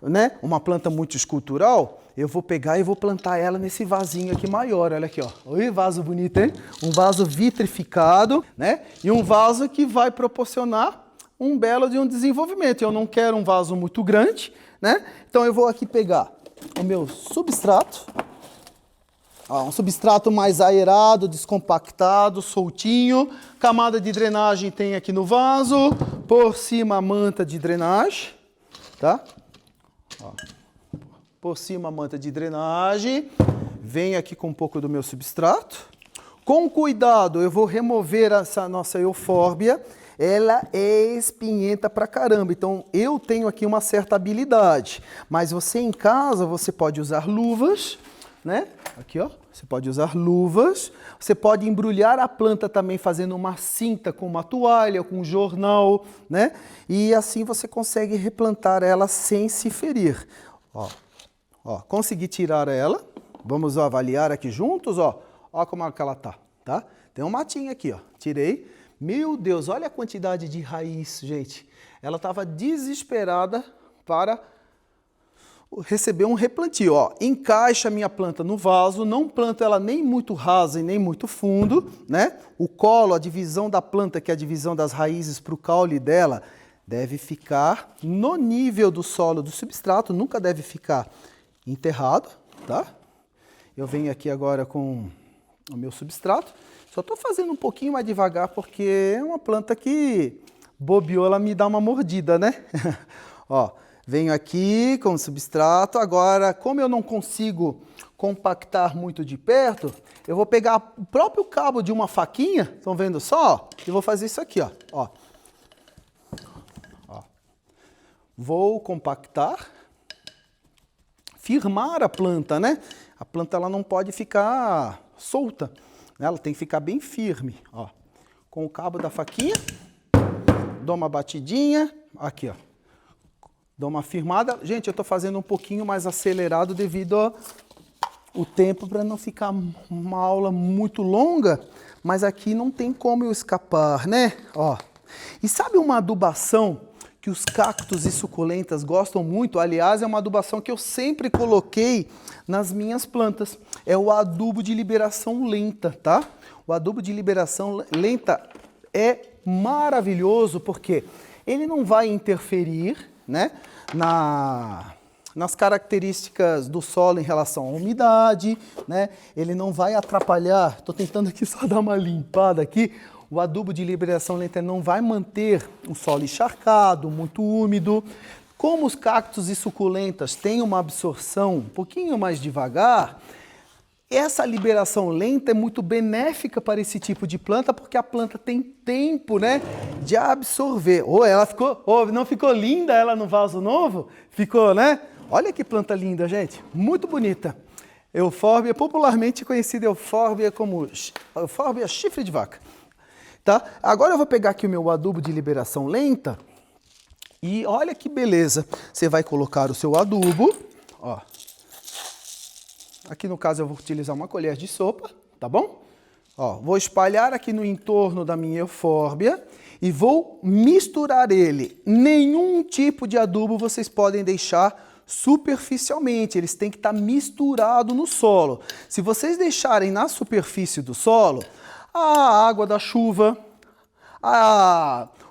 né, uma planta muito escultural, eu vou pegar e vou plantar ela nesse vasinho aqui maior, olha aqui, ó. Oi, vaso bonito, hein? Um vaso vitrificado, né? E um vaso que vai proporcionar um belo de um desenvolvimento. Eu não quero um vaso muito grande, né? Então eu vou aqui pegar o meu substrato, ó, um substrato mais aerado, descompactado, soltinho. Camada de drenagem tem aqui no vaso, por cima a manta de drenagem, tá? Ó, por cima a manta de drenagem, venho aqui com um pouco do meu substrato. Com cuidado eu vou remover essa nossa eufórbia. Ela é espinhenta pra caramba, então eu tenho aqui uma certa habilidade. Mas você em casa, você pode usar luvas, né? Aqui, ó. você pode usar luvas, você pode embrulhar a planta também fazendo uma cinta com uma toalha, com um jornal, né? E assim você consegue replantar ela sem se ferir. Ó, consegui tirar ela. Vamos avaliar aqui juntos, ó. Ó como é que ela tá? Tem um matinho aqui, ó. Tirei. Meu Deus, olha a quantidade de raiz, gente. Ela estava desesperada para receber um replantio, ó. Encaixa a minha planta no vaso, não planto ela nem muito rasa e nem muito fundo, né? O colo, a divisão da planta, que é a divisão das raízes para o caule dela, deve ficar no nível do solo, do substrato, nunca deve ficar enterrado, tá? Eu venho aqui agora com o meu substrato, só estou fazendo um pouquinho mais devagar porque é uma planta que bobeou, ela me dá uma mordida, né? Ó, venho aqui com o substrato, agora como eu não consigo compactar muito de perto, eu vou pegar o próprio cabo de uma faquinha, estão vendo só? E vou fazer isso aqui, ó. Vou compactar, firmar a planta, né? A planta ela não pode ficar solta, né? Ela tem que ficar bem firme, ó. Com o cabo da faquinha, dou uma batidinha, aqui, ó. Dou uma firmada. Gente, eu tô fazendo um pouquinho mais acelerado devido ao tempo para não ficar uma aula muito longa, mas aqui não tem como eu escapar, né? Ó. E sabe uma adubação que os cactos e suculentas gostam muito? Aliás, é uma adubação que eu sempre coloquei nas minhas plantas. É o adubo de liberação lenta, tá? O adubo de liberação lenta é maravilhoso porque ele não vai interferir, né, nas características do solo em relação à umidade, né? Ele não vai atrapalhar. Estou tentando aqui só dar uma limpada aqui. O adubo de liberação lenta não vai manter o solo encharcado, muito úmido. Como os cactos e suculentas têm uma absorção um pouquinho mais devagar, essa liberação lenta é muito benéfica para esse tipo de planta, porque a planta tem tempo, né, de absorver. Não ficou linda ela no vaso novo? Ficou, né? Olha que planta linda, gente. Muito bonita. Eufórbia, popularmente conhecida eufórbia como eufórbia chifre de vaca. Tá? Agora eu vou pegar aqui o meu adubo de liberação lenta e olha que beleza. Você vai colocar o seu adubo, ó. Aqui no caso eu vou utilizar uma colher de sopa, tá bom? Ó, vou espalhar aqui no entorno da minha eufórbia e vou misturar ele. Nenhum tipo de adubo vocês podem deixar superficialmente, eles têm que estar misturados no solo. Se vocês deixarem na superfície do solo, a água da chuva,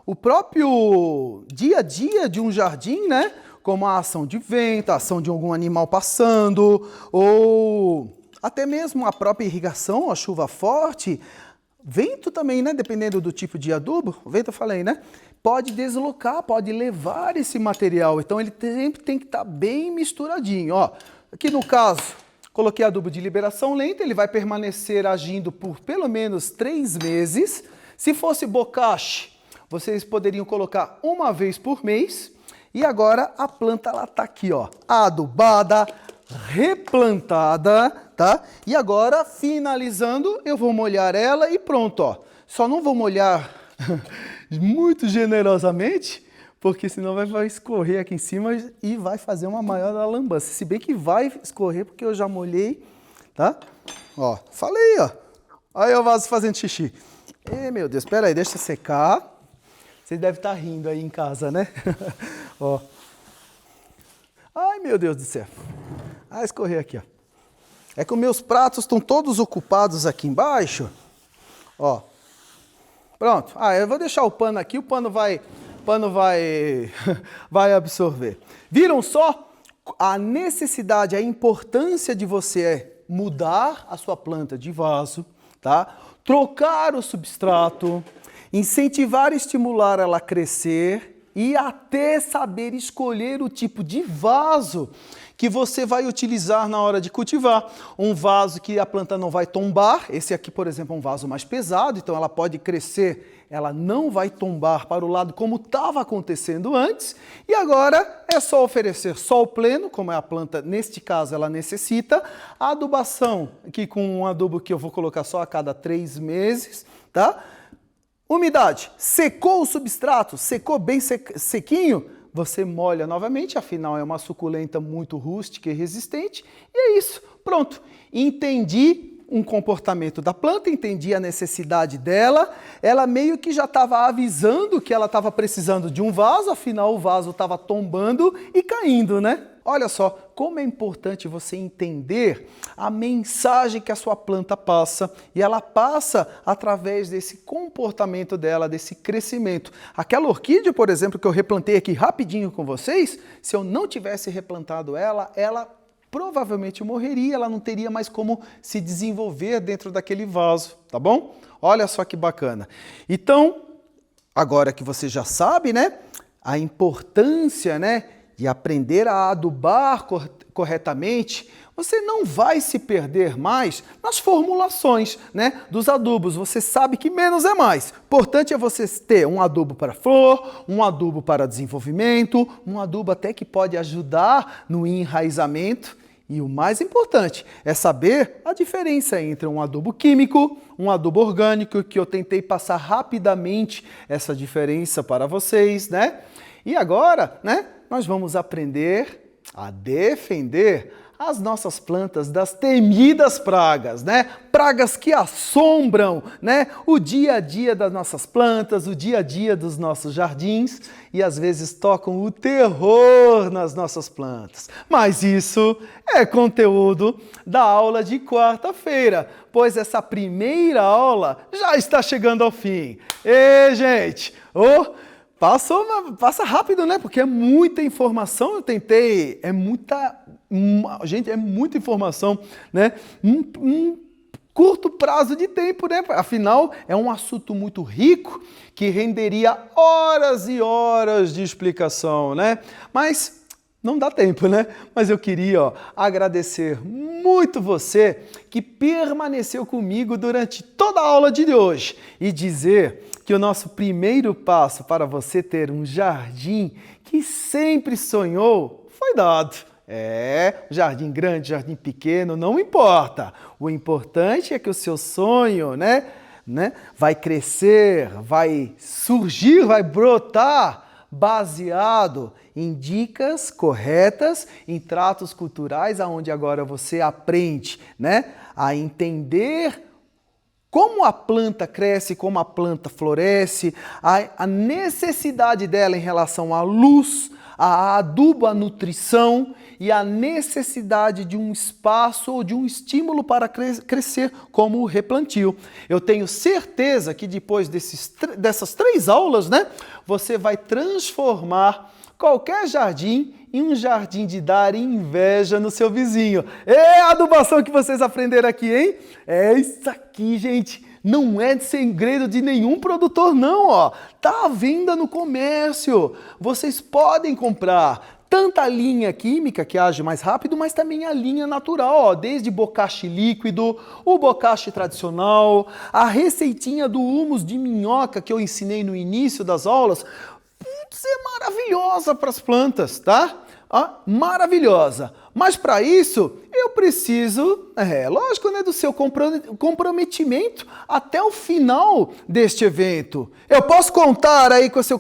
o próprio dia a dia de um jardim, né? Como a ação de vento, a ação de algum animal passando, ou até mesmo a própria irrigação, a chuva forte, vento também, né? Dependendo do tipo de adubo, vento eu falei, né? Pode deslocar, pode levar esse material, então ele sempre tem que estar bem misturadinho, ó. Aqui no caso, coloquei adubo de liberação lenta, ele vai permanecer agindo por pelo menos 3 meses. Se fosse bocache, vocês poderiam colocar uma vez por mês. E agora a planta ela tá aqui, ó, adubada, replantada, tá? E agora, finalizando, eu vou molhar ela e pronto, ó. Só não vou molhar muito generosamente, porque senão vai escorrer aqui em cima e vai fazer uma maior lambança. Se bem que vai escorrer porque eu já molhei, tá? Ó, falei, ó. Aí o vaso fazendo xixi. Ei, meu Deus, espera aí, deixa secar. Vocês devem estar rindo aí em casa, né? Ó. Ai, meu Deus do céu. Ah, escorrer aqui, ó. É que os meus pratos estão todos ocupados aqui embaixo. Ó. Pronto. Ah, eu vou deixar o pano aqui, o pano vai absorver. Viram só a necessidade, a importância de você mudar a sua planta de vaso, tá? Trocar o substrato, incentivar e estimular ela a crescer e até saber escolher o tipo de vaso que você vai utilizar na hora de cultivar. Um vaso que a planta não vai tombar. Esse aqui, por exemplo, é um vaso mais pesado, então ela pode crescer, ela não vai tombar para o lado como estava acontecendo antes. E agora é só oferecer sol pleno, como é a planta, neste caso, ela necessita. A adubação, aqui com um adubo que eu vou colocar só a cada 3 meses, tá? Umidade, secou o substrato, secou bem sequinho, você molha novamente, afinal é uma suculenta muito rústica e resistente. E é isso, pronto. Entendi um comportamento da planta, entendi a necessidade dela, ela meio que já estava avisando que ela estava precisando de um vaso, afinal o vaso estava tombando e caindo, né? Olha só como é importante você entender a mensagem que a sua planta passa, e ela passa através desse comportamento dela, desse crescimento. Aquela orquídea, por exemplo, que eu replantei aqui rapidinho com vocês, se eu não tivesse replantado ela provavelmente morreria, ela não teria mais como se desenvolver dentro daquele vaso, tá bom? Olha só que bacana. Então, agora que você já sabe, né, a importância, né, de aprender a adubar corretamente, você não vai se perder mais nas formulações, né, dos adubos. Você sabe que menos é mais. Importante é você ter um adubo para flor, um adubo para desenvolvimento, um adubo até que pode ajudar no enraizamento. E o mais importante é saber a diferença entre um adubo químico, um adubo orgânico, que eu tentei passar rapidamente essa diferença para vocês, né? E agora, né, nós vamos aprender a defender as nossas plantas das temidas pragas, né? Pragas que assombram, né, o dia a dia das nossas plantas, o dia a dia dos nossos jardins e às vezes tocam o terror nas nossas plantas. Mas isso é conteúdo da aula de quarta-feira, pois essa primeira aula já está chegando ao fim. E, gente, passa rápido, né? Porque é muita informação, eu tentei, gente, é muita informação, né? Um curto prazo de tempo, né? Afinal, é um assunto muito rico que renderia horas e horas de explicação, né? Mas não dá tempo, né? Mas eu queria agradecer muito você que permaneceu comigo durante toda a aula de hoje e dizer que o nosso primeiro passo para você ter um jardim que sempre sonhou foi dado. Jardim grande, jardim pequeno, não importa. O importante é que o seu sonho, né, vai crescer, vai surgir, vai brotar baseado em dicas corretas, em tratos culturais, aonde agora você aprende, né, a entender como a planta cresce, como a planta floresce, a necessidade dela em relação à luz, a adubo, a nutrição e a necessidade de um espaço ou de um estímulo para crescer, como o replantio. Eu tenho certeza que depois dessas 3 aulas, né, você vai transformar qualquer jardim em um jardim de dar inveja no seu vizinho. É a adubação que vocês aprenderam aqui, hein? É isso aqui, gente. Não é segredo de nenhum produtor, não, ó. Tá à venda no comércio. Vocês podem comprar tanto a linha química, que age mais rápido, mas também a linha natural, ó, desde bocashi líquido, o bocashi tradicional, a receitinha do humus de minhoca que eu ensinei no início das aulas. Putz, é maravilhosa para as plantas, tá? Maravilhosa. Mas para isso, eu preciso, lógico, né, do seu comprometimento até o final deste evento. Eu posso contar aí com o seu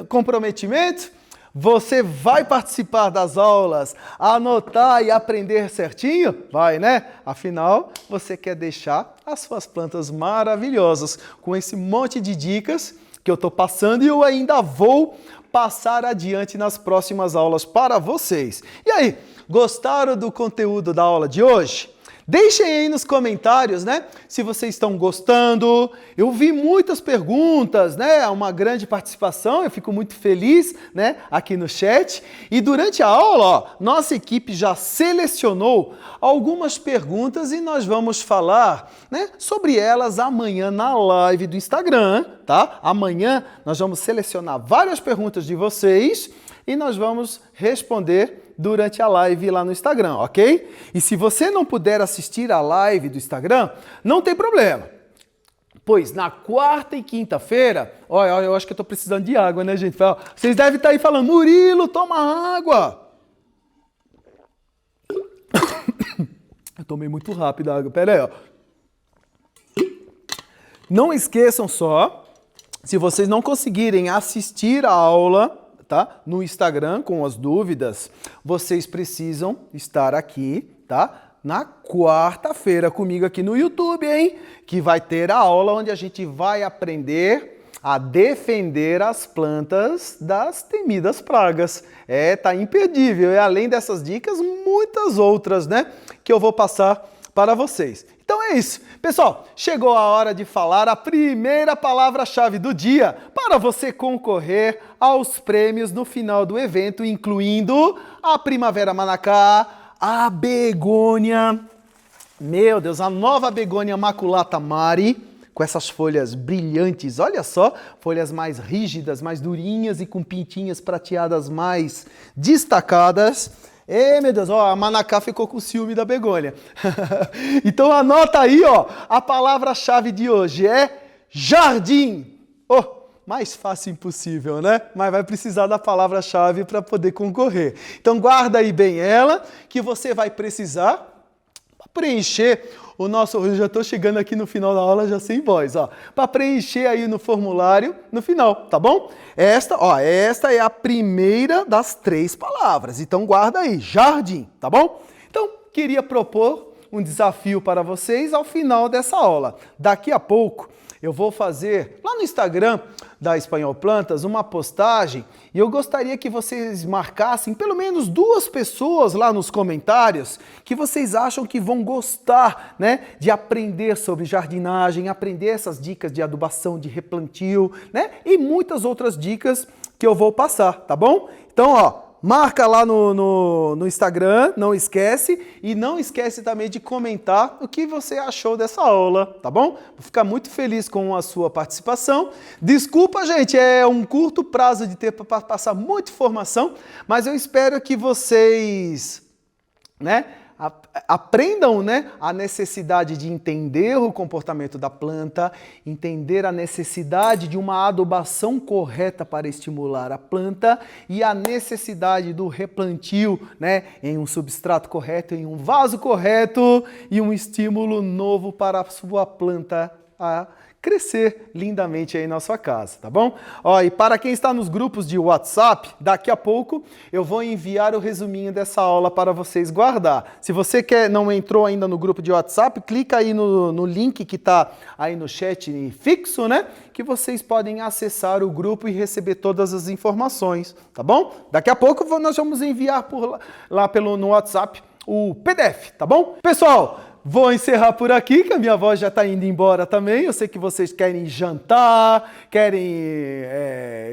comprometimento? Você vai participar das aulas, anotar e aprender certinho? Vai, né? Afinal, você quer deixar as suas plantas maravilhosas com esse monte de dicas que eu estou passando e eu ainda vou passar adiante nas próximas aulas para vocês. E aí, gostaram do conteúdo da aula de hoje? Deixem aí nos comentários, né, se vocês estão gostando. Eu vi muitas perguntas, né, uma grande participação, eu fico muito feliz, né, aqui no chat. E durante a aula, ó, nossa equipe já selecionou algumas perguntas e nós vamos falar, né, sobre elas amanhã na live do Instagram, tá? Amanhã nós vamos selecionar várias perguntas de vocês e nós vamos responder durante a live lá no Instagram, ok? E se você não puder assistir a live do Instagram, não tem problema. Pois na quarta e quinta-feira, olha, eu acho que eu estou precisando de água, né, gente? Vocês devem estar aí falando, Murilo, toma água. Eu tomei muito rápido a água, pera aí, ó. Não esqueçam só, se vocês não conseguirem assistir a aula, tá, no Instagram com as dúvidas, vocês precisam estar aqui, tá? Na quarta-feira comigo aqui no YouTube, hein? Que vai ter a aula onde a gente vai aprender a defender as plantas das temidas pragas. Tá imperdível. E além dessas dicas, muitas outras, né? Que eu vou passar para vocês. Então é isso. Pessoal, chegou a hora de falar a primeira palavra-chave do dia para você concorrer aos prêmios no final do evento, incluindo a Primavera Manacá, a begônia, meu Deus, a nova begônia maculata Mari, com essas folhas brilhantes, olha só, folhas mais rígidas, mais durinhas e com pintinhas prateadas mais destacadas. Meu Deus, ó, a Manacá ficou com ciúme da begônia. Então anota aí, ó, a palavra-chave de hoje é jardim. Mais fácil impossível, né? Mas vai precisar da palavra-chave para poder concorrer. Então guarda aí bem ela, que você vai precisar preencher o nosso... Eu já estou chegando aqui no final da aula já sem voz, ó. Para preencher aí no formulário no final, tá bom? Esta é a primeira das 3 palavras. Então guarda aí, jardim, tá bom? Então queria propor um desafio para vocês ao final dessa aula. Daqui a pouco eu vou fazer lá no Instagram da Espanhol Plantas uma postagem e eu gostaria que vocês marcassem pelo menos 2 pessoas lá nos comentários que vocês acham que vão gostar, né, de aprender sobre jardinagem, aprender essas dicas de adubação, de replantio, né, e muitas outras dicas que eu vou passar, tá bom? Então, ó, marca lá no Instagram, não esquece. E não esquece também de comentar o que você achou dessa aula, tá bom? Vou ficar muito feliz com a sua participação. Desculpa, gente, é um curto prazo de tempo para passar muita informação, mas eu espero que vocês, né, aprendam, né, a necessidade de entender o comportamento da planta, entender a necessidade de uma adubação correta para estimular a planta e a necessidade do replantio, né, em um substrato correto, em um vaso correto e um estímulo novo para a sua planta a crescer lindamente aí na sua casa, tá bom? Ó, e para quem está nos grupos de WhatsApp, daqui a pouco eu vou enviar o resuminho dessa aula para vocês guardar. Se você não entrou ainda no grupo de WhatsApp, clica aí no link que está aí no chat fixo, né? Que vocês podem acessar o grupo e receber todas as informações, tá bom? Daqui a pouco nós vamos enviar no WhatsApp o PDF, tá bom? Pessoal, vou encerrar por aqui, que a minha voz já está indo embora também. Eu sei que vocês querem jantar, querem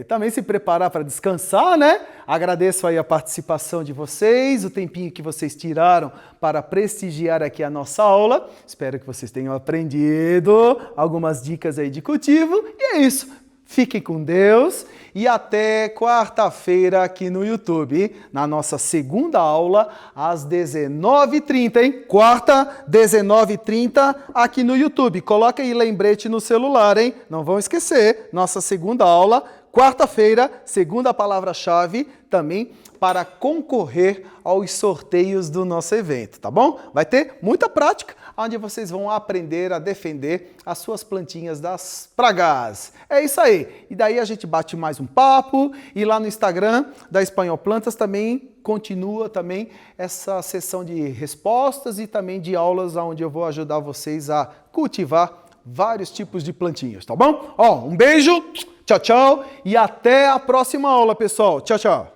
também se preparar para descansar, né? Agradeço aí a participação de vocês, o tempinho que vocês tiraram para prestigiar aqui a nossa aula. Espero que vocês tenham aprendido algumas dicas aí de cultivo. E é isso. Fiquem com Deus e até quarta-feira aqui no YouTube, na nossa segunda aula, às 19h30, hein? Quarta, 19h30, aqui no YouTube. Coloca aí lembrete no celular, hein? Não vão esquecer, nossa segunda aula, quarta-feira, segunda palavra-chave, também para concorrer aos sorteios do nosso evento, tá bom? Vai ter muita prática, onde vocês vão aprender a defender as suas plantinhas das pragas. É isso aí. E daí a gente bate mais um papo e lá no Instagram da Espanhol Plantas também continua também essa sessão de respostas e também de aulas onde eu vou ajudar vocês a cultivar vários tipos de plantinhas, tá bom? Ó, um beijo, tchau, tchau e até a próxima aula, pessoal. Tchau, tchau.